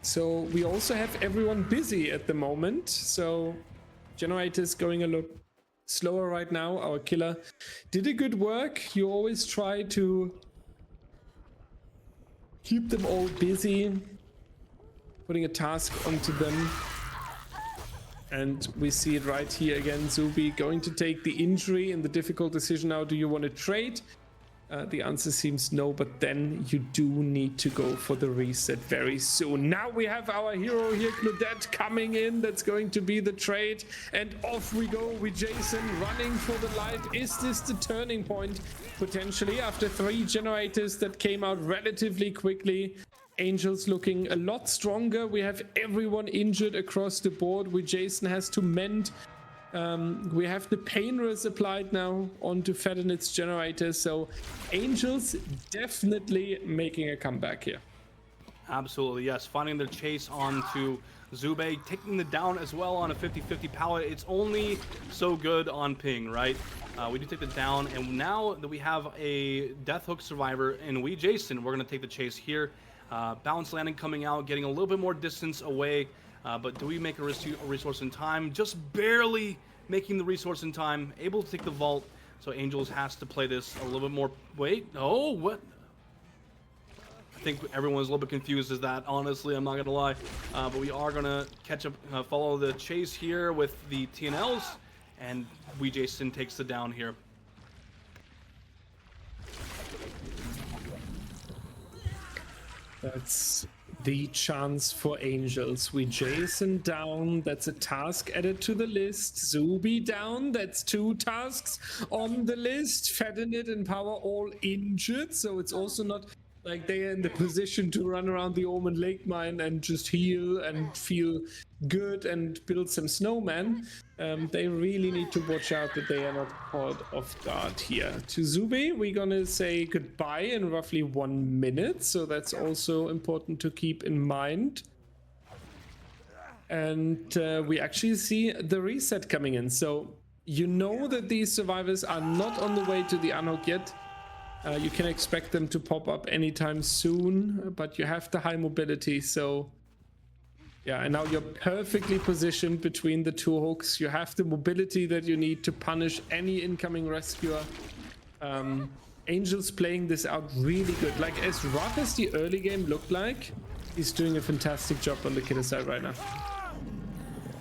So we also have everyone busy at the moment. So generators going a lot slower right now. Our killer did a good work. You always try to keep them all busy, putting a task onto them. And we see it right here again. Zubi going to take the injury in the difficult decision now. Do you want to trade? The answer seems no, but then you do need to go for the reset very soon. Now we have our hero here, Claudette, coming in. That's going to be the trade. And off we go with Jason running for the light. Is this the turning point? Potentially, after 3 generators that came out relatively quickly. Angels looking a lot stronger. We have everyone injured across the board. We Jason has to mend. We have the pain res applied now onto Fedinit's generator. So Angels definitely making a comeback here. Absolutely, yes. Finding their chase onto Zube, taking the down as well on a 50-50 pallet. It's only so good on ping, right? We do take the down, and now that we have a death hook survivor in We Jason, we're going to take the chase here. Bounce landing coming out, getting a little bit more distance away. But do we make a resource in time? Just barely making the resource in time. Able to take the vault. So Angels has to play this a little bit more. Wait. Oh, what? I think everyone's a little bit confused as that. Honestly, I'm not going to lie. But we are going to catch up, follow the chase here with the TNLs. And We Jason takes the down here. That's the chance for Angels. We Jason down. That's a task added to the list. Zubi down. That's 2 tasks on the list. Fedinit and Power all injured. So it's also not like they're in the position to run around the Omen Lake Mine and just heal and feel good and build some snowmen. They really need to watch out that they are not caught off guard here. To Zube, we're gonna say goodbye in roughly 1 minute, so that's also important to keep in mind. And we actually see the reset coming in, so you know that these survivors are not on the way to the unhook yet. You can expect them to pop up anytime soon, but you have the high mobility, so yeah, and now you're perfectly positioned between the 2 hooks. You have the mobility that you need to punish any incoming rescuer. Angel's playing this out really good. Like, as rough as the early game looked like, he's doing a fantastic job on the killer side right now.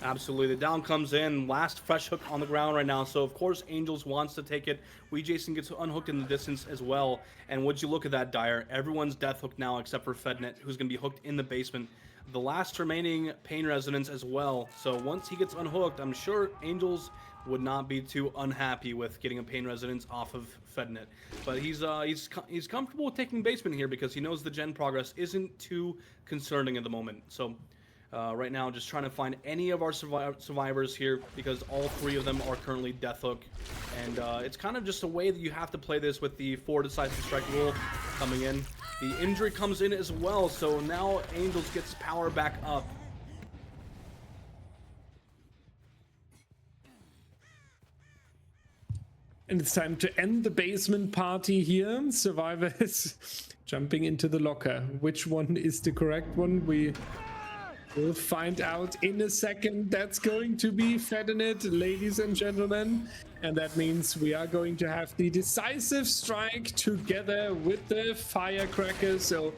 Absolutely. The down comes in. Last fresh hook on the ground right now. So, of course, Angels wants to take it. We Jason gets unhooked in the distance as well. And would you look at that, Dyer? Everyone's death hooked now except for Fedinit, who's going to be hooked in the basement. The last remaining pain resonance as well. So once he gets unhooked, I'm sure Angels would not be too unhappy with getting a pain resonance off of Fedinit. But he's comfortable with taking basement here because he knows the gen progress isn't too concerning at the moment. So right now, just trying to find any of our survivors here because all 3 of them are currently death hook. And it's kind of just a way that you have to play this with the 4 decisive strike rule coming in. The injury comes in as well, so now Angels gets power back up. And it's time to end the basement party here. Survivor is jumping into the locker. Which one is the correct one? We will find out in a second. That's going to be Fedinit, ladies and gentlemen. And that means we are going to have the decisive strike together with the firecracker. So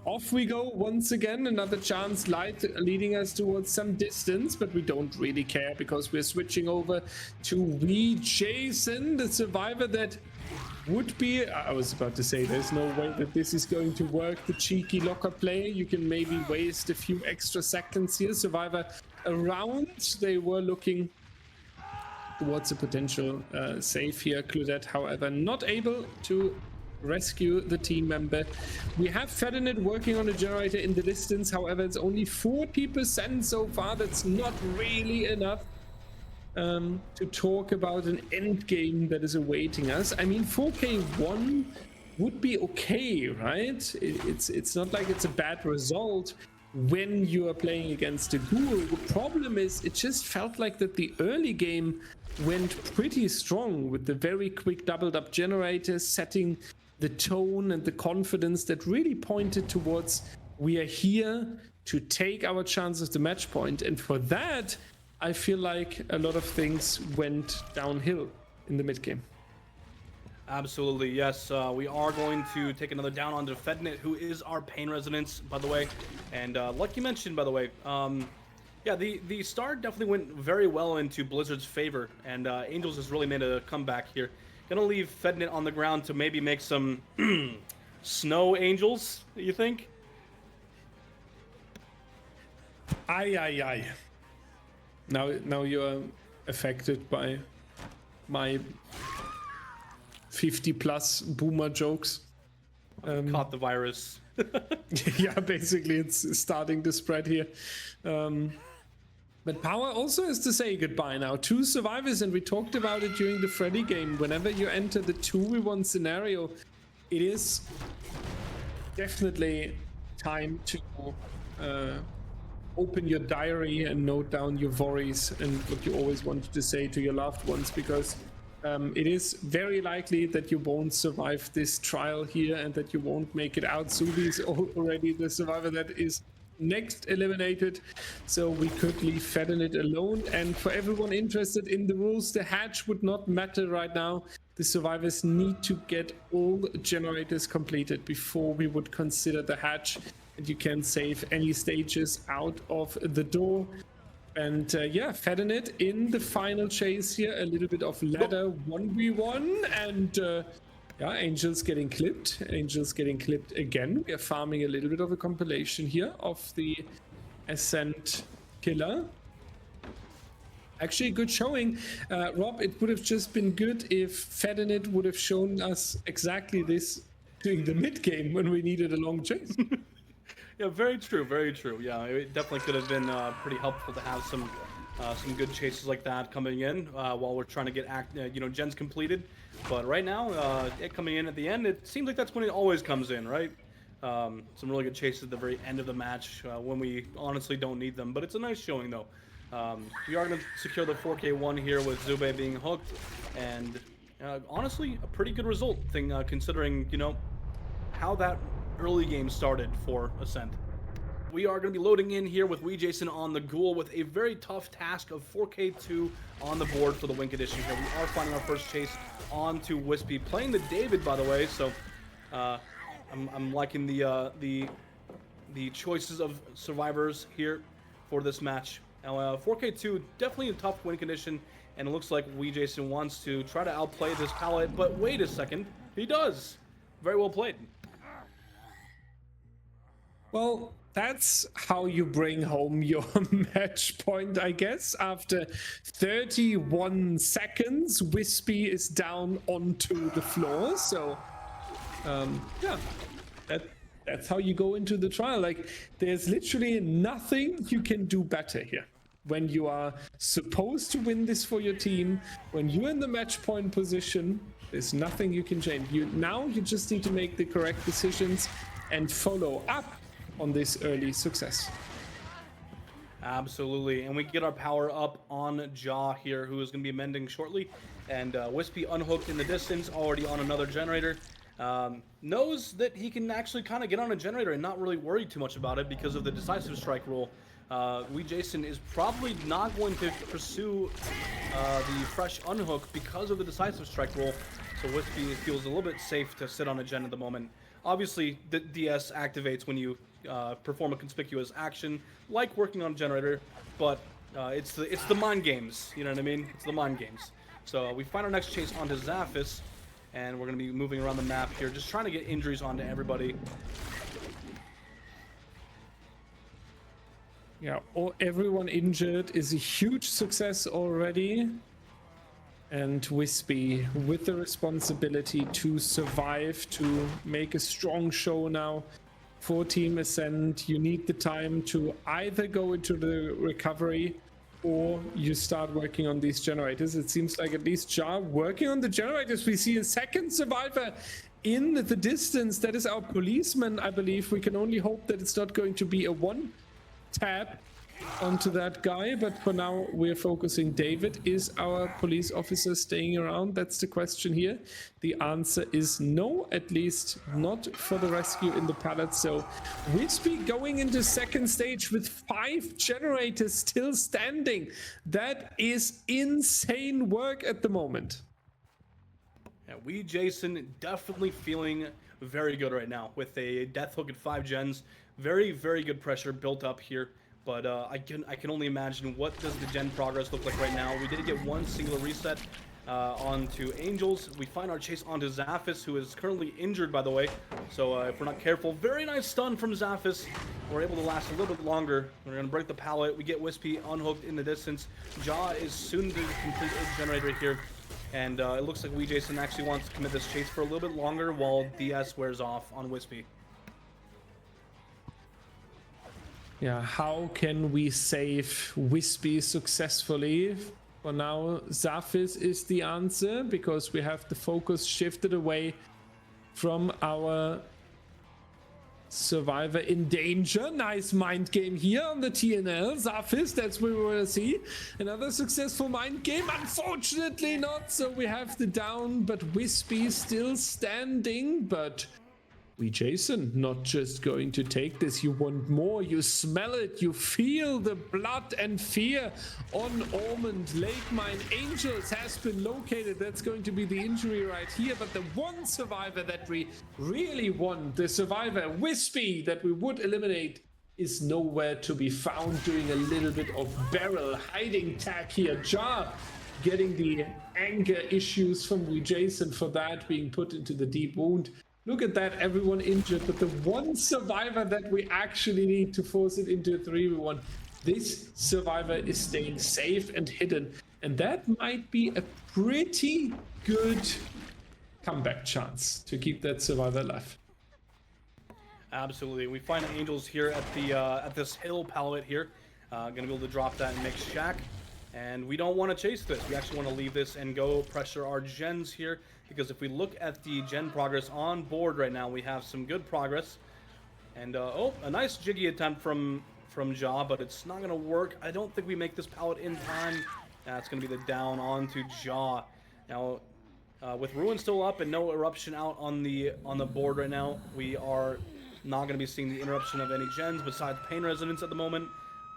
Off we go once again, another chance light leading us towards some distance, but we don't really care because we're switching over to Jason, the survivor that would be, I was about to say there's no way that this is going to work, the cheeky locker play. You can maybe waste a few extra seconds here. Survivor around, they were looking towards a potential save here. Claudette, however, not able to rescue the team member. We have Freddy working on a generator in the distance, however it's only 40% so far. That's not really enough to talk about an end game that is awaiting us. I mean, 4K1 would be okay, right? It's not like it's a bad result when you are playing against a Ghoul. The problem is it just felt like that the early game went pretty strong with the very quick doubled up generators, setting the tone and the confidence that really pointed towards we are here to take our chance of the match point. And for that, I feel like a lot of things went downhill in the mid game. Absolutely, yes. We are going to take another down onto Fednet, who is our pain resonance, by the way. And like you mentioned, by the way, yeah, the start definitely went very well into Blizzard's favor, and Angels has really made a comeback here. Gonna leave Fednet on the ground to maybe make some snow angels, you think? Aye. Now you're affected by my 50+ boomer jokes. Caught the virus. Yeah, basically it's starting to spread here. But Power also has to say goodbye now. 2 survivors, and we talked about it during the Freddy game. Whenever you enter the 2v1 scenario, it is definitely time to open your diary and note down your worries and what you always wanted to say to your loved ones, because it is very likely that you won't survive this trial here and that you won't make it out. Subi is already the survivor that is next eliminated, so we could leave Fednet alone. And for everyone interested in the rules, the hatch would not matter right now. The survivors need to get all generators completed before we would consider the hatch, and you can save any stages out of the door. And yeah, Fednet in the final chase here, a little bit of ladder 1v1, and yeah, Angels getting clipped again. We are farming a little bit of a compilation here of the Ascent killer. Actually, good showing. Rob, it would have just been good if Fednet would have shown us exactly this during the mid game when we needed a long chase. Yeah, very true, very true. Yeah, it definitely could have been pretty helpful to have some good chases like that coming in while we're trying to get gens completed. But right now, it coming in at the end, it seems like that's when it always comes in, right? Some really good chases at the very end of the match when we honestly don't need them. But it's a nice showing, though. We are going to secure the 4K1 here with Zube being hooked, and honestly, a pretty good result thing considering, how that early game started for Ascent. We are going to be loading in here with Jason on the Ghoul with a very tough task of 4K2 on the board for the Wink Edition here. We are finding our first chase onto Wispy, playing the David, by the way, so I'm liking the choices of survivors here for this match. Now 4K2, definitely a tough win condition, and it looks like Jason wants to try to outplay this palette, but wait a second, he does. Very well played. Well, that's how you bring home your match point, I guess. After 31 seconds, Wispy is down onto the floor. So, yeah, that's how you go into the trial. Like, there's literally nothing you can do better here. When you are supposed to win this for your team, when you're in the match point position, there's nothing you can change. Now you just need to make the correct decisions and follow up on this early success. Absolutely, and we get our power up on Jaw here, who is going to be mending shortly, and Wispy unhooked in the distance, already on another generator. Knows that he can actually kind of get on a generator and not really worry too much about it because of the decisive strike rule. Jason is probably not going to pursue the fresh unhook because of the decisive strike rule, so Wispy feels a little bit safe to sit on a gen at the moment. Obviously, the DS activates when you perform a conspicuous action, like working on a generator, but it's the mind games, you know what I mean? It's the mind games. So we find our next chase onto Zaphis, and we're going to be moving around the map here, just trying to get injuries onto everybody. Yeah, everyone injured is a huge success already. And Wispy with the responsibility to survive, to make a strong show now for Team Ascent. You need the time to either go into the recovery or you start working on these generators. It seems like at least Jar working on the generators. We see a second survivor in the distance. That is our policeman, I believe. We can only hope that it's not going to be a one tap onto that guy, but for now we're focusing. David, is our police officer staying around? That's the question here. The answer is no, at least not for the rescue in the pallet. So Wispy going into second stage with 5 generators still standing. That is insane work at the moment. Yeah, we Jason definitely feeling very good right now with a death hook at 5 gens. Very, very good pressure built up here. But I can only imagine, what does the gen progress look like right now. We did get one singular reset onto Angels. We find our chase onto Zaphis, who is currently injured, by the way. So if we're not careful, very nice stun from Zaphis. We're able to last a little bit longer. We're going to break the pallet. We get Wispy unhooked in the distance. Jaw is soon to complete a generator here. And it looks like we Jason actually wants to commit this chase for a little bit longer while DS wears off on Wispy. Yeah, how can we save Wispy successfully? For now, Zaphis is the answer, because we have the focus shifted away from our survivor in danger. Nice mind game here on the TNL. Zaphis, that's where we want to see another successful mind game. Unfortunately not, so we have the down, but Wispy still standing. But we Jason not just going to take this. You want more, you smell it, you feel the blood and fear on Almond. Lake Mine Angels has been located. That's going to be the injury right here. But the one survivor that we really want, the survivor Wispy that we would eliminate, is nowhere to be found, doing a little bit of barrel hiding tag here. Jar getting the anger issues from we Jason for that, being put into the deep wound. Look at that, everyone injured, but the one survivor that we actually need to force it into a 3v1, this survivor is staying safe and hidden. And that might be a pretty good comeback chance to keep that survivor alive. Absolutely. We find Angels here at the at this hill pallet here. Gonna be able to drop that and make Shack. And we don't want to chase this. We actually want to leave this and go pressure our gens here. Because if we look at the gen progress on board right now, we have some good progress. And, oh, a nice jiggy attempt from Jaw, but it's not going to work. I don't think we make this pallet in time. That's going to be the down onto Jaw. Now, with Ruin still up and no eruption out on the board right now, we are not going to be seeing the interruption of any gens besides Pain Resonance at the moment.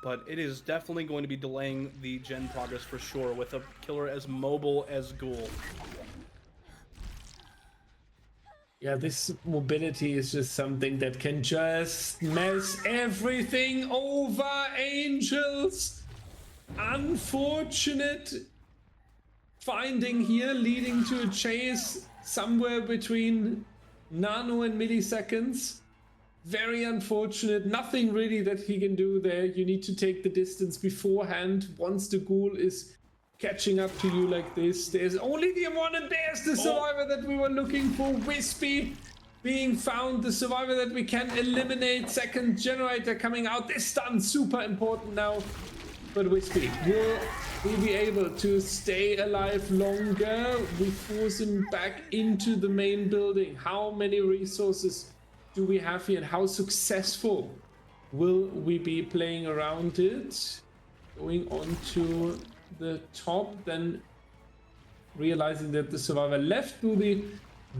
But it is definitely going to be delaying the gen progress for sure, with a killer as mobile as Ghoul. Yeah, this mobility is just something that can just mess everything over, Angels. Unfortunate finding here, leading to a chase somewhere between nano and milliseconds. Very unfortunate. Nothing really that he can do there. You need to take the distance beforehand. Once the Ghoul is catching up to you like this, there's only the one, and there's the survivor that we were looking for. Wispy being found, the survivor that we can eliminate. Second generator coming out. This stun super important now. But Wispy, will we be able to stay alive longer? We force him back into the main building. How many resources do we have here, and how successful will we be playing around it? Going on to the top, then realizing that the survivor left through the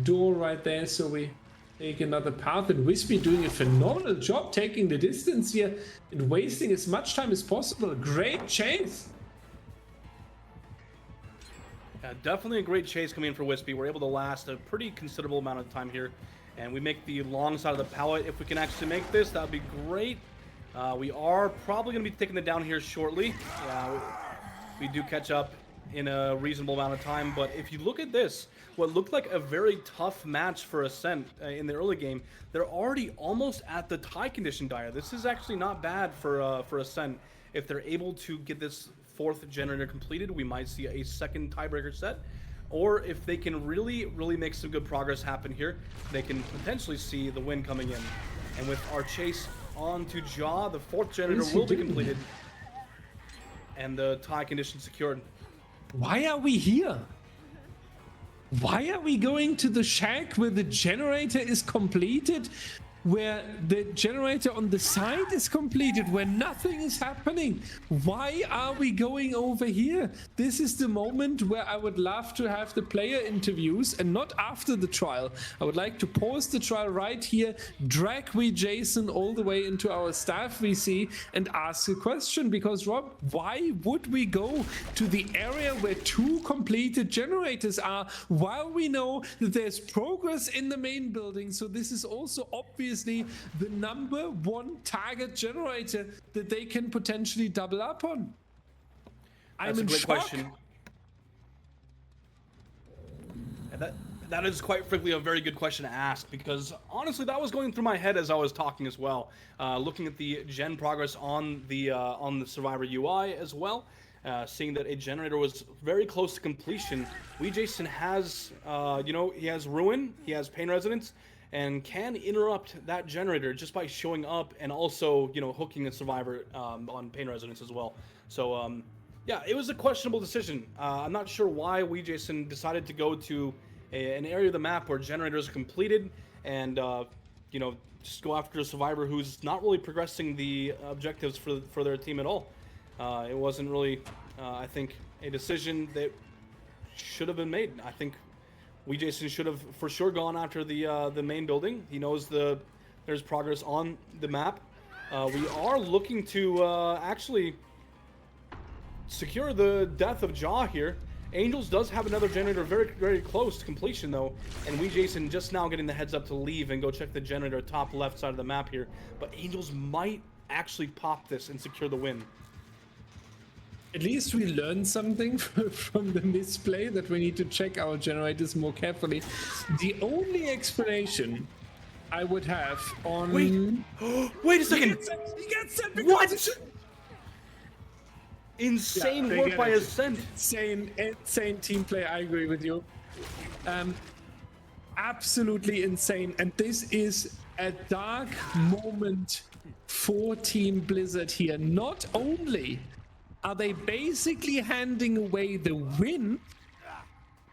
door right there, so we take another path. And Wispy doing a phenomenal job taking the distance here and wasting as much time as possible. Great chase. Yeah, definitely a great chase coming in for Wispy. We're able to last a pretty considerable amount of time here. and we make the long side of the pallet. If we can actually make this, that would be great. We are probably going to be taking it down here shortly. We do catch up in a reasonable amount of time, but if you look at this, what looked like a very tough match for Ascent in the early game, they're already almost at the tie condition dire. This is actually not bad for Ascent. If they're able to get this 4th generator completed, we might see a second tiebreaker set. Or if they can really make some good progress happen here, they can potentially see the win coming in. And with our chase on to Jaw, the 4th generator will be completed. And the tie condition secured. Why are we here? Why are we going to the shack where the generator is completed? Where the generator on the side is completed, where nothing is happening? Why are we going over here? This is the moment where I would love to have the player interviews, and not after the trial. I would like to pause the trial right here, drag Jason all the way into our staff VC and ask a question, because Rob, why would we go to the area where 2 completed generators are while we know that there's progress in the main building? So this is also obviously the number 1 target generator that they can potentially double up on. That's a great question. And that is quite frankly a very good question to ask, because honestly that was going through my head as I was talking as well. Looking at the gen progress on the Survivor UI as well, seeing that a generator was very close to completion. Jason has, he has Ruin, he has Pain Resonance, and can interrupt that generator just by showing up and also, hooking a Survivor on Pain Resonance as well. So, yeah, it was a questionable decision. I'm not sure why Jason decided to go to an area of the map where generators are completed and, just go after a Survivor who's not really progressing the objectives for their team at all. It wasn't really, I think, a decision that should have been made. I think Jason should have for sure gone after the main building. He knows there's progress on the map. We are looking to actually secure the death of Jaw here. Angels does have another generator very close to completion though, and Jason just now getting the heads up to leave and go check the generator top left side of the map here. But Angels might actually pop this and secure the win. At least we learned something from the misplay, that we need to check our generators more carefully. The only explanation I would have on... Wait a second! He gets sent what? Insane work by Ascent. Insane team play, I agree with you. Absolutely insane. And this is a dark moment for Team Blizzard here. Not only are they basically handing away the win,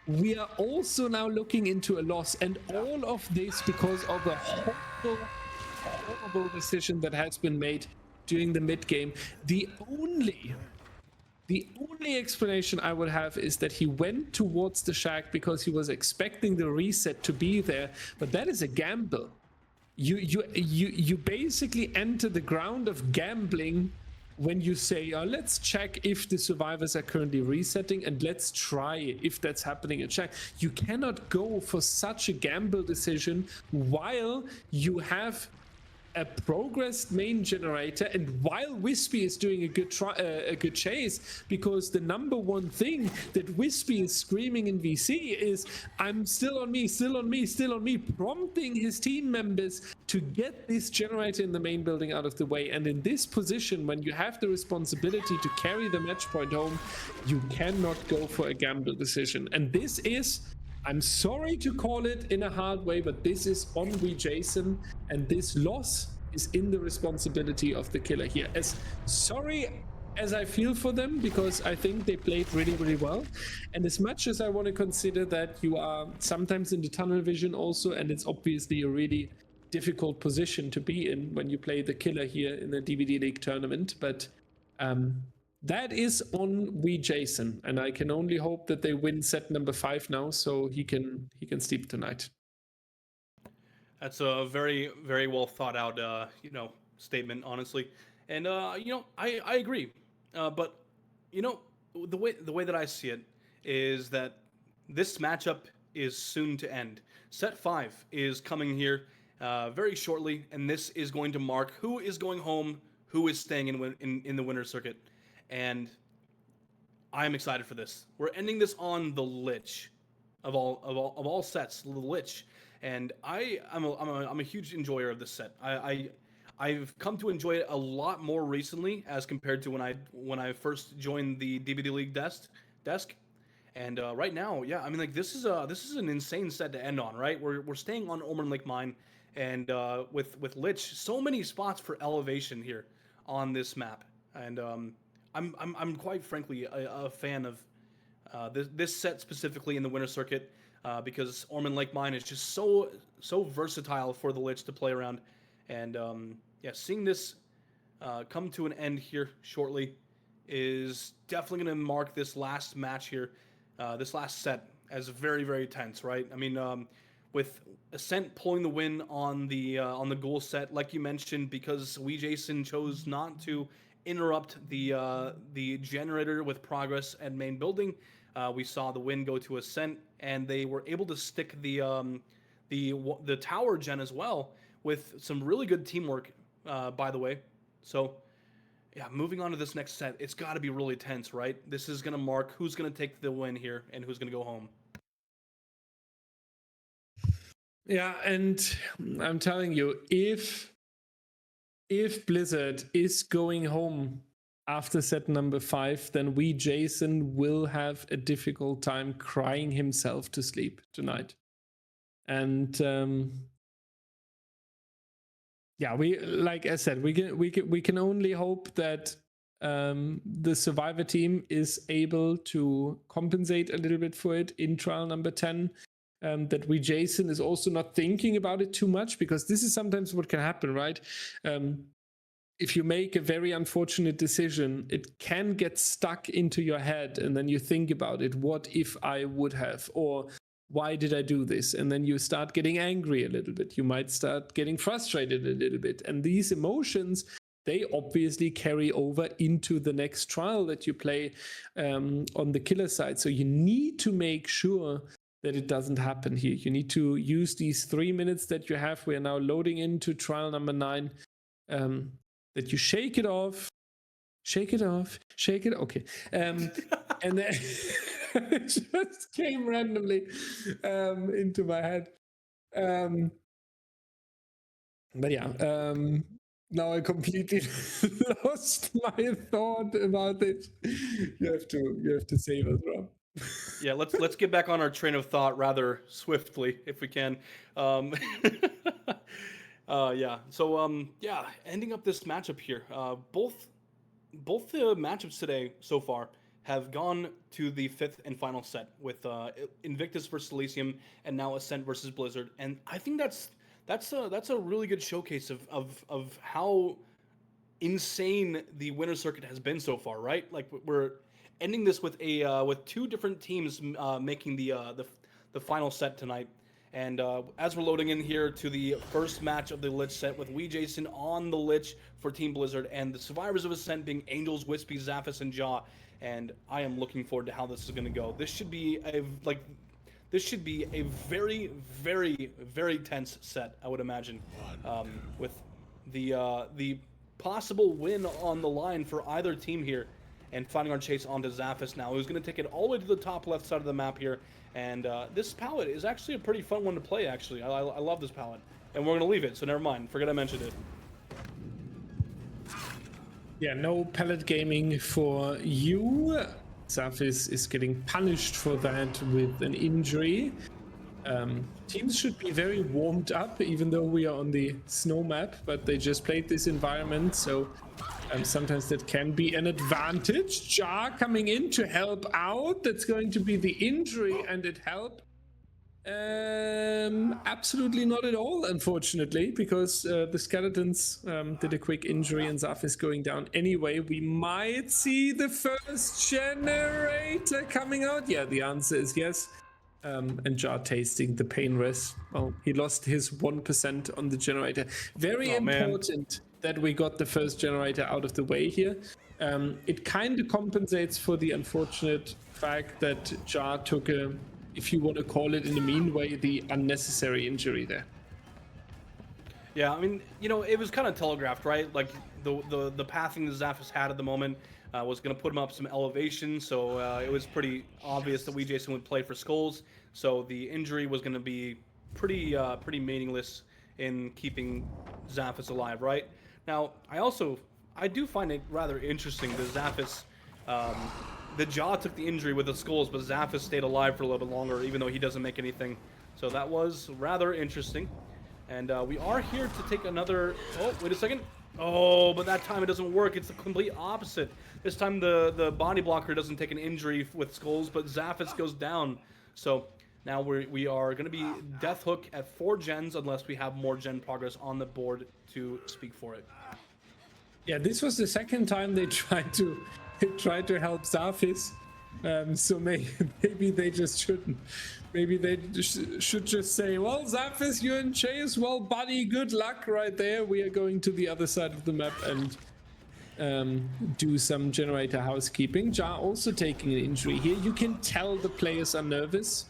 we are also now looking into a loss, and all of this because of a horrible decision that has been made during the mid game. The only explanation I would have is that he went towards the shack because he was expecting the reset to be there, but that is a gamble. You basically enter the ground of gambling when you say, let's check if the survivors are currently resetting, and let's try it if that's happening at shack. You cannot go for such a gamble decision while you have a progressed main generator and while Wispy is doing a good chase, because the number 1 thing that Wispy is screaming in VC is, I'm still on me, still on me, still on me, prompting his team members to get this generator in the main building out of the way. And in this position, when you have the responsibility to carry the match point home, you cannot go for a gamble decision. And this is, I'm sorry to call it in a hard way, but this is on Jason, and this loss is in the responsibility of the killer here. As sorry as I feel for them, because I think they played really well, and as much as I want to consider that you are sometimes in the tunnel vision also, and it's obviously a really difficult position to be in when you play the killer here in the DBDLeague tournament, but that is on Jason, and I can only hope that they win set number 5 now, so he can sleep tonight. That's a very well thought out, statement, honestly, and I agree, but the way that I see it is that this matchup is soon to end. Set 5 is coming here very shortly, and this is going to mark who is going home, who is staying in the winner's circuit, and I am excited for this. We're ending this on the Lich, of all sets, the Lich, and I'm a huge enjoyer of this set. I've come to enjoy it a lot more recently as compared to when I first joined the DBDLeague desk. And right now, yeah, I mean, like this is an insane set to end on, right? We're staying on Ormond Lake Mine, and with Lich, so many spots for elevation here on this map, and I'm quite frankly a fan of this set specifically in the winter circuit because Ormond Lake Mine is just so versatile for the Lich to play around, and yeah, seeing this come to an end here shortly is definitely going to mark this last match here. This last set as very tense, right? I mean, with Ascent pulling the win on the Ghoul set, like you mentioned, because Jason chose not to interrupt the generator with progress at main building. We saw the win go to Ascent, and they were able to stick the tower gen as well with some really good teamwork, by the way. So. Yeah, moving on to this next set, it's got to be really tense, right? This is going to mark who's going to take the win here and who's going to go home. Yeah, and I'm telling you, if Blizzard is going home after set number 5, then Jason will have a difficult time crying himself to sleep tonight. And yeah, like I said, we can only hope that the Survivor team is able to compensate a little bit for it in trial number 10. That Jason is also not thinking about it too much, because this is sometimes what can happen, right? If you make a very unfortunate decision, it can get stuck into your head, and then you think about it. What if I would have? Or why did I do this? And then you start getting angry a little bit. You might start getting frustrated a little bit. And these emotions, they obviously carry over into the next trial that you play on the killer side. So you need to make sure that it doesn't happen here. You need to use these 3 minutes that you have. We are now loading into trial number 9. That you shake it off. Okay. And then it just came randomly into my head. But yeah, now I completely lost my thought about it. You have to save us, Rob. Yeah, let's get back on our train of thought rather swiftly if we can. Yeah. So yeah, ending up this matchup here. Both the matchups today so far have gone to the 5th and final set with Invictus versus Elysium and now Ascent versus Blizzard, and I think that's a really good showcase of how insane the winner circuit has been so far, right? Like we're ending this with with 2 different teams making the final set tonight. And as we're loading in here to the first match of the Lich set with Jason on the Lich for Team Blizzard, and the survivors of Ascent being Angels, Wispy, Zaphis, and Jaw. And I am looking forward to how this is going to go. This should be a very tense set, I would imagine, with the possible win on the line for either team here, and finding our chase onto Zaphis now, who's going to take it all the way to the top left side of the map here. And this palette is actually a pretty fun one to play, actually. I love this palette. And we're going to leave it, so never mind. Forget I mentioned it. Yeah, no palette gaming for you. Zaphis is getting punished for that with an injury. Teams should be very warmed up, even though we are on the snow map, but they just played this environment, so sometimes that can be an advantage. Jar coming in to help out. That's going to be the injury, and it helped. Absolutely not at all, unfortunately, because the skeletons did a quick injury and Zaf is going down anyway. We might see the first generator coming out. Yeah, the answer is yes. And Jar tasting the pain rest. Well, he lost his 1% on the generator. Very important that we got the first generator out of the way here. It kind of compensates for the unfortunate fact that Jar took a if you want to call it in a mean way, the unnecessary injury there. Yeah, I mean, you know, it was kind of telegraphed, right? Like the pathing that Zaphis had at the moment was going to put him up some elevation, so it was pretty obvious that Jason would play for Skulls. So the injury was going to be pretty meaningless in keeping Zaphis alive, right? Now, I do find it rather interesting that Zaphis, the Jaw took the injury with the Skulls, but Zaphis stayed alive for a little bit longer, even though he doesn't make anything. So that was rather interesting. And we are here to take another... Oh, wait a second. Oh, but that time it doesn't work. It's the complete opposite. This time the body blocker doesn't take an injury with Skulls, but Zaphis goes down. So now we are going to be Death Hook at 4 gens unless we have more gen progress on the board to speak for it. Yeah, this was the second time they tried to help Zaphis. So maybe they just shouldn't. Maybe they should just say, well, Zaphis, you're in chase. Well, buddy, good luck right there. We are going to the other side of the map and do some generator housekeeping. Jar also taking an injury here. You can tell the players are nervous.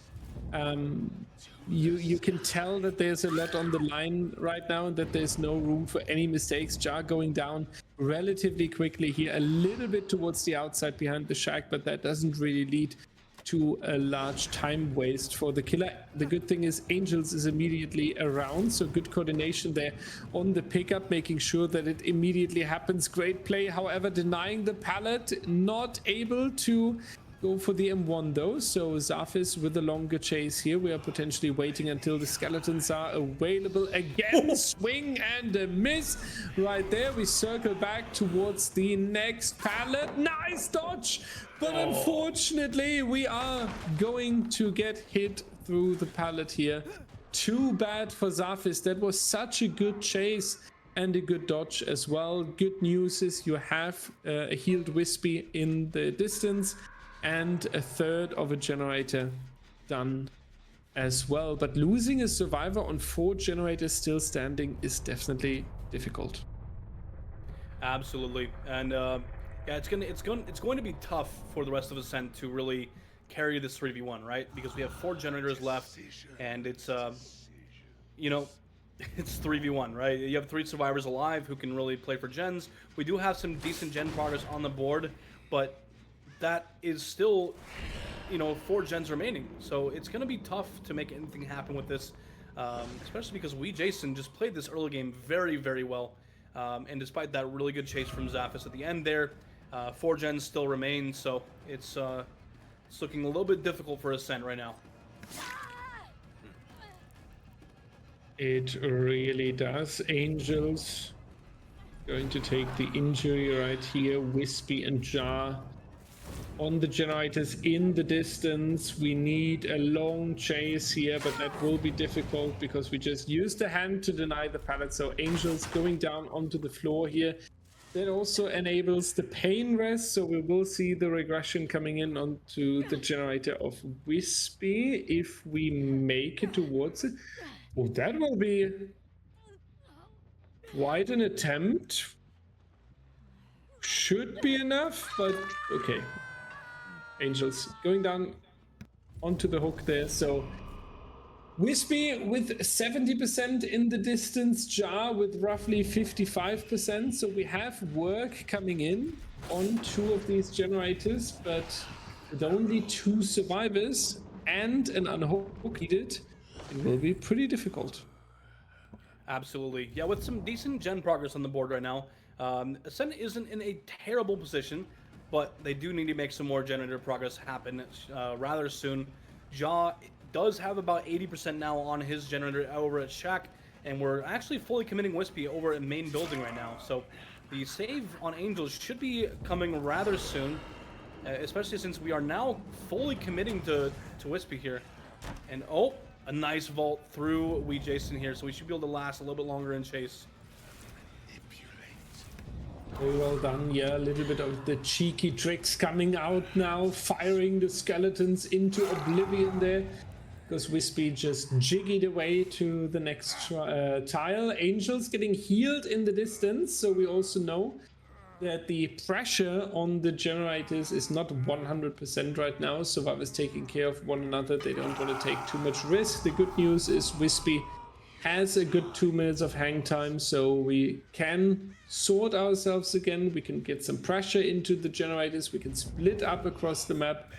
You can tell that there's a lot on the line right now and that there's no room for any mistakes. Jar going down relatively quickly here, a little bit towards the outside behind the shack, but that doesn't really lead to a large time waste for the killer. The good thing is Angels is immediately around, so good coordination there on the pickup, making sure that it immediately happens. Great play, however, denying the pallet, not able to go for the M1 though, so Zaphis with a longer chase here. We are potentially waiting until the skeletons are available again. Swing and a miss right there. We circle back towards the next pallet. Nice dodge, but unfortunately we are going to get hit through the pallet here. Too bad for Zaphis. That was such a good chase and a good dodge as well. Good news is you have a healed Wispy in the distance, and a third of a generator done as well. But losing a survivor on 4 generators still standing is definitely difficult. Absolutely, and yeah, it's going to be tough for the rest of Ascent to really carry this 3v1, right? Because we have 4 generators left, and it's you know, it's 3v1, right? You have 3 survivors alive who can really play for gens. We do have some decent gen progress on the board, but that is still, you know, 4 gens remaining. So it's going to be tough to make anything happen with this, especially because Jason just played this early game very, very well. And despite that really good chase from Zaphis at the end there, 4 gens still remain. So it's looking a little bit difficult for Ascent right now. It really does. Angels going to take the injury right here. Wispy and Jar on the generators in the distance. We need a long chase here, but that will be difficult because we just used the hand to deny the pallet. So Angels going down onto the floor here. That also enables the pain rest, so we will see the regression coming in onto the generator of Wispy if we make it towards it. Oh, that will be quite an attempt. Should be enough, but okay. Angels going down onto the hook there. So Wispy with 70% in the distance, Jar with roughly 55%. So we have work coming in on 2 of these generators, but with only 2 survivors and an unhook needed, it will be pretty difficult. Absolutely. Yeah, with some decent gen progress on the board right now, Ascent isn't in a terrible position, but they do need to make some more generator progress happen rather soon. Jaw does have about 80% now on his generator over at Shack, and we're actually fully committing Wispy over at main building right now. So the save on Angels should be coming rather soon, especially since we are now fully committing to Wispy here. And oh, a nice vault through Jason here, so we should be able to last a little bit longer in chase. Very well done. Yeah, a little bit of the cheeky tricks coming out now, firing the skeletons into oblivion there, because Wispy just jiggied away to the next tile. Angels getting healed in the distance, so we also know that the pressure on the generators is not 100% right now. Survivors taking care of one another. They don't want to take too much risk. The good news is Wispy has a good 2 minutes of hang time, so we can sort ourselves again. We can get some pressure into the generators. We can split up across the map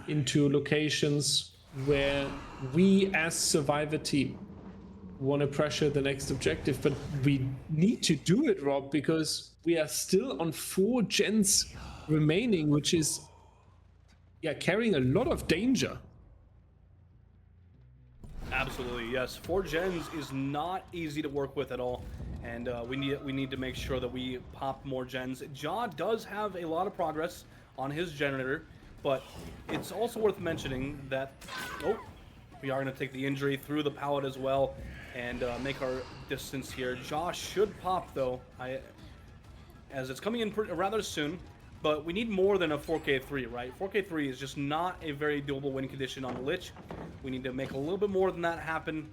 into locations where we as Survivor team want to pressure the next objective. But we need to do it, Rob, because we are still on 4 gens remaining, which is carrying a lot of danger. Absolutely, yes. 4 gens is not easy to work with at all, and we need to make sure that we pop more gens. Jaw does have a lot of progress on his generator, but it's also worth mentioning that we are going to take the injury through the pallet as well and make our distance here. Jaw should pop though, as it's coming in rather soon. But we need more than a 4K3, right? 4K3 is just not a very doable win condition on Lich. We need to make a little bit more than that happen.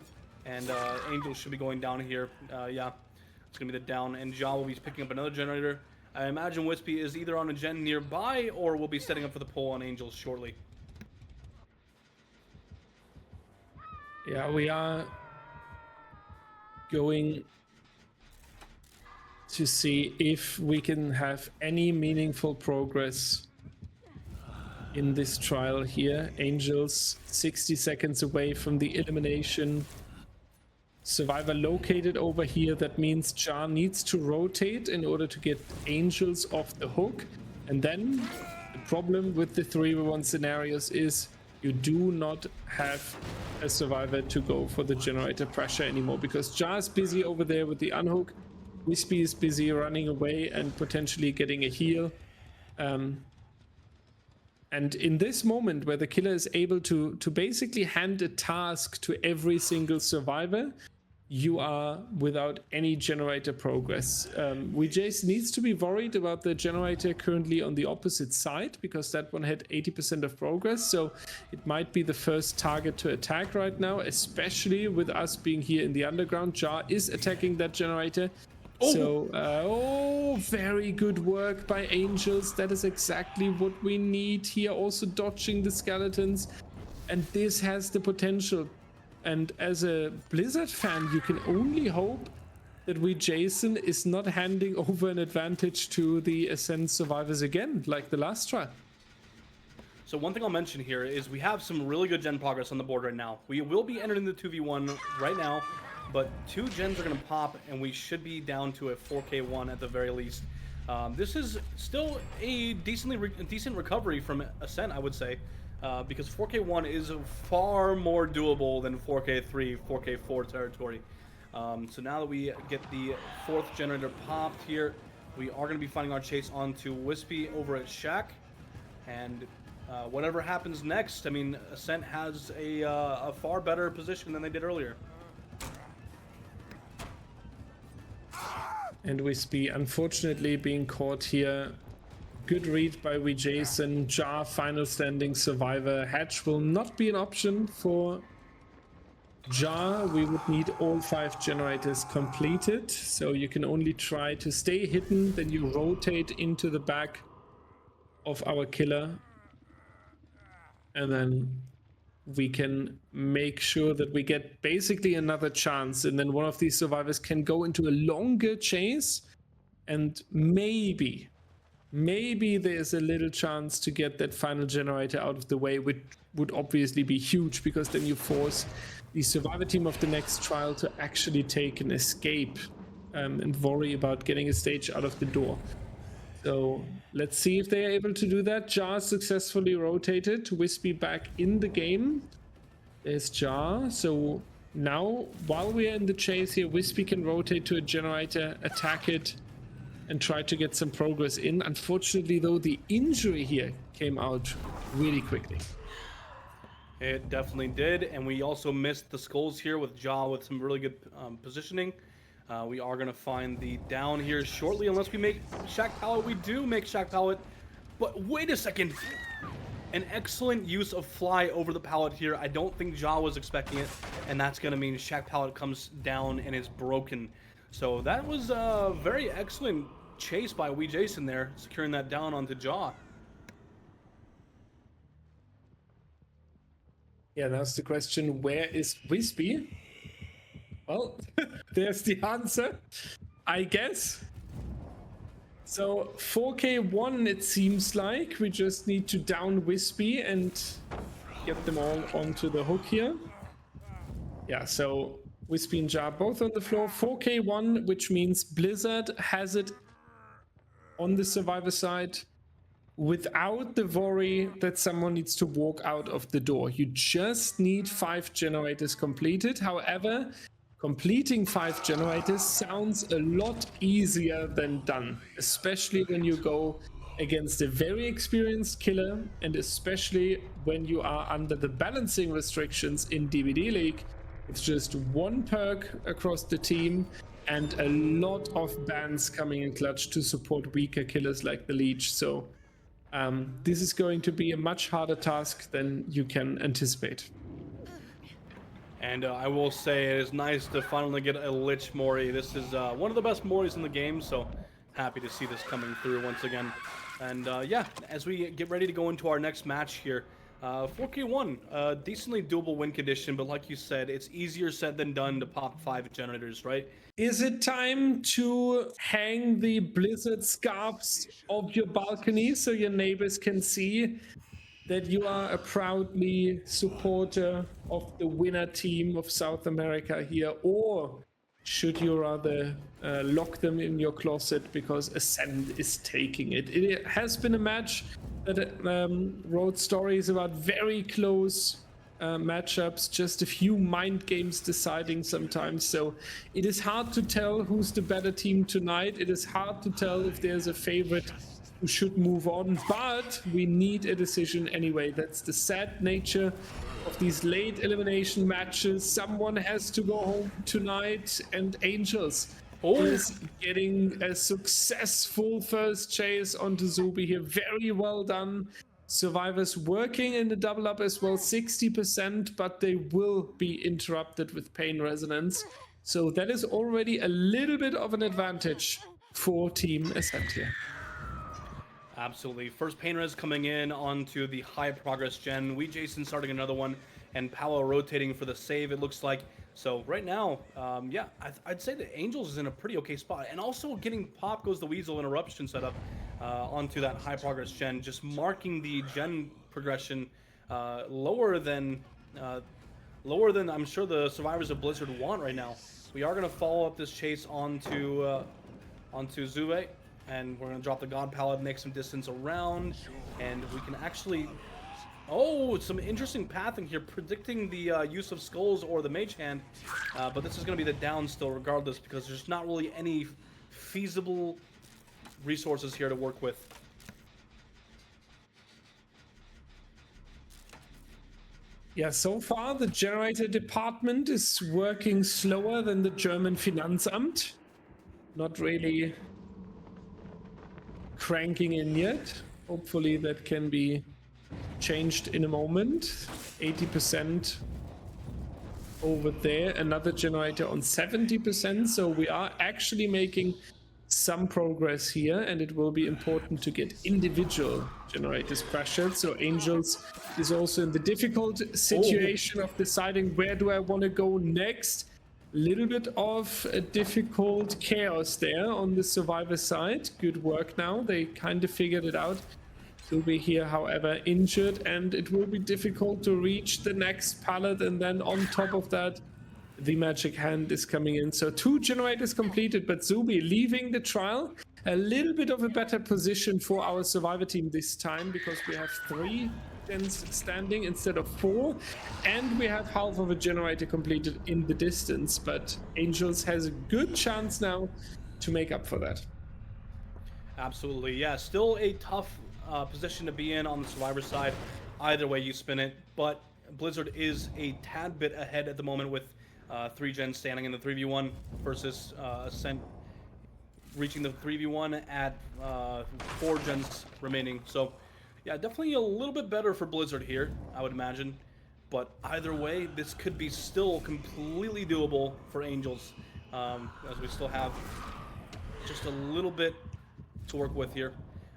And Angel should be going down here. Yeah, it's going to be the down. And Ja will be picking up another generator. I imagine Wispy is either on a gen nearby or will be setting up for the pull on Angel shortly. Yeah, we are going to see if we can have any meaningful progress in this trial here. Angels 60 seconds away from the elimination. Survivor located over here. That means Jar needs to rotate in order to get Angels off the hook. And then the problem with the 3v1 scenarios is you do not have a Survivor to go for the generator pressure anymore, because Jar is busy over there with the unhook. Wispy is busy running away and potentially getting a heal. And in this moment where the killer is able to basically hand a task to every single survivor, you are without any generator progress. Jace needs to be worried about the generator currently on the opposite side, because that one had 80% of progress. So it might be the first target to attack right now, especially with us being here in the underground. Jar is attacking that generator. So, very good work by Angels. That is exactly what we need here. Also dodging the skeletons. And this has the potential. And as a Blizzard fan, you can only hope that Jason is not handing over an advantage to the Ascent survivors again, like the last trial. So one thing I'll mention here is we have some really good gen progress on the board right now. We will be entering the 2v1 right now, but 2 gens are going to pop, and we should be down to a 4K1 at the very least. This is still a decent recovery from Ascent, I would say, because 4K1 is far more doable than 4K3, 4K4 territory. So now that we get the 4th generator popped here, we are going to be finding our chase onto Wispy over at Shack, and whatever happens next, I mean, Ascent has a far better position than they did earlier. And Wispy unfortunately being caught here. Good read by Jason. Jar final standing survivor. Hatch will not be an option for Jar. We would need all 5 generators completed, so you can only try to stay hidden, then you rotate into the back of our killer, and then we can make sure that we get basically another chance, and then one of these survivors can go into a longer chase, and maybe there's a little chance to get that final generator out of the way, which would obviously be huge, because then you force the survivor team of the next trial to actually take an escape and worry about getting a stage out of the door. So let's see if they are able to do that. Jar successfully rotated. Wispy back in the game. There's Jar. So now, while we are in the chase here, Wispy can rotate to a generator, attack it, and try to get some progress in. Unfortunately, though, the injury here came out really quickly. It definitely did, and we also missed the skulls here with Jaw with some really good positioning. We are going to find the down here shortly, unless we make Shack Pallet. We do make Shack Pallet, but wait a second. An excellent use of fly over the pallet here. I don't think Jaw was expecting it, and that's going to mean Shack Pallet comes down and is broken. So that was a very excellent chase by Wee Jason there, securing that down onto Jaw. Yeah, that's the question. Where is Wispy? Well, there's the answer, I guess. So 4K1, it seems like. We just need to down Wispy and get them all onto the hook here. Yeah, so Wispy and Jar both on the floor. 4K1, which means Blizzard has it on the survivor side without the worry that someone needs to walk out of the door. You just need 5 generators completed. However, completing 5 generators sounds a lot easier than done, especially when you go against a very experienced killer, and especially when you are under the balancing restrictions in DBDLeague. It's just 1 perk across the team and a lot of bans coming in clutch to support weaker killers like the Lich. So this is going to be a much harder task than you can anticipate. And I will say it is nice to finally get a Lich Mori. This is one of the best Moris in the game, so happy to see this coming through once again. And yeah, as we get ready to go into our next match here, 4K1, decently doable win condition, but like you said, it's easier said than done to pop 5 generators, right? Is it time to hang the Blizzard scarves of your balcony so your neighbors can see that you are a proudly supporter of the winner team of South America here? Or should you rather lock them in your closet because Ascent is taking it? It has been a match that wrote stories about very close matchups, just a few mind games deciding sometimes. So it is hard to tell who's the better team tonight. It is hard to tell if there's a favorite who should move on, but we need a decision anyway. That's the sad nature of these late elimination matches. Someone has to go home tonight, and Angels is getting a successful first chase onto Zubi here. Very well done. Survivors working in the double up as well, 60%, but they will be interrupted with pain resonance. So that is already a little bit of an advantage for Team Ascent here. Absolutely. First pain res coming in onto the high progress gen. Wee Jason starting another one, and Powell rotating for the save, it looks like. So right now, yeah, I'd say that Angels is in a pretty okay spot. And also getting Pop Goes the Weasel interruption setup onto that high progress gen, just marking the gen progression lower than I'm sure the survivors of Blizzard want right now. We are going to follow up this chase onto Zube. And we're going to drop the God Palette, make some distance around, and we can actually... Oh, some interesting pathing here, predicting the use of Skulls or the Mage Hand, but this is going to be the down still regardless, because there's not really any feasible resources here to work with. Yeah, so far the generator department is working slower than the German Finanzamt. Not really cranking in yet. Hopefully that can be changed in a moment. 80% over there. Another generator on 70%. So we are actually making some progress here, and it will be important to get individual generators pressured. So Angels is also in the difficult situation of deciding where do I want to go next. Little bit of a difficult chaos there on the survivor side. Good work now. They kind of figured it out. Will be here, however, injured, and it will be difficult to reach the next pallet. And then on top of that, the magic hand is coming in. So 2 generators completed, but Zubi leaving the trial. A little bit of a better position for our survivor team this time, because we have 3 gens standing instead of 4, and we have half of a generator completed in the distance. But Angels has a good chance now to make up for that. Absolutely, yeah. Still a tough position to be in on the survivor side. Either way you spin it, but Blizzard is a tad bit ahead at the moment with 3 gens standing in the 3v1 versus Ascent reaching the 3v1 at 4 gens remaining. So yeah, definitely a little bit better for Blizzard here, I would imagine. But either way, this could be still completely doable for Angels, as we still have just a little bit to work with here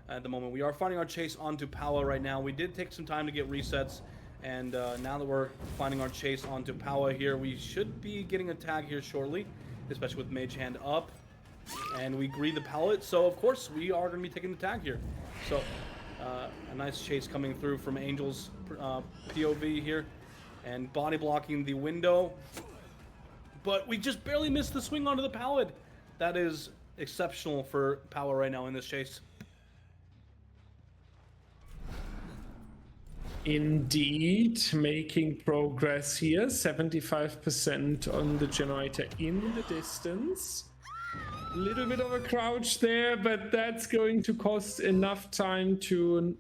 at the moment. We are finding our chase onto Powa right now. We did take some time to get resets, and now that we're finding our chase onto Powa here, we should be getting a tag here shortly, especially with Mage Hand up. And we greed the pallet, so of course we are going to be taking the tag here. So a nice chase coming through from Angel's POV here, and body blocking the window. But we just barely missed the swing onto the pallet. That is exceptional for Powa right now in this chase. Indeed, making progress here. 75% on the generator in the distance. A little bit of a crouch there, but that's going to cost enough time to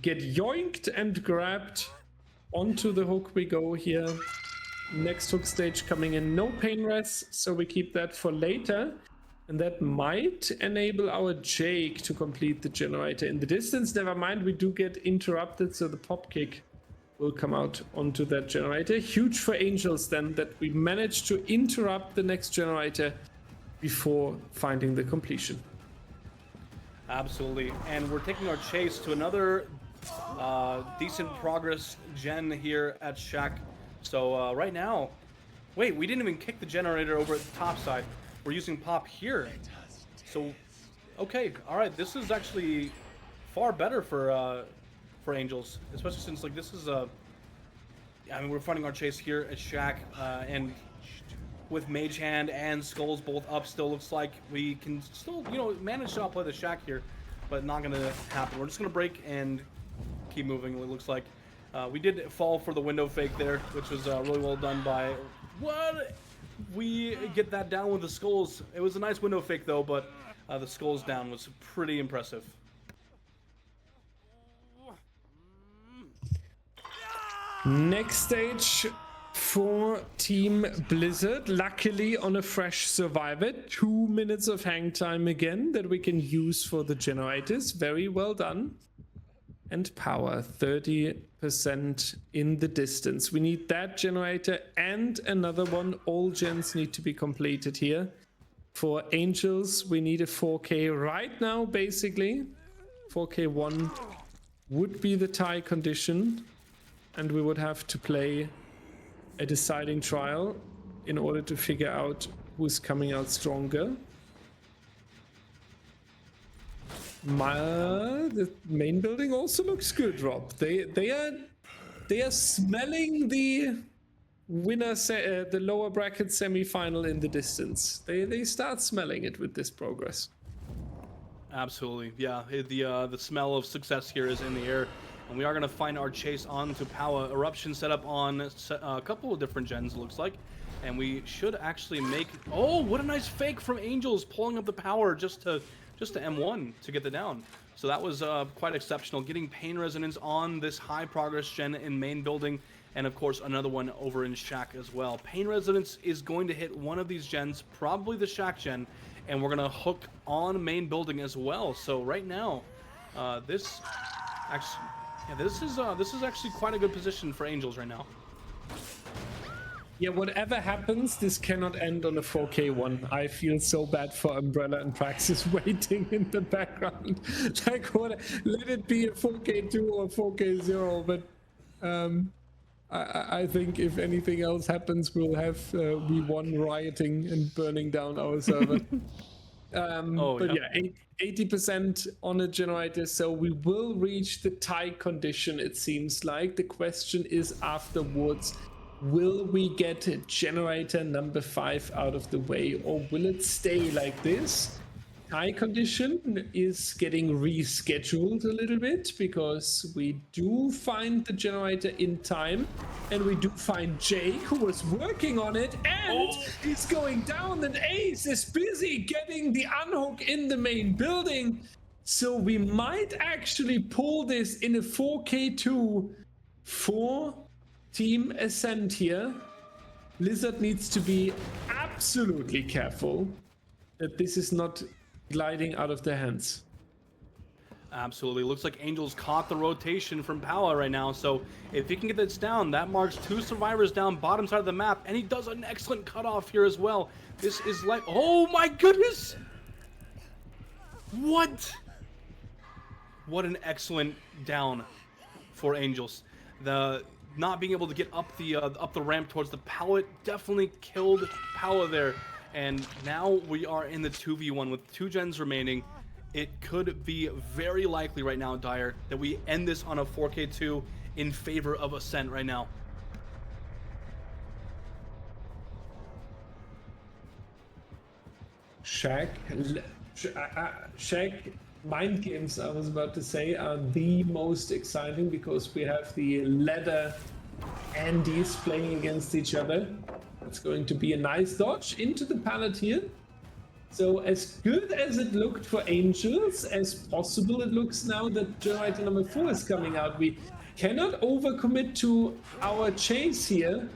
get yoinked and grabbed. Onto the hook we go here. Next hook stage coming in, no pain res, so we keep that for later. And that might enable our Jake to complete the generator in the distance. Never mind, we do get interrupted, so the pop kick will come out onto that generator. Huge for Angels then that we managed to interrupt the next generator before finding the completion. Absolutely, and we're taking our chase to another decent progress gen here at Shack. So right now, wait, we didn't even kick the generator over at the top side. We're using pop here. So, okay, all right, this is actually far better for Angels, especially since like this is I mean, we're finding our chase here at Shack, and with Mage Hand and Skulls both up, still looks like we can still, you know, manage to outplay the Shack here, but not gonna happen. We're just gonna break and keep moving. It looks like we did fall for the window fake there, which was really well done by what. We get that down with the Skulls. It was a nice window fake though, but the Skulls down was pretty impressive. Next stage for Team Blizzard. Luckily on a fresh survivor. 2 minutes of hang time again that we can use for the generators. Very well done. And power, 30% in the distance. We need that generator and another one. All gens need to be completed here. For Angels, we need a 4K right now, basically. 4K1 would be the tie condition. And we would have to play a deciding trial in order to figure out who's coming out stronger. The main building also looks good, Rob. They are smelling the winner, the lower bracket semi-final in the distance. They start smelling it with this progress. Absolutely, yeah. The smell of success here is in the air, and we are gonna find our chase onto Powa. Eruption set up on a couple of different gens, looks like, and we should actually make. Oh, what a nice fake from Angels, pulling up the power just to M1 to get the down. So that was quite exceptional. Getting Pain Resonance on this high progress gen in main building, and of course another one over in Shack as well. Pain Resonance is going to hit one of these gens, probably the Shack gen, and we're gonna hook on main building as well. So right now, this is actually quite a good position for Angels right now. Yeah, whatever happens, this cannot end on a 4K1. I feel so bad for Umbrella and Praxis waiting in the background. Like, what? Let it be a 4K2 or 4K0, but I think if anything else happens, we'll have V1 rioting and burning down our server. But yeah, 80% on a generator, so we will reach the tie condition, it seems like. The question is afterwards, will we get generator number 5 out of the way, or will it stay like this? Tie condition is getting rescheduled a little bit because we do find the generator in time, and we do find Jake, who was working on it, and he's going down, and Ace is busy getting the unhook in the main building. So we might actually pull this in a 4K2 for Team Ascent here. Blizzard needs to be absolutely careful that this is not gliding out of their hands. Absolutely. Looks like Angels caught the rotation from Powa right now. So if he can get this down, that marks 2 survivors down bottom side of the map. And he does an excellent cutoff here as well. This is like, oh my goodness! What? What an excellent down for Angels. The not being able to get up the ramp towards the pallet definitely killed Power there. And now we are in the 2v1 with 2 gens remaining. It could be very likely right now, Dyer, that we end this on a 4K2 in favor of Ascent right now. Shaq, mind games, I was about to say, are the most exciting because we have the ladder Andes playing against each other. It's going to be a nice dodge into the pallet here. So as good as it looked for Angels, as possible it looks now that generator number 4 is coming out. We cannot overcommit to our chase here.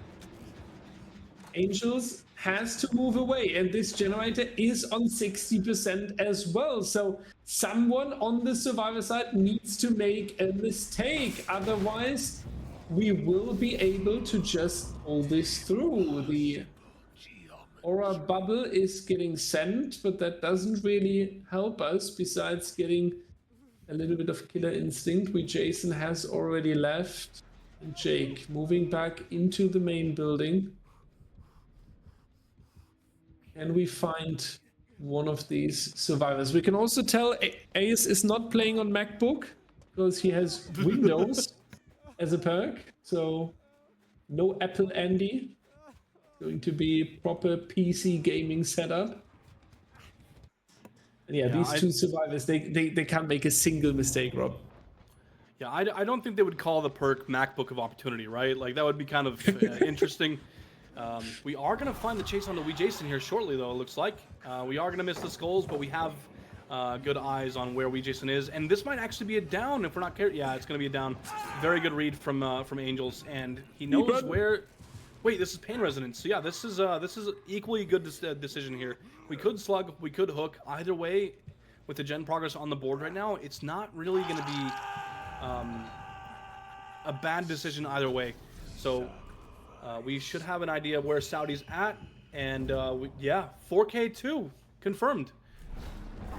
Angels has to move away, and this generator is on 60% as well. So someone on the survivor side needs to make a mistake. Otherwise, we will be able to just pull this through. The aura bubble is getting sent, but that doesn't really help us besides getting a little bit of killer instinct. Jason has already left. And Jake moving back into the main building. Can we find one of these survivors? We can also tell Ace is not playing on MacBook because he has Windows as a perk. So no Apple Andy. Going to be proper PC gaming setup. And yeah, these 2 survivors, they can't make a single mistake, Rob. Yeah, I don't think they would call the perk MacBook of Opportunity, right? Like, that would be kind of interesting. We are going to find the chase on the Jason here shortly, though, it looks like. We are going to miss the skulls, but we have good eyes on where Jason is. And this might actually be a down if we're not careful. Yeah, it's going to be a down. Very good read from Angels, and he knows where... Wait, this is Pain Resonance. So yeah, this is equally good decision here. We could slug, we could hook. Either way, with the gen progress on the board right now, it's not really going to be a bad decision either way. So we should have an idea of where Saudi's at, and yeah, 4K2 confirmed.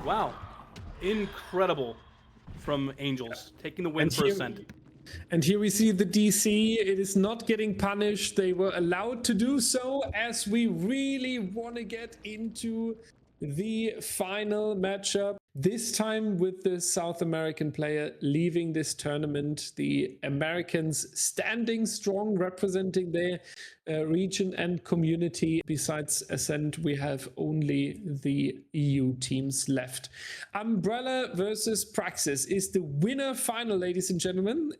Wow, incredible from Angels, taking the win for Ascent. And here we see the DC. It is not getting punished. They were allowed to do so as we really want to get into the final matchup. This time with the South American player leaving this tournament. The Americans standing strong, representing their region and community. Besides Ascent, we have only the EU teams left. Umbrella versus Praxis is the winner final, ladies and gentlemen.